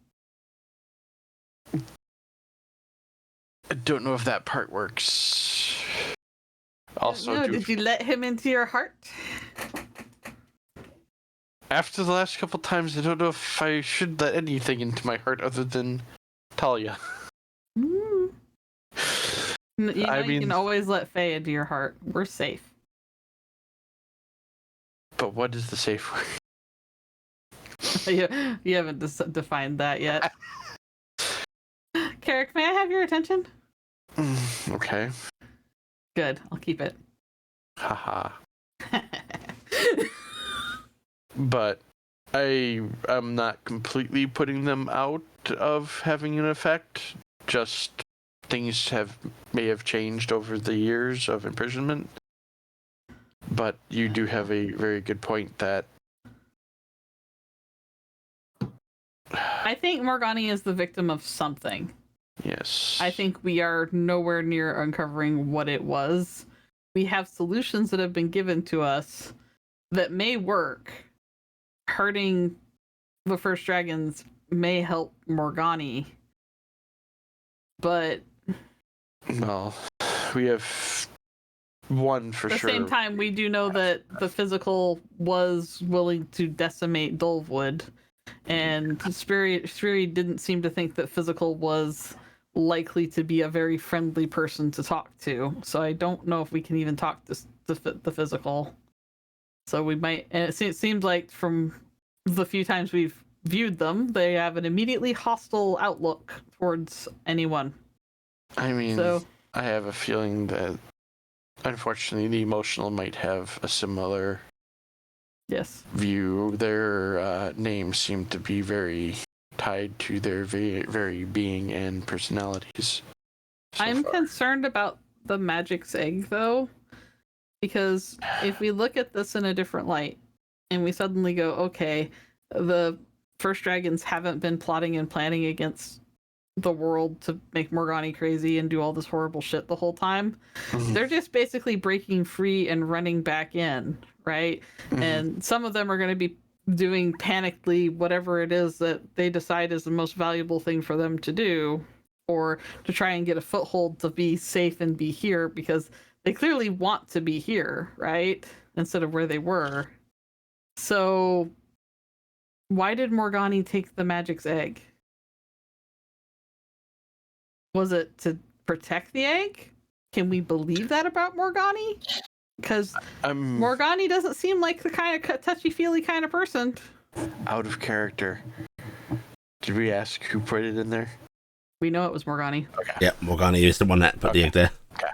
I don't know if that part works. Also, No, did you let him into your heart? after the last couple times, I don't know if I should let anything into my heart other than Talia. Mm. You mean- can always let Faye into your heart. We're safe. But what is the safe word? You haven't defined that yet. Carrick, may I have your attention? Okay. Good, I'll keep it. Haha. But I am not completely putting them out of having an effect. Just things may have changed over the years of imprisonment. But you do have a very good point that I think Morgani is the victim of something. yes. I think we are nowhere near uncovering what it was. We have solutions that have been given to us that may work. Hurting the first dragons may help Morgani. But Well, we have one for at the sure. same time, we do know that the physical was willing to decimate Dolvwood. And Spiri didn't seem to think that physical was likely to be a very friendly person to talk to. So I don't know if we can even talk to the physical. So we might, and it seems like from the few times we've viewed them, they have an immediately hostile outlook towards anyone. I mean, So I have a feeling that Unfortunately, the emotional might have a similar Yes. view. Their names seem to be very tied to their very being and personalities. I'm concerned about the magic's egg, though, because if we look at this in a different light and we suddenly go, okay, the first dragons haven't been plotting and planning against the world to make Morgani crazy and do all this horrible shit the whole time. They're just basically breaking free and running back in, right? And some of them are going to be doing panically whatever it is that they decide is the most valuable thing for them to do, or to try and get a foothold to be safe and be here, because they clearly want to be here, right? Instead of where they were. So why did Morgani take the magic's egg? Was it to protect the egg? Can we believe that about Morgani? Because Morgani doesn't seem like the kind of touchy-feely kind of person. Out of character. Did we ask who put it in there? We know it was Morgani. Okay. Yeah, Morgana is the one that put the egg there. Okay.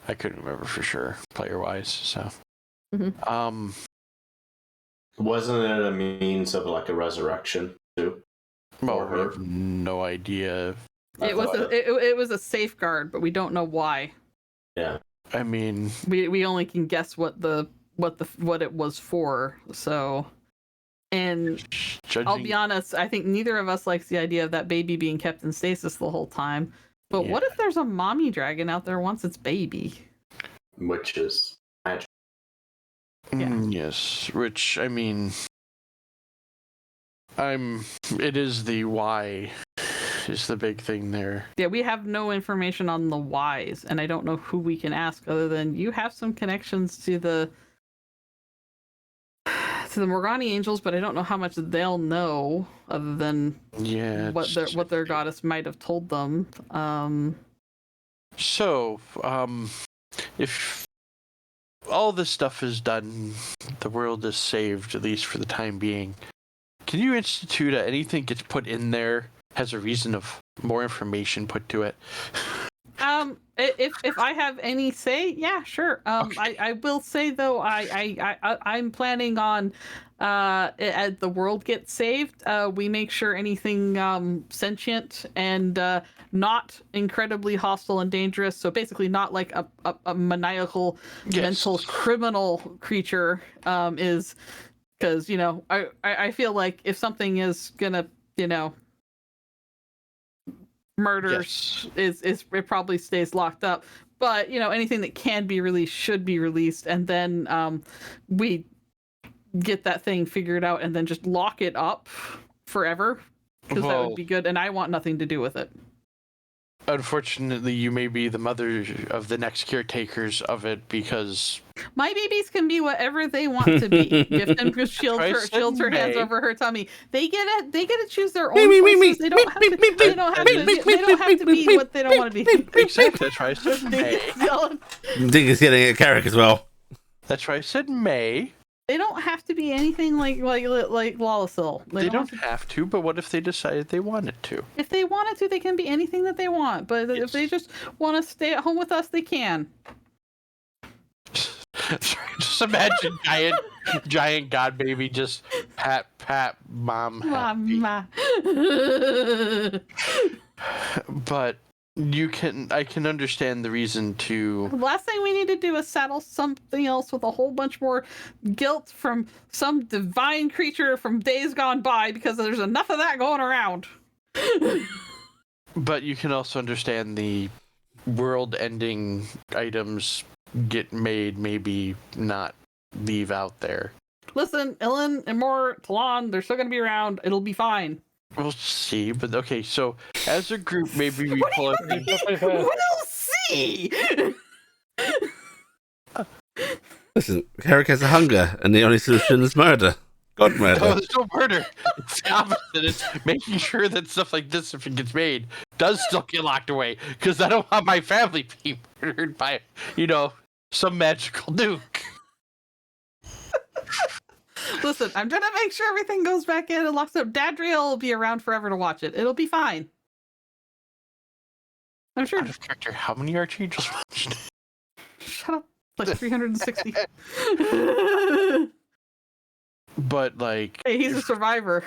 I couldn't remember for sure, player-wise, so. Wasn't it a means of like a resurrection too? Well, For we her? have no idea. It was a safeguard, but we don't know why. Yeah. I mean, we only can guess what it was for. So, and I'll be honest, I think neither of us likes the idea of that baby being kept in stasis the whole time. But what if there's a mommy dragon out there wants its baby? Which is magic. Yes, which, I mean, it is the why is the big thing there. Yeah, we have no information on the whys, and I don't know who we can ask other than you have some connections to the Morgani angels, but I don't know how much they'll know other than what their goddess might have told them. So, if all this stuff is done, the world is saved, at least for the time being, can you institute anything gets put in there has a reason of more information put to it? If I have any say, yeah, sure. Okay. I will say though, I'm planning on, as the world gets saved, we make sure anything sentient and not incredibly hostile and dangerous. So basically, not like a maniacal, mental criminal creature is, because I feel like if something is gonna murders it probably stays locked up, but anything that can be released should be released, and then we get that thing figured out and then just lock it up forever, because that would be good, and I want nothing to do with it. Unfortunately, you may be the mother of the next caretakers of it, because my babies can be whatever they want to be. Gift them shields her hands over her tummy. They get to choose their own choices. They don't have to be what they don't want to be. Exactly. That's why I said may. Dig is getting a character as well. That's why I said may. They don't have to be anything like Lawlessil. They don't have to, but what if they decided they wanted to? If they wanted to, they can be anything that they want. But if they just want to stay at home with us, they can. Sorry, just imagine giant god baby just pat mom happy. Mama. But I can understand the reason to. The last thing we need to do is saddle something else with a whole bunch more guilt from some divine creature from days gone by, because there's enough of that going around. But you can also understand the world-ending items get made, maybe not leave out there. Listen, Ilan, Imor, Talon, they're still going to be around. It'll be fine. We'll see, but okay, so as a group, maybe we pull up. We'll see! Listen, Carrick has a hunger, and the only solution is murder. God murder. No, there's no murder. It's the opposite. It's making sure that stuff like this, if it gets made, does still get locked away. Because I don't want my family being murdered by, some magical nuke. Listen, I'm trying to make sure everything goes back in and locks up. Dadriel will be around forever to watch it. It'll be fine. I'm sure. Out of character, how many archangels watched? Shut up. Like 360. But like, Hey, he's a survivor.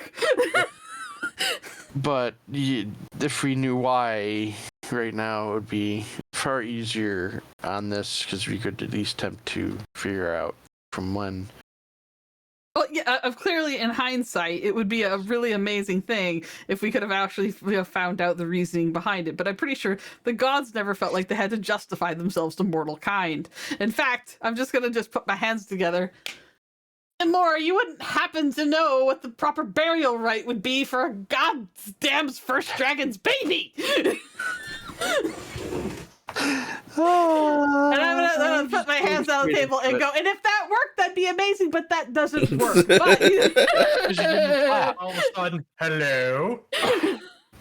but if we knew why right now, it would be far easier on this because we could at least attempt to figure out from when. Well, yeah, clearly in hindsight, it would be a really amazing thing if we could have actually found out the reasoning behind it. But I'm pretty sure the gods never felt like they had to justify themselves to mortal kind. In fact, I'm just going to put my hands together. And more, you wouldn't happen to know what the proper burial rite would be for a goddamn first dragon's baby! And I'm gonna put my hands on the table and go, and if that worked, that'd be amazing, but that doesn't work. But All of a sudden, hello.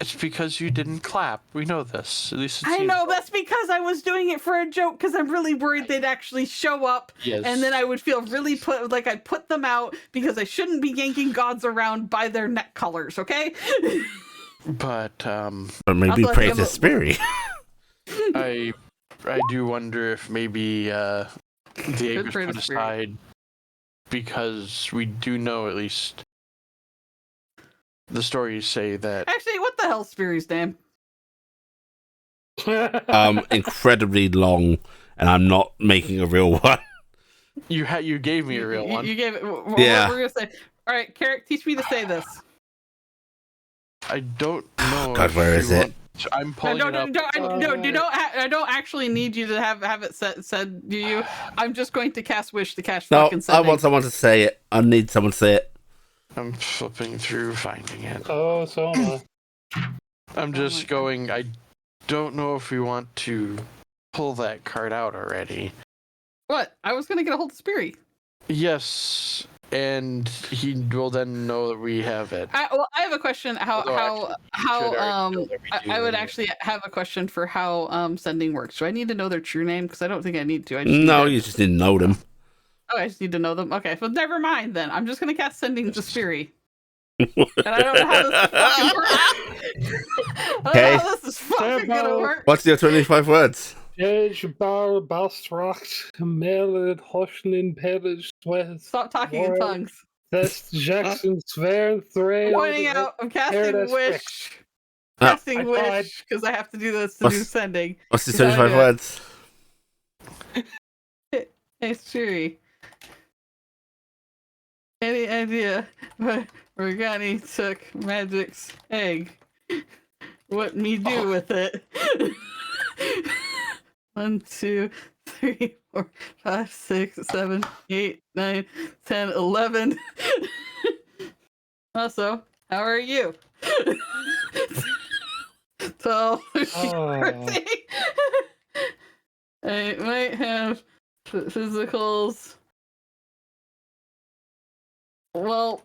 It's because you didn't clap. We know this. At least I know that's because I was doing it for a joke, because I'm really worried they'd actually show up, and then I would feel really like I'd put them out because I shouldn't be yanking gods around by their neck colors, okay? But maybe pray to Spirit. I do wonder if maybe the egg was put aside because we do know at least the stories say that. Actually, what the hell's Spiri's name? Incredibly long, and I'm not making a real one. You gave me a real one. You gave it. Yeah. We're gonna say. All right, Carrick, teach me to say this. I don't know. God, where is it? I'm pulling it up. I don't actually need you to have it said. Do you? I'm just going to cast Wish to cast No, fucking sending. I want someone to say it. I need someone to say it. I'm flipping through, finding it. Oh, so am I. I'm just going. I don't know if we want to pull that card out already. What? I was gonna get a hold of Spiri. Yes, and he will then know that we have it. I have a question. I would actually have a question for how sending works. Do I need to know their true name? Because I don't think I need to. You just didn't know them. Oh, I just need to know them. Okay, well, never mind then. I'm just gonna cast sending to Spiri. And I don't know how this fucking works. I don't know how this is fucking gonna work. What's your 25 words? Bar Bastracht, Melid, Hoshnin, Pedish, West. Stop talking in tongues. That's Jackson, Swear, Thray. Pointing out, I'm casting Wish. Oh. Casting Wish, because I have to do this to do sending. What's your 25 words? Hey, Spiri. Any idea why Morgani took Magic's egg? What me do with it? 1, 2, 3, 4, 5, 6, 7, 8, 9, 10, 11. Also, how are you? 12, 13. I might have physicals. Well,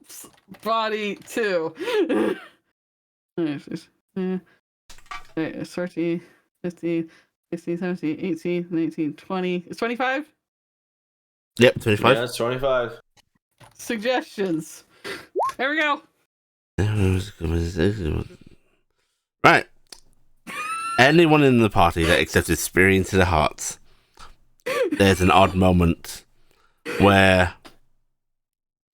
body too. 13, 15, 16, 17, 18, 19, 20. It's 25? Yep, 25. Yeah, it's 25. Suggestions. There we go. Right. Anyone in the party that accepts experience to their hearts, there's an odd moment where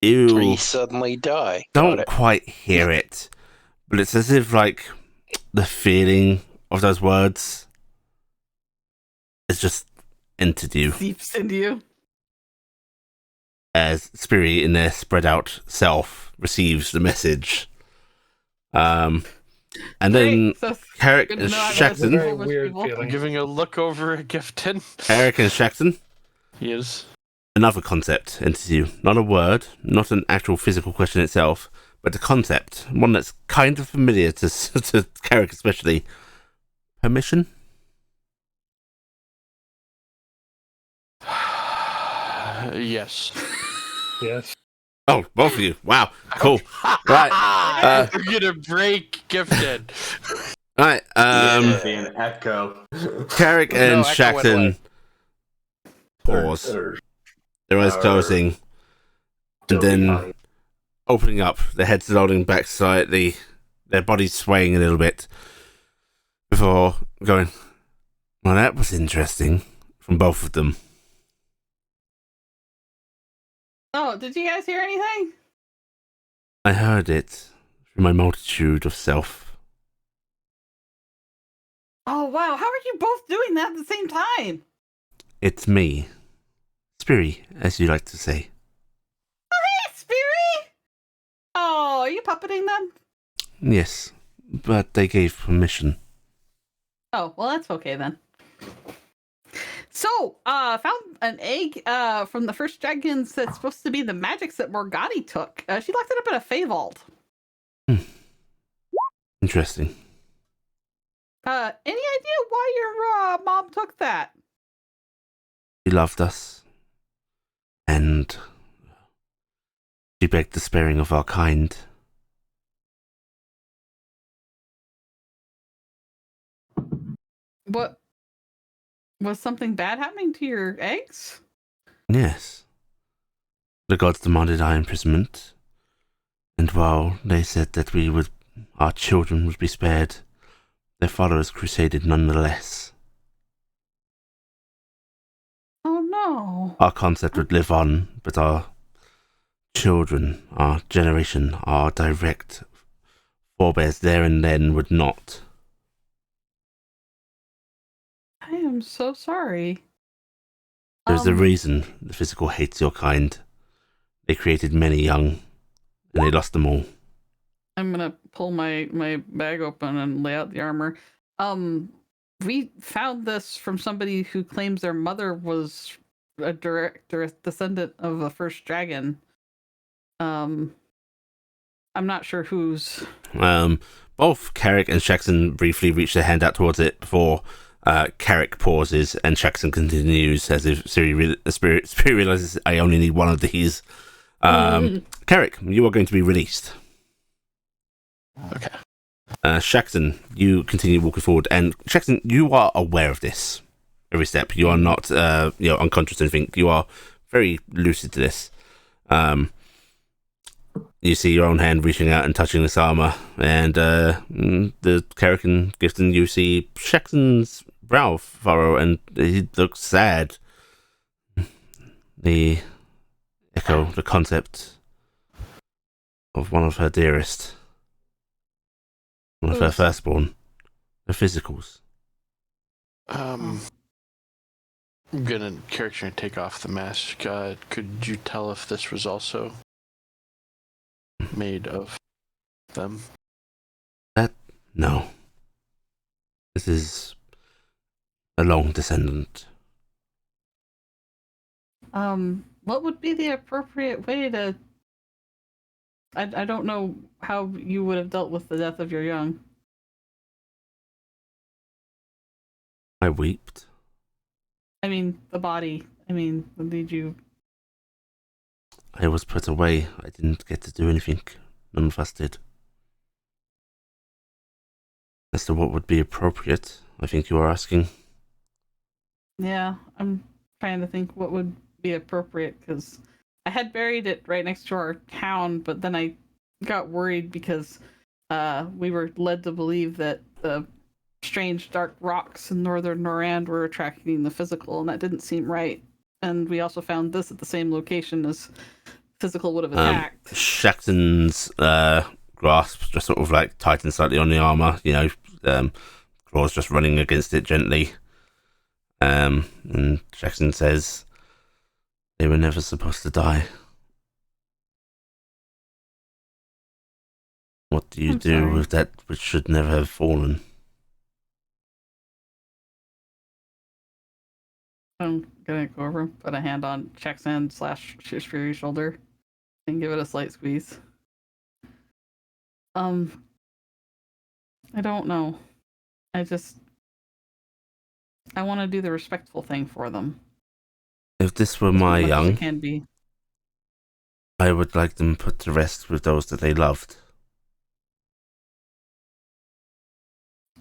you suddenly die. don't quite hear it, but it's as if like the feeling of those words is just entered you Seeps into you. as Spirit in their spread out self receives the message. And then Carrick and Shaxton. Very weird feeling. I'm giving a look over at Gifton. Eric and Shaxton. Yes. Another concept enters you. Not a word, not an actual physical question itself, but a concept. One that's kind of familiar to Carrick especially. Permission? Yes. Yes. Oh, both of you. Wow. Cool. Right. I'm gonna break Gifted. Right. Be an echo. Carrick and No, echo went Shaxton pause. Their eyes closing. And then opening up, their heads nodding back slightly, their bodies swaying a little bit before going, well, that was interesting from both of them. Oh, did you guys hear anything? I heard it through my multitude of self. Oh, wow. How are you both doing that at the same time? It's me. Spiri, as you like to say. Hey, Spirit! Oh, are you puppeting them? Yes, but they gave permission. Oh, well, that's okay then. So, found an egg from the first dragons that's supposed to be the magics that Morgani took. She locked it up in a Fey vault. Interesting. Any idea why your mom took that? She loved us. And she begged the sparing of our kind. What? Was something bad happening to your eggs? Yes. The gods demanded our imprisonment. And while they said that our children would be spared, their followers crusaded nonetheless. Oh no. Our concept would live on, but our children, our generation, our direct forebears there and then would not. I am so sorry. There's a reason the physical hates your kind. They created many young, and they lost them all. I'm gonna pull my bag open and lay out the armor. We found this from somebody who claims their mother was a direct descendant of the first dragon. I'm not sure whose. Both Carrick and Shaxton briefly reach their hand out towards it before Carrick pauses and Shaxton continues as if Spirit realizes I only need one of these. Carrick, you are going to be released. Okay. Shaxton, you continue walking forward, and Shaxton, you are aware of this every step. You are not, unconscious or anything. You are very lucid to this. You see your own hand reaching out and touching this armor, and the Carrick and Gifton, you see Shaxton's brow furrow, and he looks sad. The echo, the concept of one of her dearest. One of her firstborn. The physicals. I'm gonna character and take off the mask. Could you tell if this was also made of them? No. This is a long descendant. What would be the appropriate way to... I don't know how you would have dealt with the death of your young. I wept. I mean, the body. I mean, did you... I was put away. I didn't get to do anything. None of us did. As to what would be appropriate, I think you are asking. Yeah, I'm trying to think what would be appropriate, because I had buried it right next to our town, but then I got worried because we were led to believe that the strange dark rocks in northern Norand were attracting the physical, and that didn't seem right. And we also found this at the same location as physical would have attacked. Shaxton's grasp just sort of like tightens slightly on the armor, claws just running against it gently. And Shaxton says, they were never supposed to die. What do you I'm do sorry. with that which should never have fallen? I'm gonna go over and put a hand on Shaxton / Fury's shoulder and give it a slight squeeze. I don't know. I want to do the respectful thing for them. If this were As my much as it young, can be. I would like them put to rest with those that they loved.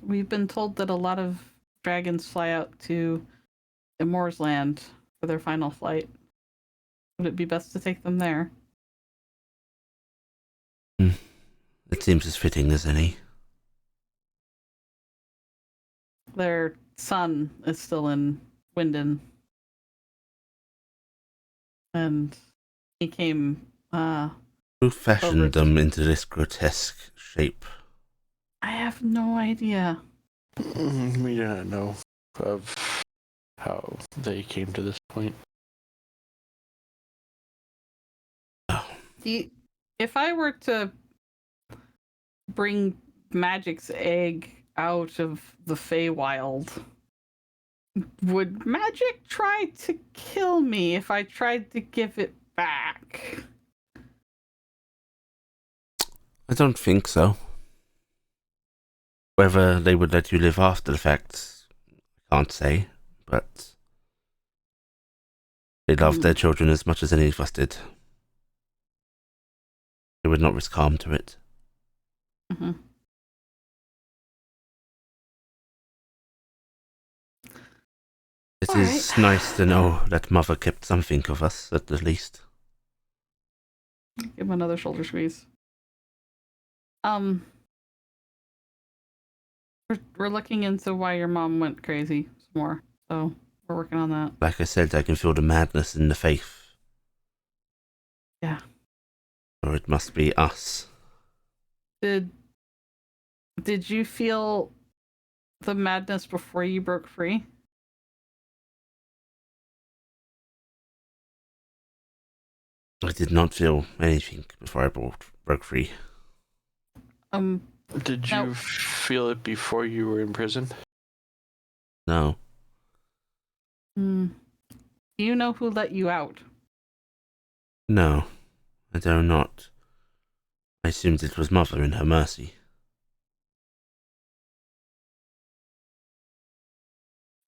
We've been told that a lot of dragons fly out to Imor's land for their final flight. Would it be best to take them there? It seems as fitting as any. Their son is still in Winden. And he came. Who fashioned Over- them into this grotesque shape? I have no idea. We do not know of how they came to this point. If I were to bring Magic's egg out of the Feywild, would Magic try to kill me if I tried to give it back? I don't think so. Whether they would let you live after the fact, I can't say, but they love their children as much as any of us did. They would not risk harm to it. Mm-hmm. It All is right. nice to know that Mother kept something of us, at the least. Give him another shoulder squeeze. We're looking into why your mom went crazy some more, so we're working on that. Like I said, I can feel the madness in the faith. Yeah. Or it must be us. Did you feel the madness before you broke free? I did not feel anything before I broke free. Did Now- you feel it before you were in prison? No. Do you know who let you out? No. I do not. I assumed it was Mother in her mercy.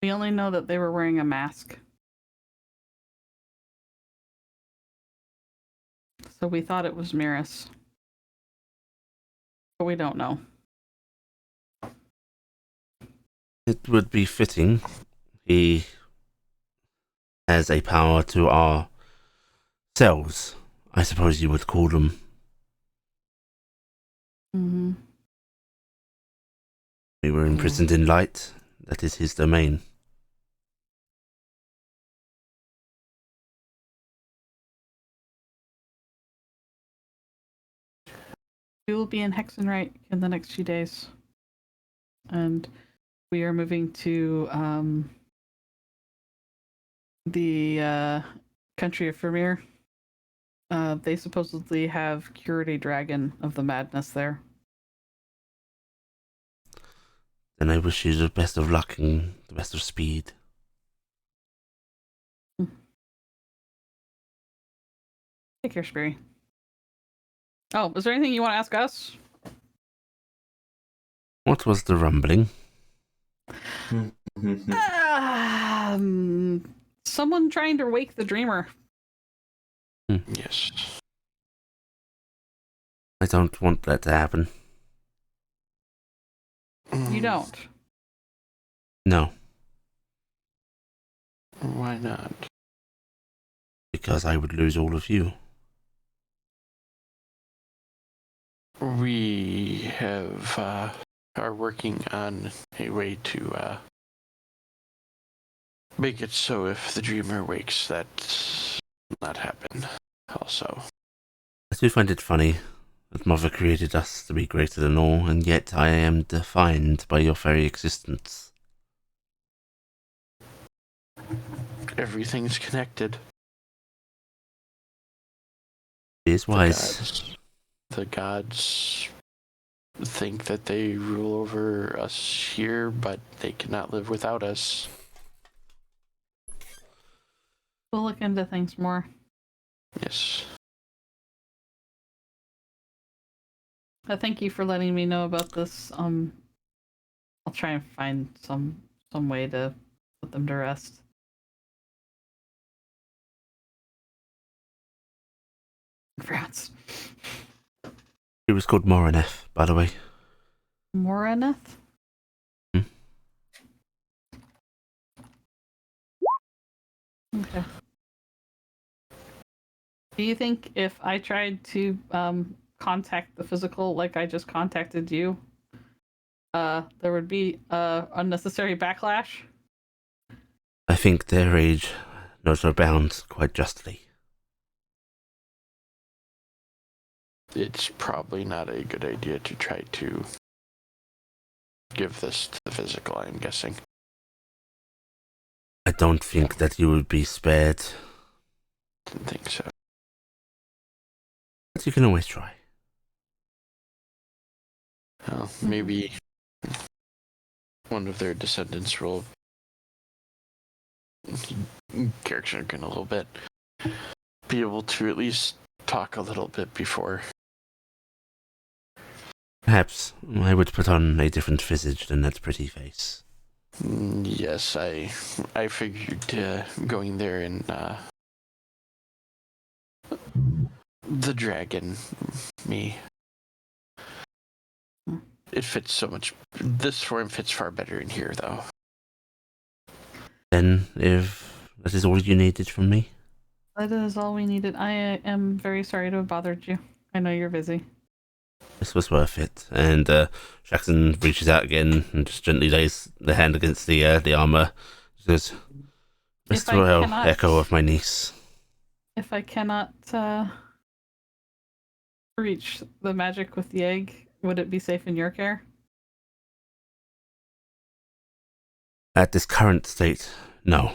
We only know that they were wearing a mask. So we thought it was Miris. But we don't know. It would be fitting. He has a power to our cells, I suppose you would call them. Mm-hmm. We were imprisoned in light. That is his domain. We will be in Hexenreich in the next few days. And we are moving to the country of Vermeer. They supposedly have cured a dragon of the madness there. Then I wish you the best of luck and the best of speed. Take care, Sperry. Oh, is there anything you want to ask us? What was the rumbling? Someone trying to wake the dreamer. Yes. I don't want that to happen. You don't. No, Why not? because I would lose all of you. We are working on a way to make it so if the dreamer wakes, that not happen. Also, I do find it funny that Mother created us to be greater than all, and yet I am defined by your very existence. everything's connected. It is wise. The gods think that they rule over us here, but they cannot live without us. We'll look into things more. Yes. Thank you for letting me know about this. I'll try and find some way to put them to rest. France. He was called Morineth, by the way. Moraneth? Okay. Do you think if I tried to contact the physical like I just contacted you, there would be unnecessary backlash? I think their age knows no bounds quite justly. it's probably not a good idea to try to give this to the physical, I'm guessing. I don't think that you would be spared, Didn't think so. but you can always try. Well, maybe one of their descendants will character in a little bit, be able to at least talk a little bit before. Perhaps I would put on a different visage than that pretty face. Yes, I figured going there and the dragon, me. It fits so much. This form fits far better in here, though. Then, if that is all you needed from me, That is all we needed. I am very sorry to have bothered you. I know you're busy. this was worth it. And Jackson reaches out again and just gently lays the hand against the armor. She says, "Rest well, Echo of my niece." If I cannot reach the magic with the egg, would it be safe in your care? At this current state, no.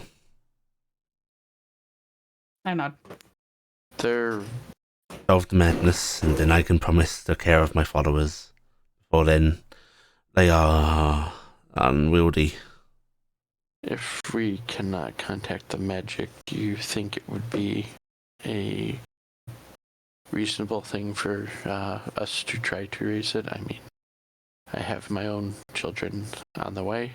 I nod. They're Solve the madness, and then I can promise the care of my followers. Before then, they are unwieldy. If we cannot contact the magic, do you think it would be a reasonable thing for us to try to raise it? I mean, I have my own children on the way.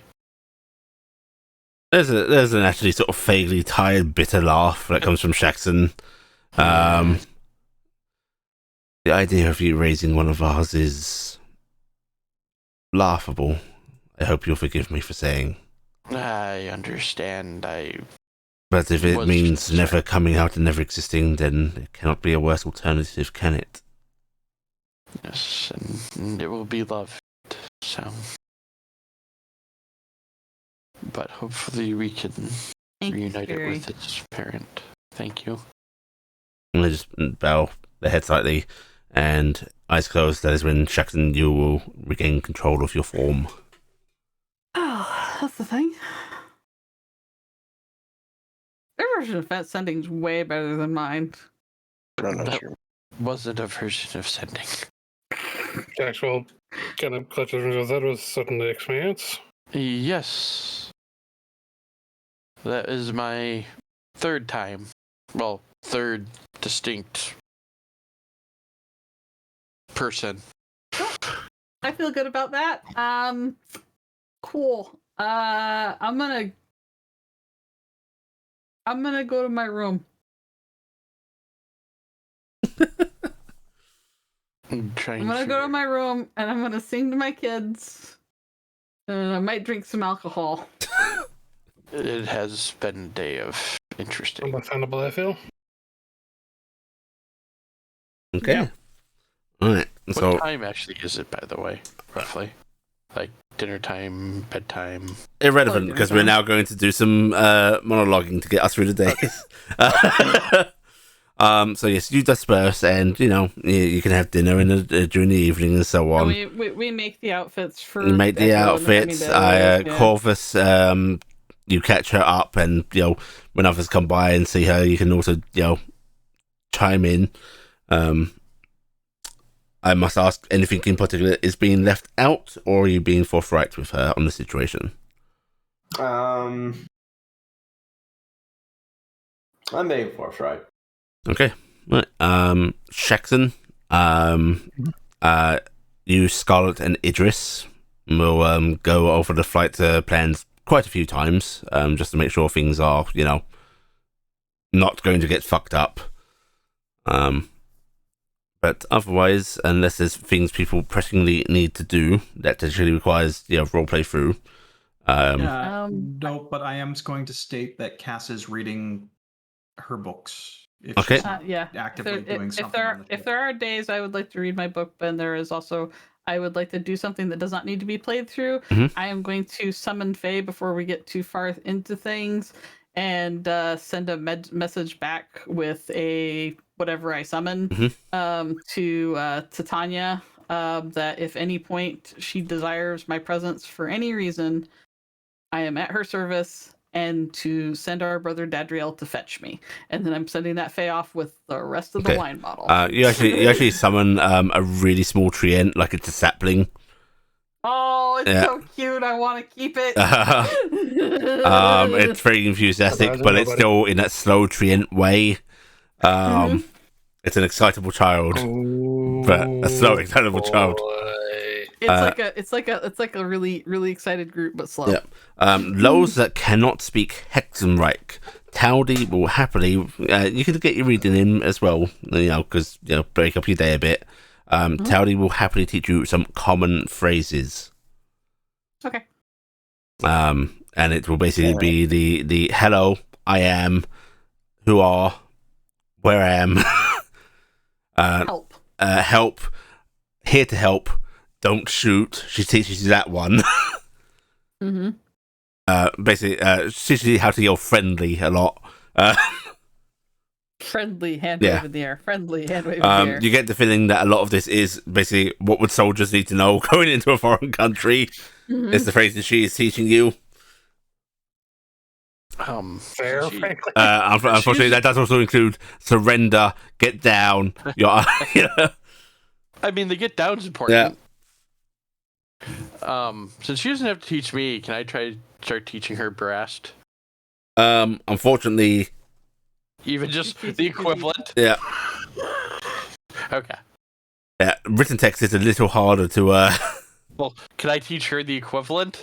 There's an actually sort of vaguely tired, bitter laugh that comes from Shaxton. The idea of you raising one of ours is laughable. I hope you'll forgive me for saying. I understand. But if it Was means just never coming out and never existing, then it cannot be a worse alternative, can it? Yes, and it will be loved. So, but hopefully we can reunite it with its parent. Thank you. And they just bow their head slightly, and eyes closed. That is when Shaxton, you will regain control of your form. Oh, that's the thing. Their version of Fat Sending's way better than mine. That wasn't a version of sending. Jax will kind of clutch his wrist. That was certainly experience. Yes. That is my third time. Well, third distinct person. I feel good about that. Cool. I'm gonna go to my room. I'm gonna go to my room and I'm gonna sing to my kids. And I might drink some alcohol. It has been a day of interesting. Understandable, I feel. Okay. Yeah. Alright. So What time actually is it, by the way, roughly? Like dinner time, bedtime? irrelevant, because we're now going to do some monologuing to get us through the day. So yes, you disperse, and you can have dinner during the evening and so on. And we make the outfits for. You make the outfits. Corvus, you catch her up, and when others come by and see her, you can also chime in. I must ask, anything in particular is being left out, or are you being forthright with her on the situation? I'm being forthright. Okay. Right. Shaxton, you, Scarlet, and Idris will go over the flight plans quite a few times, just to make sure things are, not going to get fucked up. But otherwise, unless there's things people pressingly need to do that actually requires roleplay through. No, but I am going to state that Cass is reading her books. If Okay. she's not Yeah. actively doing something. If there are days I would like to read my book, but there is also I would like to do something that does not need to be played through. Mhm. I am going to summon Faye before we get too far into things, and send a message back with a whatever I summon to Tanya, that if any point she desires my presence for any reason, I am at her service, and to send our brother Dadriel to fetch me. And then I'm sending that Fae off with the rest of the wine bottle. You actually summon a really small treant, like it's a sapling. Oh, it's so cute. I want to keep it. It's very enthusiastic, but it's still in that slow treant way. It's an excitable child, but a slow, excitable child. It's like a really, really excited group, but slow. Yeah. Those that cannot speak Hexenreich, Towdy will happily. You can get your reading in as well, because break up your day a bit. Towdy will happily teach you some common phrases. Okay. And it will basically be the hello, I am, who are, where I am, help, here to help, don't shoot. She teaches you that one. Basically, she teaches you how to yell friendly a lot. Friendly hand wave in the air. Friendly hand wave in the air. You get the feeling that a lot of this is basically what would soldiers need to know going into a foreign country. Is the phrase that she is teaching you. Fair, frankly. Unfortunately, that does also include surrender, get down. I mean, the get down's important. Yeah. Since she doesn't have to teach me, can I try to start teaching her Brast? Unfortunately, even just the equivalent. Yeah. Okay. Yeah, written text is a little harder to. Well, can I teach her the equivalent?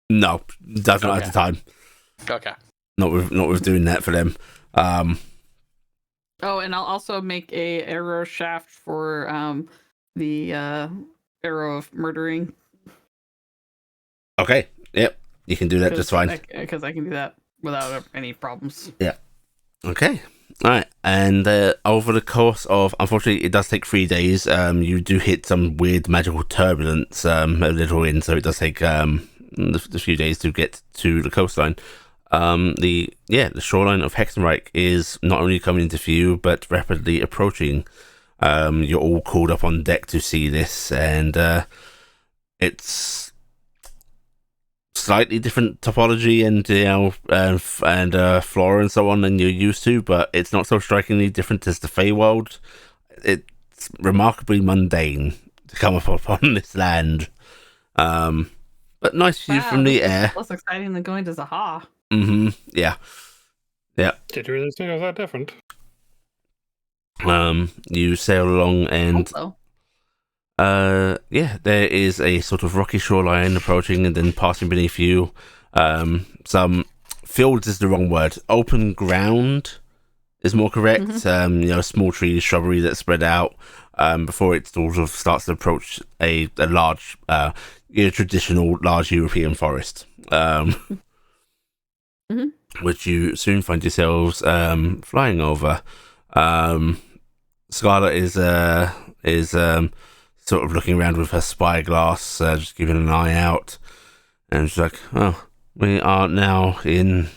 No, does not at the time. Okay. Not with doing that for them. Oh, and I'll also make a arrow shaft for the arrow of murdering. Okay. Yep. You can do that just fine. Because I can do that without any problems. Yeah. Okay. All right. And over the course of, unfortunately, it does take 3 days. You do hit some weird magical turbulence a little in, so it does take the few days to get to the coastline. The shoreline of Hexenreich is not only coming into view, but rapidly approaching. You're all called up on deck to see this, and it's slightly different topology and flora and so on than you're used to, but it's not so strikingly different as the Feywild. It's remarkably mundane to come upon this land, but nice view from the air. Less exciting than going to Zaha. Yeah. Did you really think it was that different? You sail along and there is a sort of rocky shoreline approaching and then passing beneath you. Some fields is the wrong word. Open ground is more correct. Small trees, shrubbery that spread out before it sort of starts to approach a large, traditional large European forest. Which you soon find yourselves flying over. Scarlet is sort of looking around with her spyglass, just keeping an eye out, and she's like, "Oh, we are now in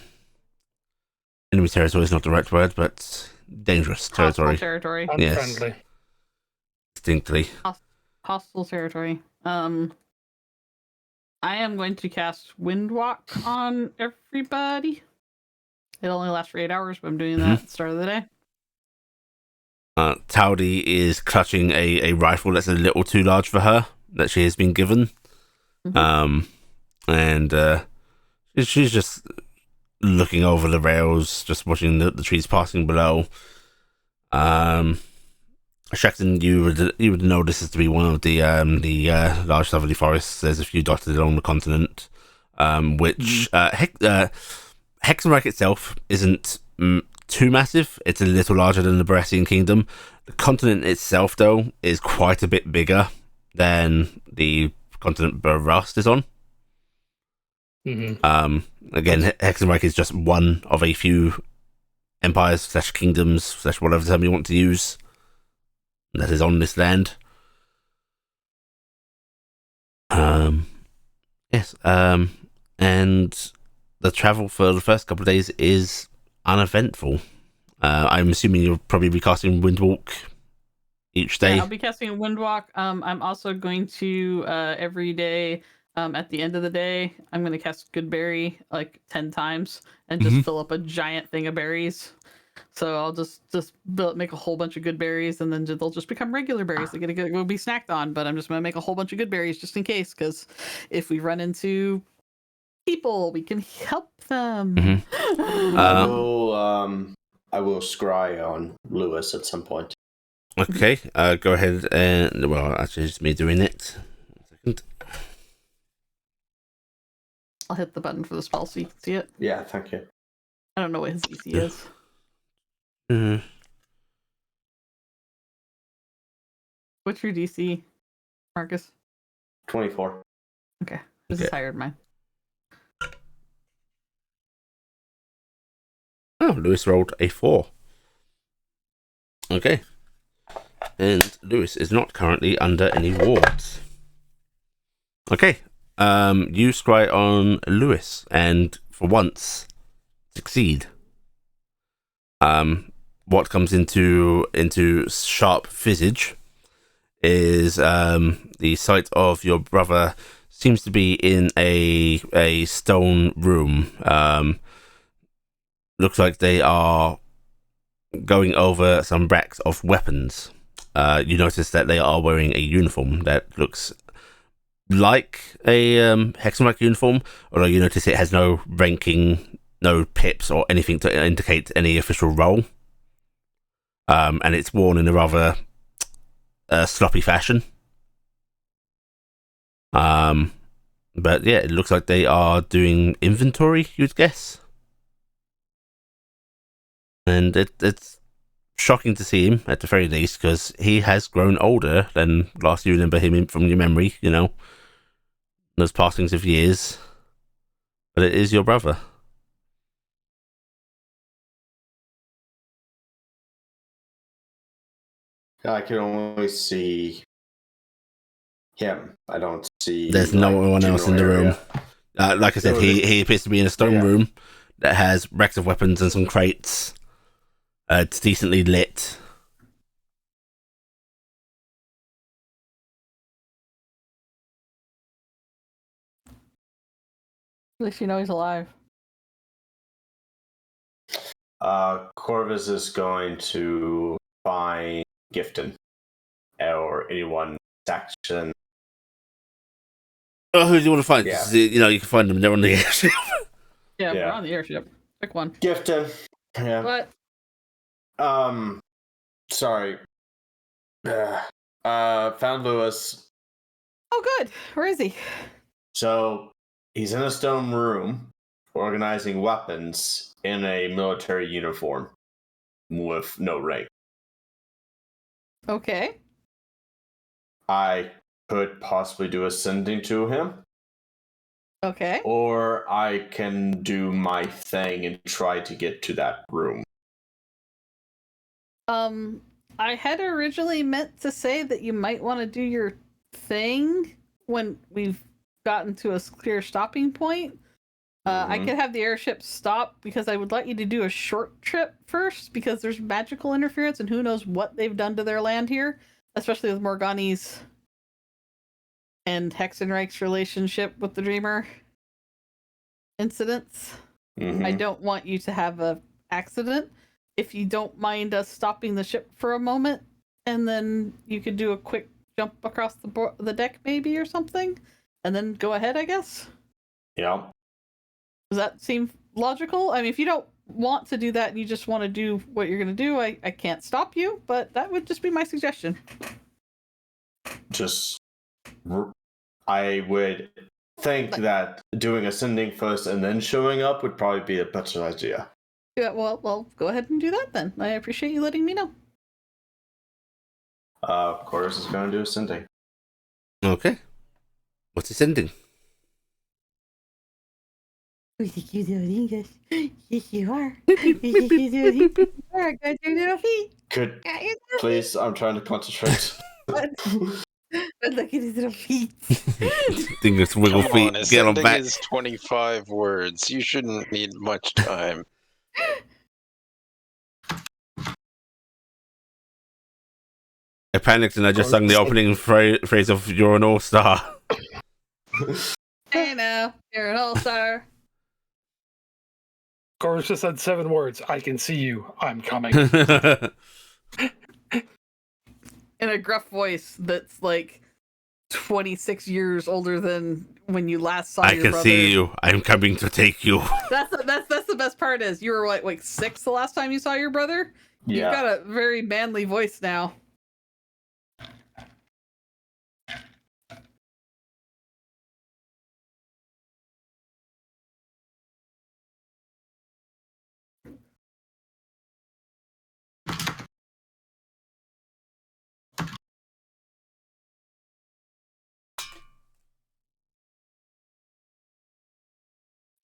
enemy territory. Is not the right word, but dangerous territory. Hostile territory. Yes, Unfriendly. Distinctly hostile territory. I am going to cast Windwalk on everybody. It only lasts for 8 hours, but I'm doing that at the start of the day. Towdy is clutching a rifle that's a little too large for her, that she has been given. And she's just looking over the rails, just watching the trees passing below. Shaxton, you would know this is to be one of the large southerly forests. There's a few dotted along the continent, which Hexenreich itself isn't too massive. It's a little larger than the Baratheon Kingdom. The continent itself, though, is quite a bit bigger than the continent Barast is on. Again, Hexenreich is just one of a few empires / kingdoms / whatever term you want to use that is on this land. Yes. And the travel for the first couple of days is uneventful. I'm assuming you'll probably be casting Windwalk each day. Yeah, I'll be casting a Windwalk. I'm also going to every day. At the end of the day, I'm going to cast Goodberry like 10 times and just fill up a giant thing of berries. So I'll just make a whole bunch of good berries, and then they'll just become regular berries. They're gonna will be snacked on, but I'm just gonna make a whole bunch of good berries just in case, because if we run into people, we can help them. I will scry on Lewis at some point. Okay, go ahead and actually, it's me doing it. 1 second. I'll hit the button for the spell so you can see it. Yeah, thank you. I don't know what his DC is. What's your DC, Marcus? 24. Okay, this is higher than mine. Oh, Lewis rolled a 4. Okay. And Lewis is not currently under any wards. Okay. You scry on Lewis and for once succeed. What comes into sharp visage is the sight of your brother seems to be in a stone room. Looks like they are going over some racks of weapons. You notice that they are wearing a uniform that looks like a Hexenreich uniform, although you notice it has no ranking, no pips or anything to indicate any official role. And it's worn in a rather sloppy fashion. But yeah, it looks like they are doing inventory, you'd guess. And it's shocking to see him, at the very least, because he has grown older than last you remember him from your memory, you know. Those passings of years. But it is your brother. I can only see him. I don't see. There's no one else in the room. Like I said, So he appears to be in a stone room that has racks of weapons and some crates. It's decently lit. At least you know he's alive. Corvus is going to find Gifton or anyone section. Oh, who do you want to find? Yeah. 'Cause, you know, you can find them. They're on the airship. Yeah, Yeah. we're on the airship. Pick one. Gifton. Yeah. What? Sorry. Found Lewis. Oh, good. Where is he? So he's in a stone room organizing weapons in a military uniform with no rank. Okay. I could possibly do a sending to him, Okay. or I can do my thing and try to get to that room. I had originally meant to say that you might want to do your thing when we've gotten to a clear stopping point. I could have the airship stop because I would like you to do a short trip first because there's magical interference and who knows what they've done to their land here, especially with Morgani's and Hexenreich's relationship with the Dreamer incidents. I don't want you to have a accident. If you don't mind us stopping the ship for a moment, and then you could do a quick jump across the deck maybe or something, and then go ahead, I guess. Yeah. Does that seem logical? I mean, if you don't want to do that and you just want to do what you're going to do, I can't stop you, but that would just be my suggestion. I would think that doing ascending first and then showing up would probably be a better idea. Yeah, well, go ahead and do that then. I appreciate you letting me know. Chorus is going to do ascending. Okay. What's he sending? We think you do it English. Yes, you are. We think you do it English. You are. Go to your little feet. Could Got your little please? I'm trying to concentrate. But look at his little feet. Think it's wiggle Come feet. on, Get on ascending back. is 25 words. You shouldn't need much time. I panicked and I just sung the opening phrase of "You're an All-Star." Hey now, you're an all-star. Corvus just said 7 words. I can see you. I'm coming. In a gruff voice that's like 26 years older than when you last saw I your can brother. see you. I'm coming to take you. That's the best part is you were like 6 the last time you saw your brother. You've Yeah. got a very manly voice now.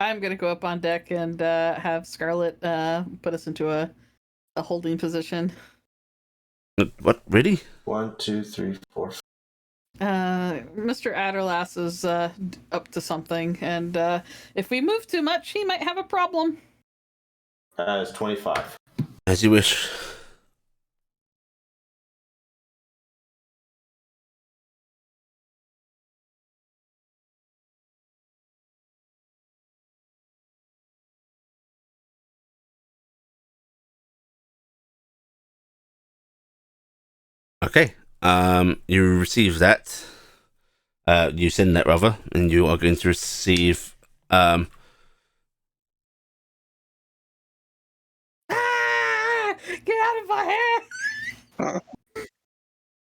I'm gonna go up on deck and have Scarlet put us into a holding position. What? Really? 1, 2, 3, 4. Mr. Adderlass is up to something, and if we move too much, he might have a problem. It's 25. As you wish. Okay. You receive that. You send that rather, and you are going to receive Ah! Get out of my hair!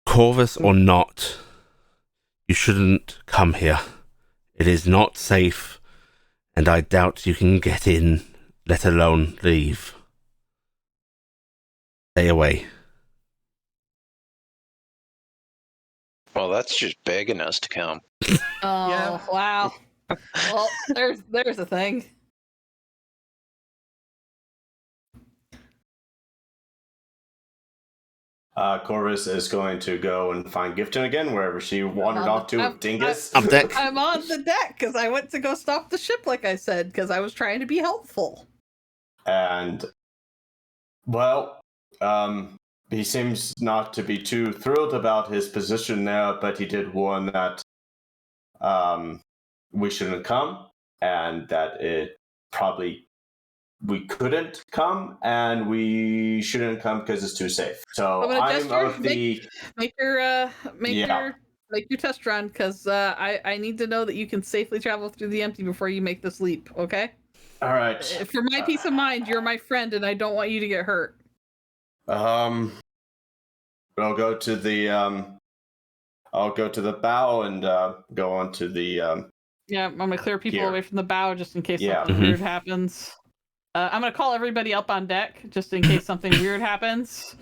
Corvus or not. You shouldn't come here. It is not safe, and I doubt you can get in, let alone leave. Stay away. Well, that's just begging us to come. Oh Yeah. wow! Well, there's a thing. Corvus is going to go and find Gifton again, wherever she wandered off to with Dingus. Up deck. I'm on the deck because I went to go stop the ship, like I said, because I was trying to be helpful. And, well, he seems not to be too thrilled about his position now, but he did warn that we shouldn't come, and that it probably we couldn't come, and we shouldn't come because it's too safe. So I'm Jester, of the make your test run because I need to know that you can safely travel through the empty before you make this leap. Okay. all right. For my peace of mind, you're my friend, and I don't want you to get hurt. I'll go to the bow and go on to the Yeah, I'm gonna clear people Here. away from the bow just in case Yeah. something weird happens. I'm gonna call everybody up on deck just in case something weird happens.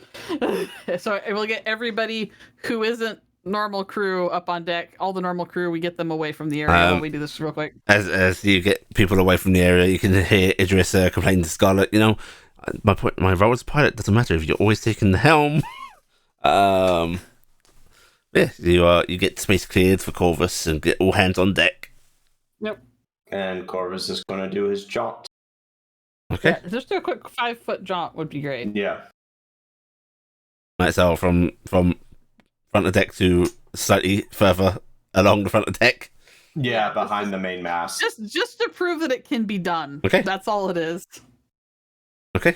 So I will get everybody who isn't normal crew up on deck. All the normal crew, we get them away from the area while we do this real quick. As you get people away from the area, you can hear Idris complain to Scarlet. You know, my role as pilot doesn't matter if you're always taking the helm. Yeah, you get space cleared for Corvus and get all hands on deck. Yep. and Corvus is going to do his jaunt. Okay. Yeah, just do a quick 5-foot jaunt would be great. Yeah. Right, so from front of deck to slightly further along the front of deck. Yeah, behind the main mast. Just to prove that it can be done. Okay. That's all it is. Okay.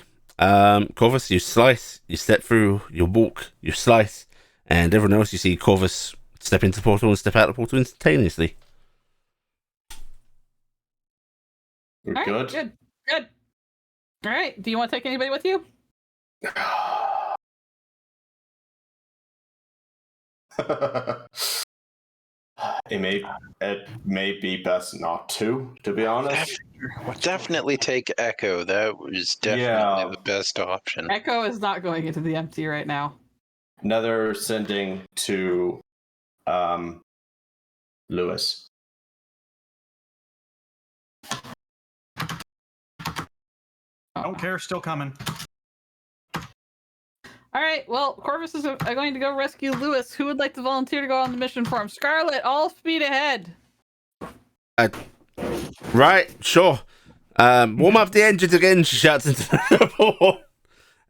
Corvus, you slice, you step through, you walk, you slice, and everyone else you see Corvus step into the portal and step out of the portal instantaneously. We're All right, good. Good. All right. Do you want to take anybody with you? It may be best not to be honest. Definitely take Echo. That was definitely the best option. Echo is not going into the empty right now. Another sending to Lewis. Don't care, still coming. All right. Well, Corvus is going to go rescue Lewis. Who would like to volunteer to go on the mission for him? Scarlet, all speed ahead. Right, sure. Warm up the engines again, she shouts into the port.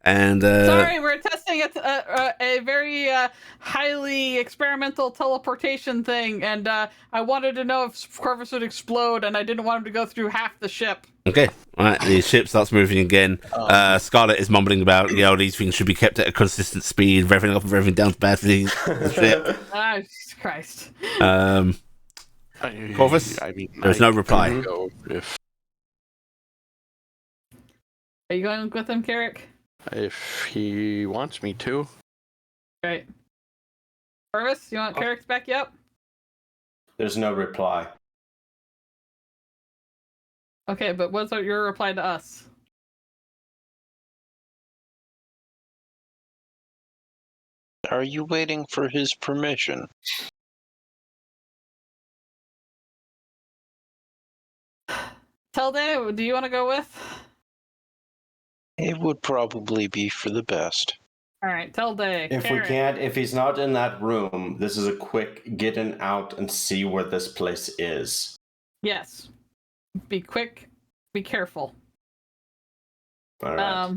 And Sorry, we're testing a very highly experimental teleportation thing, and I wanted to know if Corvus would explode, and I didn't want him to go through half the ship. okay, all right, the ship starts moving again. Scarlet is mumbling about, these things should be kept at a consistent speed, revving up and revving down to bad for the ship. Ah, Jesus Christ. Corvus, I mean, there's no reply. could go if Are you going with him, Carrick? he wants me to. Right. Corvus, you want Carrick to back you up? There's no reply. Okay, but what's your reply to us? Are you waiting for his permission? Telde, do you want to go with? It would probably be for the best. All right, Telde. If he's not in that room, this is a quick get in out and see where this place is. Yes. Be quick. Be careful. All right.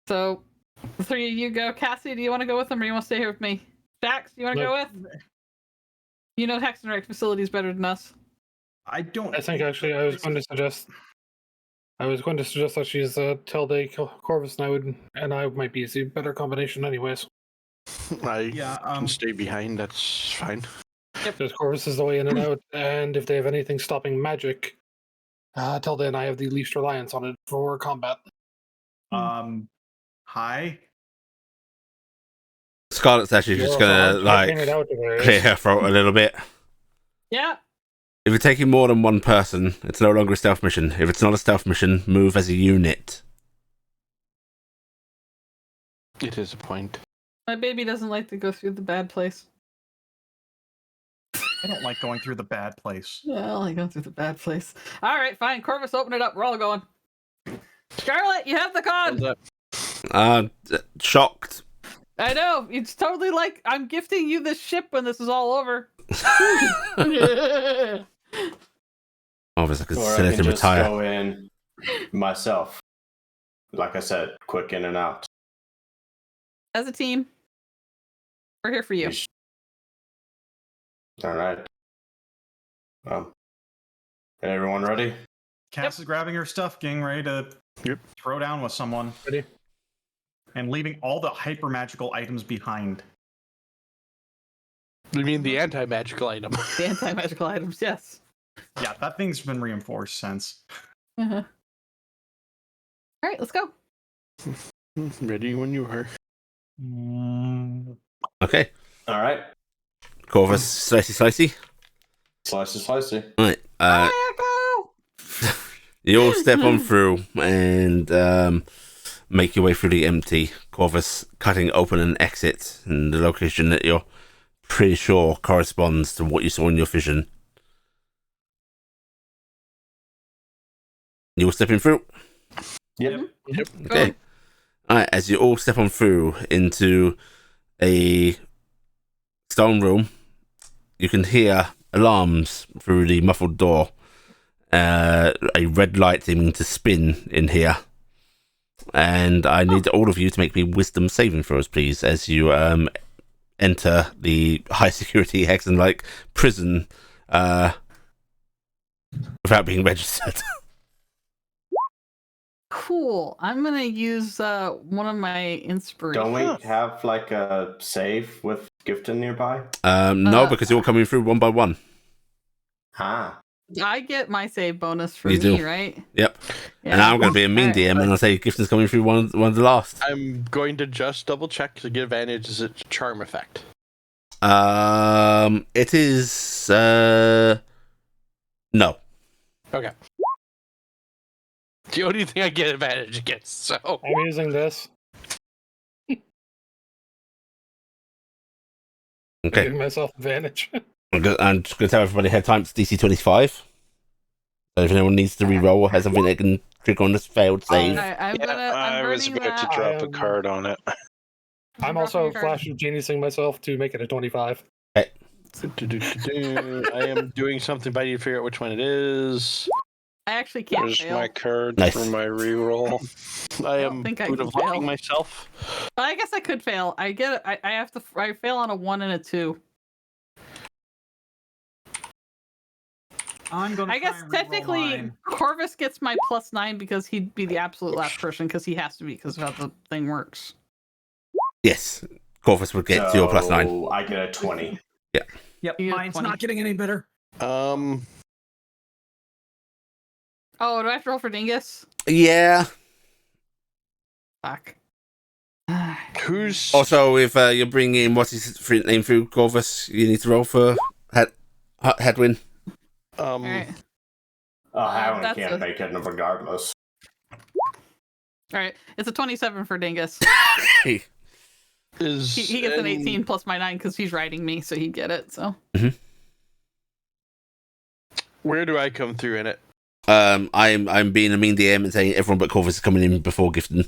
So the three of you go. Cassie, do you want to go with them, or you want to stay here with me? Jax, do you want to go with? You know Hex and Rec facilities better than us. I don't. I think actually I was going to suggest that she's Telde Corvus, and I might be a better combination, anyways. I Yeah, can stay behind. That's fine. Because Corvus is the way in and out, and if they have anything stopping magic, Telde and I have the least reliance on it for combat. Hi. Scarlet's actually just gonna clear her throat a little bit. Yeah. If you're taking more than one person, it's no longer a stealth mission. If it's not a stealth mission, move as a unit. It is a point. My baby doesn't like to go through the bad place. I don't like going through the bad place. Yeah, I don't like going through the bad place. All right, fine. Corvus, open it up. We're all going. Scarlet, you have the con. Shocked. I know. It's totally like I'm gifting you this ship when this is all over. Obviously, I could Or sit I it can and just retire. go in myself. Like I said, quick in and out. As a team, we're here for you. All right. Everyone ready? Cass is grabbing her stuff, getting ready to throw down with someone. Ready? And leaving all the hyper magical items behind. You mean the anti-magical item? The anti-magical items, yes. Yeah, that thing's been reinforced since. Uh-huh. All right, let's go. Ready when you are. Okay. All right. Corvus, slicey. Slicey. Right. You all step on through and make your way through the empty. Corvus cutting open an exit in the location that you're pretty sure corresponds to what you saw in your vision. You all stepping through? Yep. Okay. Alright, as you all step on through into a stone room, you can hear alarms through the muffled door. A red light seeming to spin in here. And I need all of you to make me wisdom saving throws, please, as you enter the high security Hexen-like prison without being registered. Cool. I'm going to use one of my inspirations. Don't we have like a save with Gifton nearby? No, because you're all coming through one by one. Ah. I get my save bonus for You me, do. right? Yep. Yeah. And I'm going to be a mean Alright. DM and I'll say Gifton's coming through one of the last. I'm going to just double check to get advantage. Is it charm effect? It is no. Okay. The only thing I get advantage against, so I'm using this. I'm Okay. giving myself advantage. I'm just going to tell everybody ahead of time it's DC 25. So if anyone needs to re-roll or has something they can click on this failed save. I'm I was burning about to that. drop a card on it. I'm also flash geniusing myself to make it a 25. I am doing something, but I need to figure out which one it is. I actually can't There's fail. my card Nice. for my reroll. I don't am think I good can of locking fail. myself. I guess I could fail. I get it. I have to. I fail on a 1 and a 2. I'm going to I guess technically Corvus gets my +9 because he'd be the absolute last person because he has to be because of how the thing works. Yes, Corvus would get your +9. So I get a 20. Yep, You get mine's 20. not getting any better. Oh, do I have to roll for Dingus? Yeah. Fuck. Who's Also, if you're bringing what's his name through Corvus, you need to roll for headwind. All right. Howard that's can't a- make it regardless. All right. It's a 27 for Dingus. is He gets an 18 plus my 9 because he's riding me, so he'd get it. So. Where do I come through in it? I'm being a mean DM and saying everyone but Corvus is coming in before Gifton.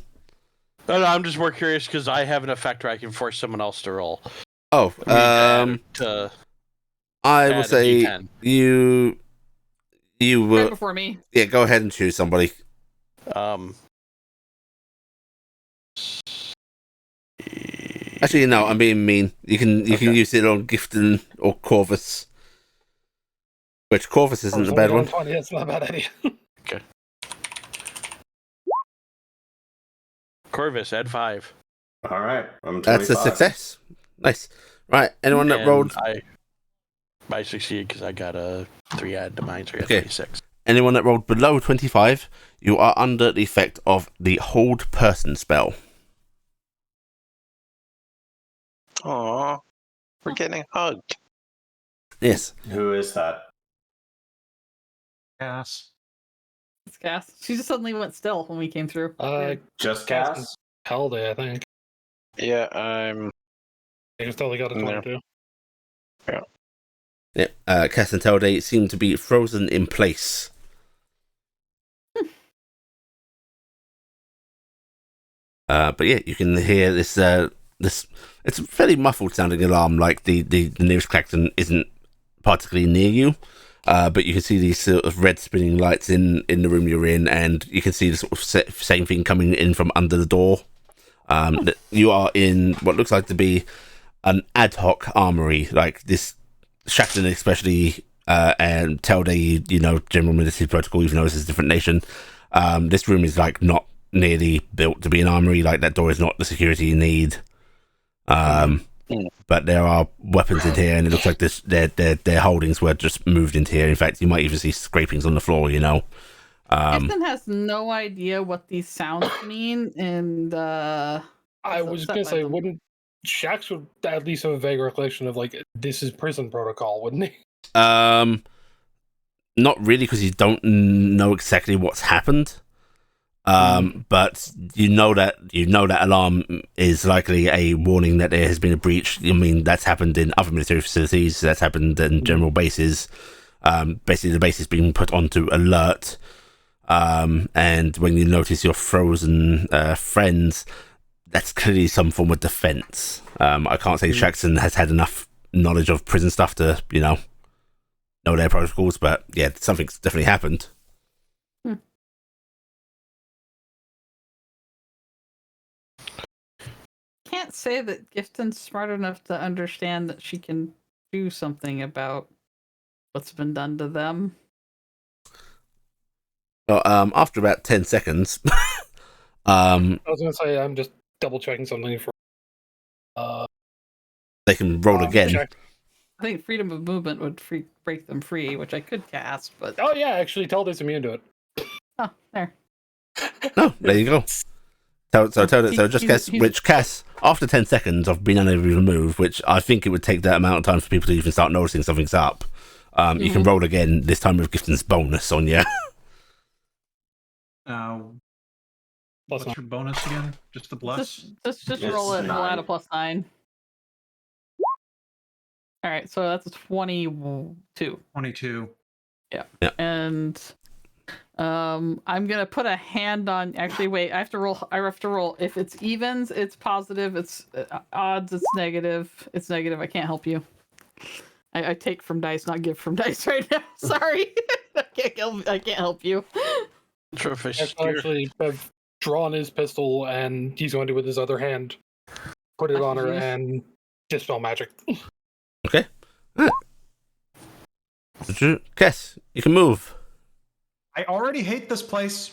No, I'm just more curious because I have an effect where I can force someone else to roll. Oh, To I will add a say D10. you Right will. before me. Yeah, go ahead and choose somebody. Actually, no, I'm being mean. You can use it on Gifton or Corvus. Which Corvus isn't a bad one. 20, that's not a bad idea. Corvus, add 5. All right, I'm 25. That's a success. Nice. Right, anyone that And rolled. I succeed because I got a 3 added to mine, so I got Okay. 26. Anyone that rolled below 25, you are under the effect of the Hold Person spell. Aw, we're getting hugged. Yes. Who is that? Yes. It's Cass. She just suddenly went still when we came through. Just Cass Cass? Hell day, I think. Yeah, I'm. I just totally got a No. 22. Yeah. Cass and Telde seem to be frozen in place. But yeah, you can hear this. This it's a fairly muffled sounding alarm. Like the nearest klaxon isn't particularly near you. But you can see these sort of red spinning lights in the room you're in, and you can see the sort of same thing coming in from under the door. You are in what looks like to be an ad hoc armory, like this Shackton especially, and Telde, you know, general military protocol, even though it's a different nation. This room is like not nearly built to be an armory. Like that door is not the security you need. But there are weapons in here, and it looks like their holdings were just moved into here. In fact, you might even see scrapings on the floor. You know. Gifton has no idea what these sounds mean, and I That's was upset gonna by say, them. wouldn't Shax would at least have a vague recollection of like this is prison protocol, wouldn't he? Not really, because you don't know exactly what's happened. But you know that alarm is likely a warning that there has been a breach. I mean, that's happened in other military facilities. That's happened in general bases. Basically, the base is being put onto alert. And when you notice your frozen friends, that's clearly some form of defense. I can't say Shaxton has had enough knowledge of prison stuff to, know their protocols, but yeah, something's definitely happened. can't say that Gifton's smart enough to understand that she can do something about what's been done to them. Well, after about 10 seconds, I was gonna say I'm just double checking something for. they can roll again. Check. I think freedom of movement would break them free, which I could cast, but Oh yeah, actually, Telde's immune to it. oh, there. Oh, there you go. So just guess which Cass, after 10 seconds of being unable to move, which I think it would take that amount of time for people to even start noticing something's up, you can roll again, this time with Gifton's bonus on you. What's your bonus again? Just the plus? Just It's roll it and we'll add a 9. +9. All right, so that's a 22. 22. Yeah. Yeah. And I'm gonna put a hand on. Actually, wait. I have to roll. I have to roll. If it's evens, it's positive. It's odds, it's negative. It's negative. I can't help you. I take from dice, not give from dice right now. Sorry. I can't help you. Trophy Exo spear. actually have drawn his pistol, and he's going to, with his other hand, put it on her Jeez. and dispel magic. Okay. Kess, you can move. I already hate this place.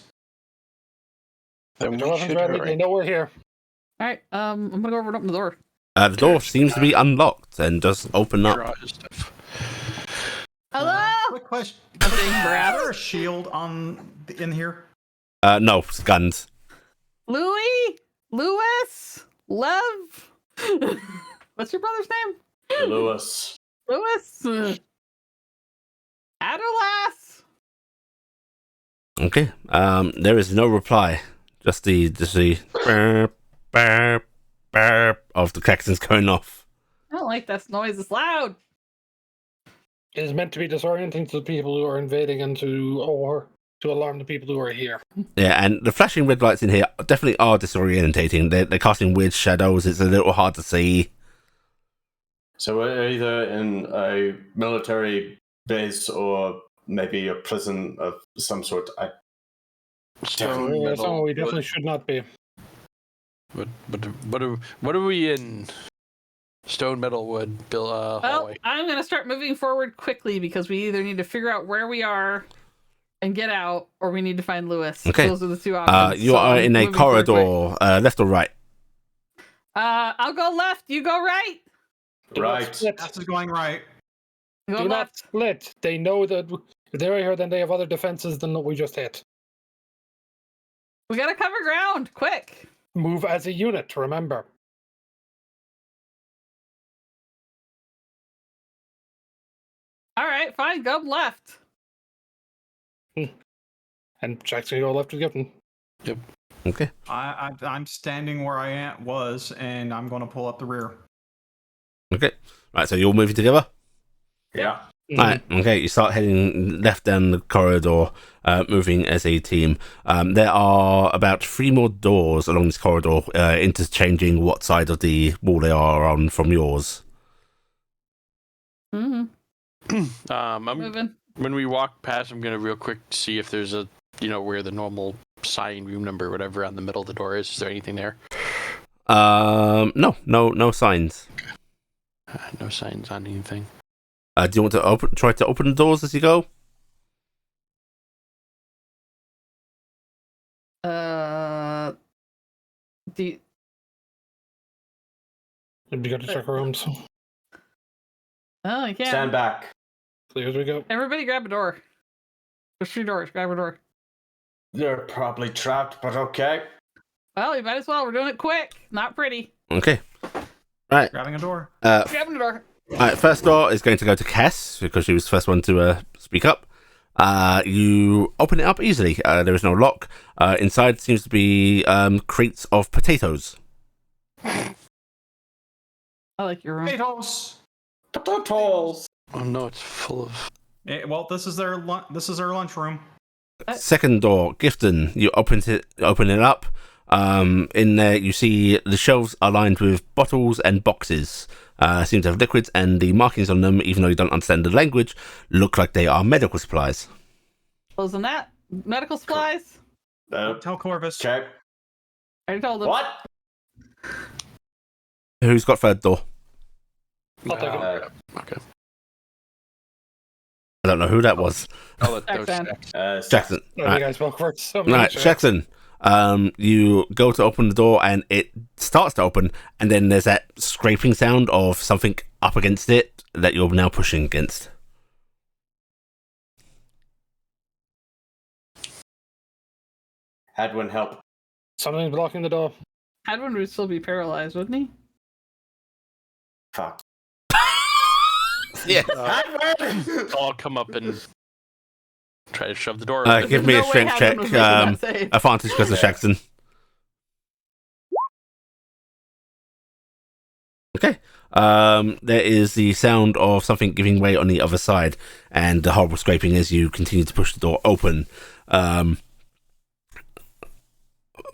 Then Their we weapons should ready. They hurry. know we're here. All right. I'm gonna go over and open the door. The door seems to be unlocked and just open up. Draw his stuff. Hello. Quick question. I'm being Is harassed. there a shield in here? No, it's guns. Louis, Lewis, Lev. What's your brother's name? Lewis. Lewis. Aderlass. Okay. There is no reply. Just the burp, burp, burp of the Caxtons going off. I don't like that noise. It's loud. It is meant to be disorienting to the people who are invading and to alarm the people who are here. Yeah, and the flashing red lights in here definitely are disorientating. They're casting weird shadows. It's a little hard to see. So we're either in a military base or maybe a prison of some sort. Stone Yeah, metal. so we definitely should not be. What are we in? Stone, metal, wood, Well, hallway. I'm gonna start moving forward quickly because we either need to figure out where we are and get out, or we need to find Lewis. Okay. Those are the two options. You So are I'm in a moving forward quick. corridor, left or right? I'll go left. You go right. Do not Right. split. This is going right. You go Do not left. split. They know that if they're here, then they have other defenses than what we just hit. We gotta cover ground. Quick. Move as a unit, remember. All right, fine. Go left. And Jack's gonna go left with Gifton. Okay. I'm standing where I was, and I'm going to pull up the rear. Okay. Right, so you're all moving together? Yeah. Right, okay, you start heading left down the corridor, moving as a team. There are about 3 more doors along this corridor, interchanging what side of the wall they are on from yours. Mm-hmm. Moving. When we walk past, I'm gonna real quick see if there's a, where the normal sign, room number, whatever, on the middle of the door is. Is there anything there? No signs. No signs on anything. Do you want to try to open the doors as you go? Do It'd be good to check our rooms. Oh, you can't. Stand back. Clear as we go. Everybody grab a door. There's 3 doors. Grab a door. They're probably trapped, but okay. Well, you might as well. We're doing it quick. Not pretty. Okay. Right. Grabbing a door. Grabbing a door. Alright, first door is going to go to Cass, because she was the first one to speak up. You open it up easily. There is no lock. Inside seems to be crates of potatoes. I like your room. Potatoes. Potatoes. Oh no, it's full of. Well, this is their lunchroom. Second door, Gifton. You open it up. In there, you see the shelves are lined with bottles and boxes. Seem to have liquids, and the markings on them, even though you don't understand the language, look like they are medical supplies. Closing that. Medical supplies. Tell Corvus. Check. I already told him. What? Who's got third door? I'll take it. Okay. I don't know who that was. Oh, that was Jackson. Jackson. Oh, Right. you guys spoke for so many Right, checks. Jackson. You go to open the door and it starts to open, and then there's that scraping sound of something up against it that you're now pushing against. Hadwin, help. Something's blocking the door. Hadwin would still be paralyzed, wouldn't he? Fuck. Yeah. Hadwin! I'll come up and try to shove the door Uh, open. give me a No way strength Hadwin check. was making that save. Advantage because of Jackson. Okay. There is the sound of something giving way on the other side, and the horrible scraping as you continue to push the door open.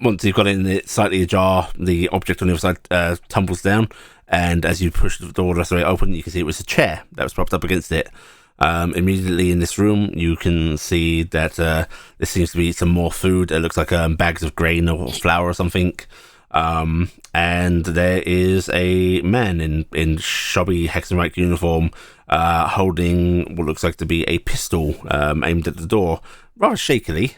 Once you've got it in it slightly ajar, the object on the other side tumbles down, and as you push the door the rest of the way open, you can see it was a chair that was propped up against it. Immediately in this room, you can see that there seems to be some more food. It looks like bags of grain or flour or something. And there is a man in shabby Hexenreich uniform holding what looks like to be a pistol aimed at the door, rather shakily.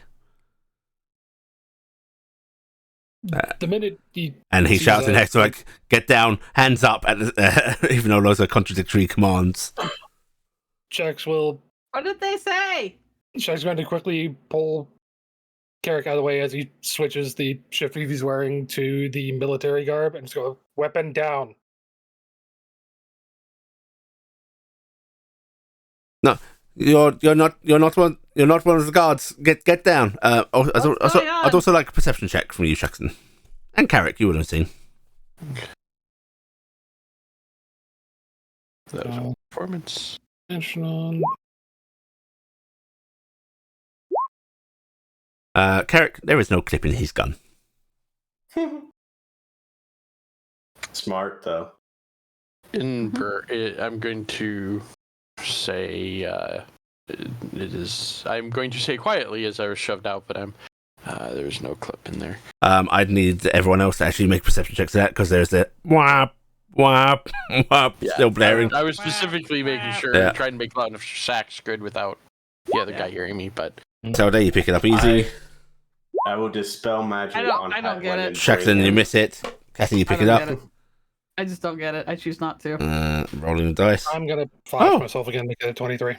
The minute he And he sees shouts in us, Hexenreich, "Get down, hands up!" Even though those are contradictory commands. Jax will. What did they say? Jack's going to quickly pull Carrick out of the way as he switches the shift he's wearing to the military garb and just go, weapon down. No, you're not one of the guards. Get down. I'd also like a perception check from you, Jackson, and Carrick. You would have seen. That was a performance. Attention on. Carrick, there is no clip in his gun. Smart though. I'm going to say it is. I'm going to say quietly as I was shoved out, but there's no clip in there. I'd need everyone else to actually make perception checks to that because there's the whap whap whap still blaring. I was specifically making sure trying to make loud enough sacks good without the other guy hearing me, but So there you pick it up easy. I will dispel magic I don't- on I don't get Hadwin it. and Jackson, break you it. miss it. Cassie, you pick I it don't up. get it. I just don't get it. I choose not to. Rolling the dice. I'm going to flash Oh. myself again to get a 23.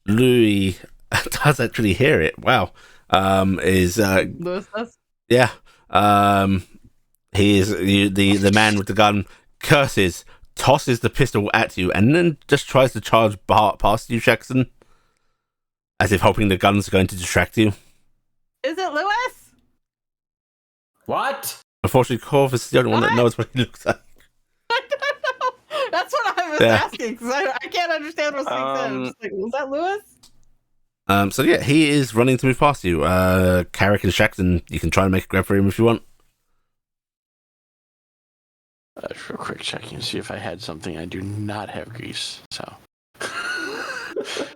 Louis does actually hear it. Wow. Lewis does? Yeah. He is the man with the gun curses, tosses the pistol at you, and then just tries to charge past you, Jackson, as if hoping the gun's going to distract you. Is it Lewis? What? Unfortunately, Corvus is the only one that What? knows what he looks like. I don't know. That's what I was Yeah. asking because I can't understand what's being said. I'm just like, was that Lewis? So yeah, he is running to move past you. Carrick and Jackson, you can try and make a grab for him if you want. just real quick checking to see if I had something. I do not have grease, so.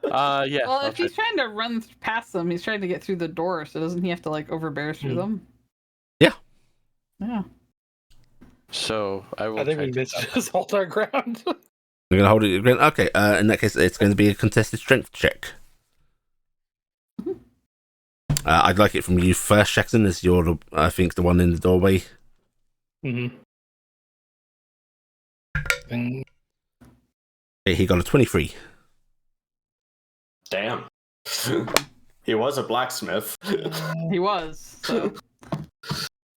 Yeah. Well, I'll if he's try- trying to run past them, he's trying to get through the door, so doesn't he have to like overbear through them? Yeah. Yeah. So I will. I think try we to- missed just hold our ground. You're gonna hold it again. Okay. In that case, it's going to be a contested strength check. I'd like it from you first, Jackson, as you're, I think, the one in the doorway. Mm-hmm. And He got a 23. Damn. He was a blacksmith. He was. So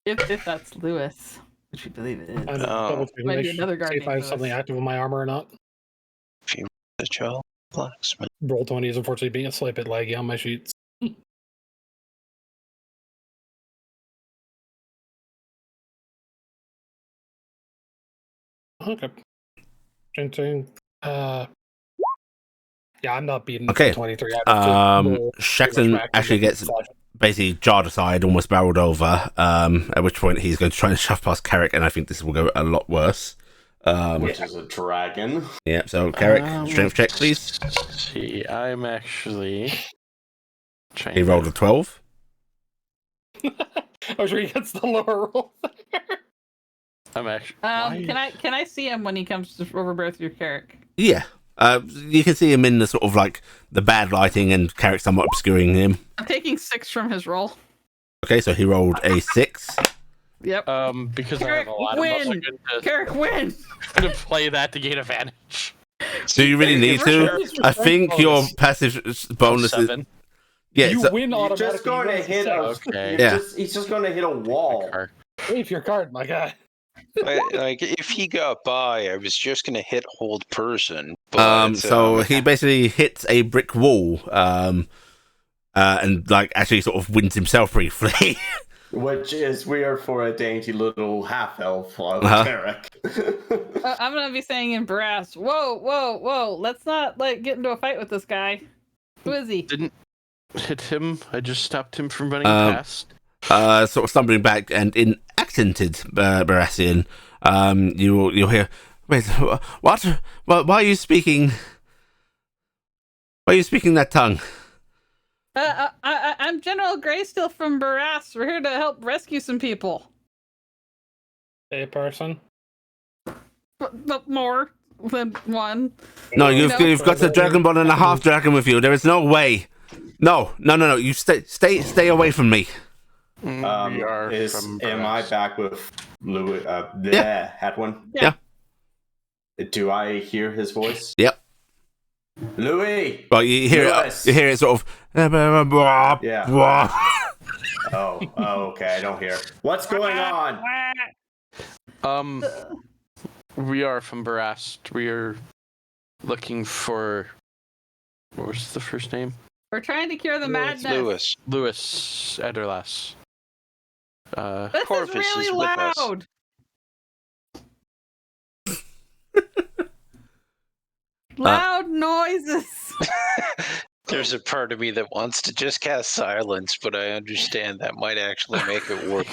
if that's Lewis, which we believe it is, I'm double checking, Might make be sure- another guard see if I have named something Lewis. active on my armor or not. The child blacksmith. Roll 20 is unfortunately being a slight bit laggy on my sheets. Okay. Printing. Yeah, I'm not beating Okay. 23. I have to roll pretty much Jackson max actually to get gets slash. basically jarred aside, almost barreled over. At which point he's going to try and shove past Carrick, and I think this will go a lot worse. Which is a dragon. Yeah. So Carrick, strength check, please. Let's see, I'm actually trying. He rolled a 12. I'm sure he gets the lower roll. I'm actually. can I see him when he comes to overbear through Carrick? Yeah. You can see him in the sort of like the bad lighting, and Carrick somewhat obscuring him. I'm taking 6 from his roll. Okay, so he rolled a 6. Yep. Because I have a lot Carrick, of muscle, win! I'm Carrick win. going to play that to gain advantage. Do you really need to? I think your passive bonus is 7. yeah. You so- win You're automatically. just going to you hit a. Okay. Yeah. He's just going to hit a wall. Wave your card, my guy. Like, if he got by, I was just gonna hit hold person. But, So he basically hits a brick wall, and like actually sort of wins himself briefly. Which is weird for a dainty little half elf like Carrick. I'm gonna be saying in brass. Whoa, whoa, whoa! Let's not like get into a fight with this guy. Who is he? Didn't hit him. I just stopped him from running Um, past. Sort of stumbling back, and in accented Baratheon, you'll hear, wait, what? Why are you speaking? Why are you speaking that tongue? I'm General Greysteel from Barras. We're here to help rescue some people. A person. But more than one. No, you've got a dragonborn and a half dragon with you. There is no way. No. You stay away from me. We are from am I Barras. back with Louis? Yeah. Hadwin? Yeah. Do I hear his voice? Yep. Louis. Well, you hear Lewis. it. You hear it sort of. Yeah. Oh, okay. I don't hear. What's going on? We are from Barras. We are looking for. What was the first name? We're trying to cure the madness. Lewis. Ederlas. This Corvus is really is with us. loud. Loud noises. There's a part of me that wants to just cast silence, but I understand that might actually make it work.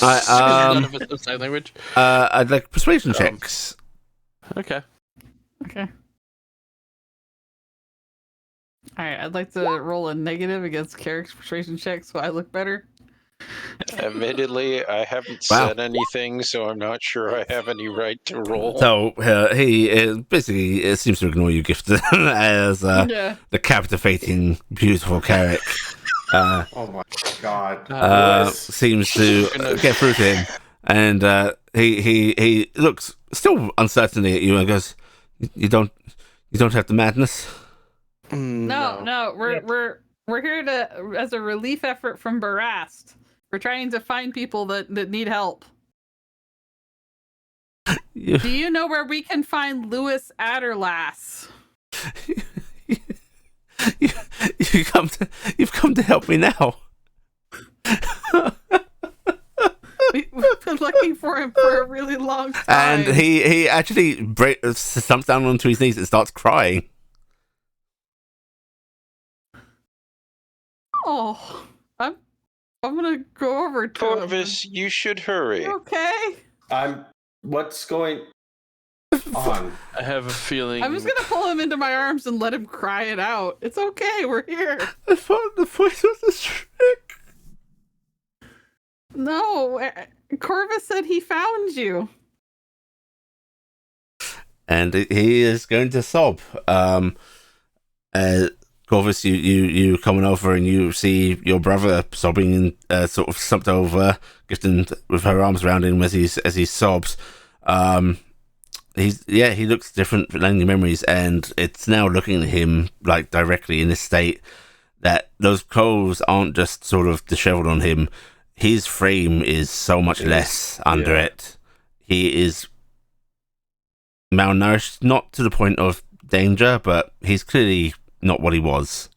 None of us know sign language. I'd like persuasion checks. Okay. Okay. All right, I'd like to roll a negative against character persuasion check so I look better. Admittedly, I haven't Wow. said anything, so I'm not sure I have any right to roll. So he basically seems to ignore you, Gifted, as the captivating, beautiful Carrick Oh my god. seems to get through to him, and he looks still uncertainly at you and goes, "You don't have the madness." No, we're here to as a relief effort from Barast. We're trying to find people that need help. Do you know where we can find Louis Adderlass? You've come to help me now. We've been looking for him for a really long time. And he actually slumps down onto his knees and starts crying. Oh, I'm gonna go over to Corvus, you should hurry. him. Okay. What's going on? I have a feeling. I'm just gonna pull him into my arms and let him cry it out. It's okay. We're here. I thought the voice was a trick. No, Corvus said he found you. And he is going to sob. Corvus, you coming over and you see your brother sobbing and sort of slumped over, Gifton with her arms around him as he sobs. He looks different than your memories, and it's now looking at him like directly in this state that those clothes aren't just sort of disheveled on him. His frame is so much less under it. He is malnourished, not to the point of danger, but he's clearly not what he was.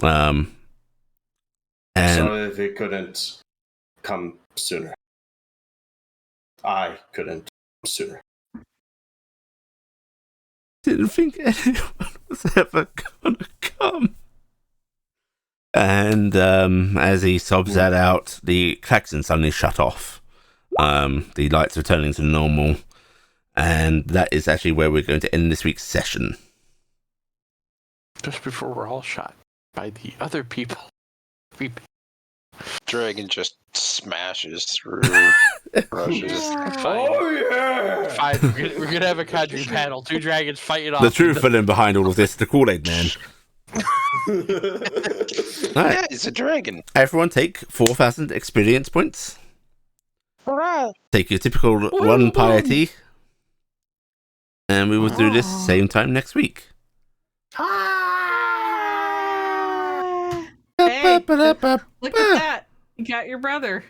And Sorry if he couldn't come sooner. I couldn't come sooner. didn't think anyone was ever gonna come. And as he sobs that out, the klaxon suddenly shut off. The lights returning to normal, and that is actually where we're going to end this week's session. Just before we're all shot by the other people. Dragon just smashes through, rushes. Oh yeah! Fine, we're gonna have a cadre panel. 2 dragons fighting off. The true villain behind all of this, the Kool-Aid Man. Alright, Yeah, he's a dragon. everyone take 4,000 experience points. Hurrah! Take your typical 1 piety. And we will do this same time next week. Hey, look at that. You got your brother.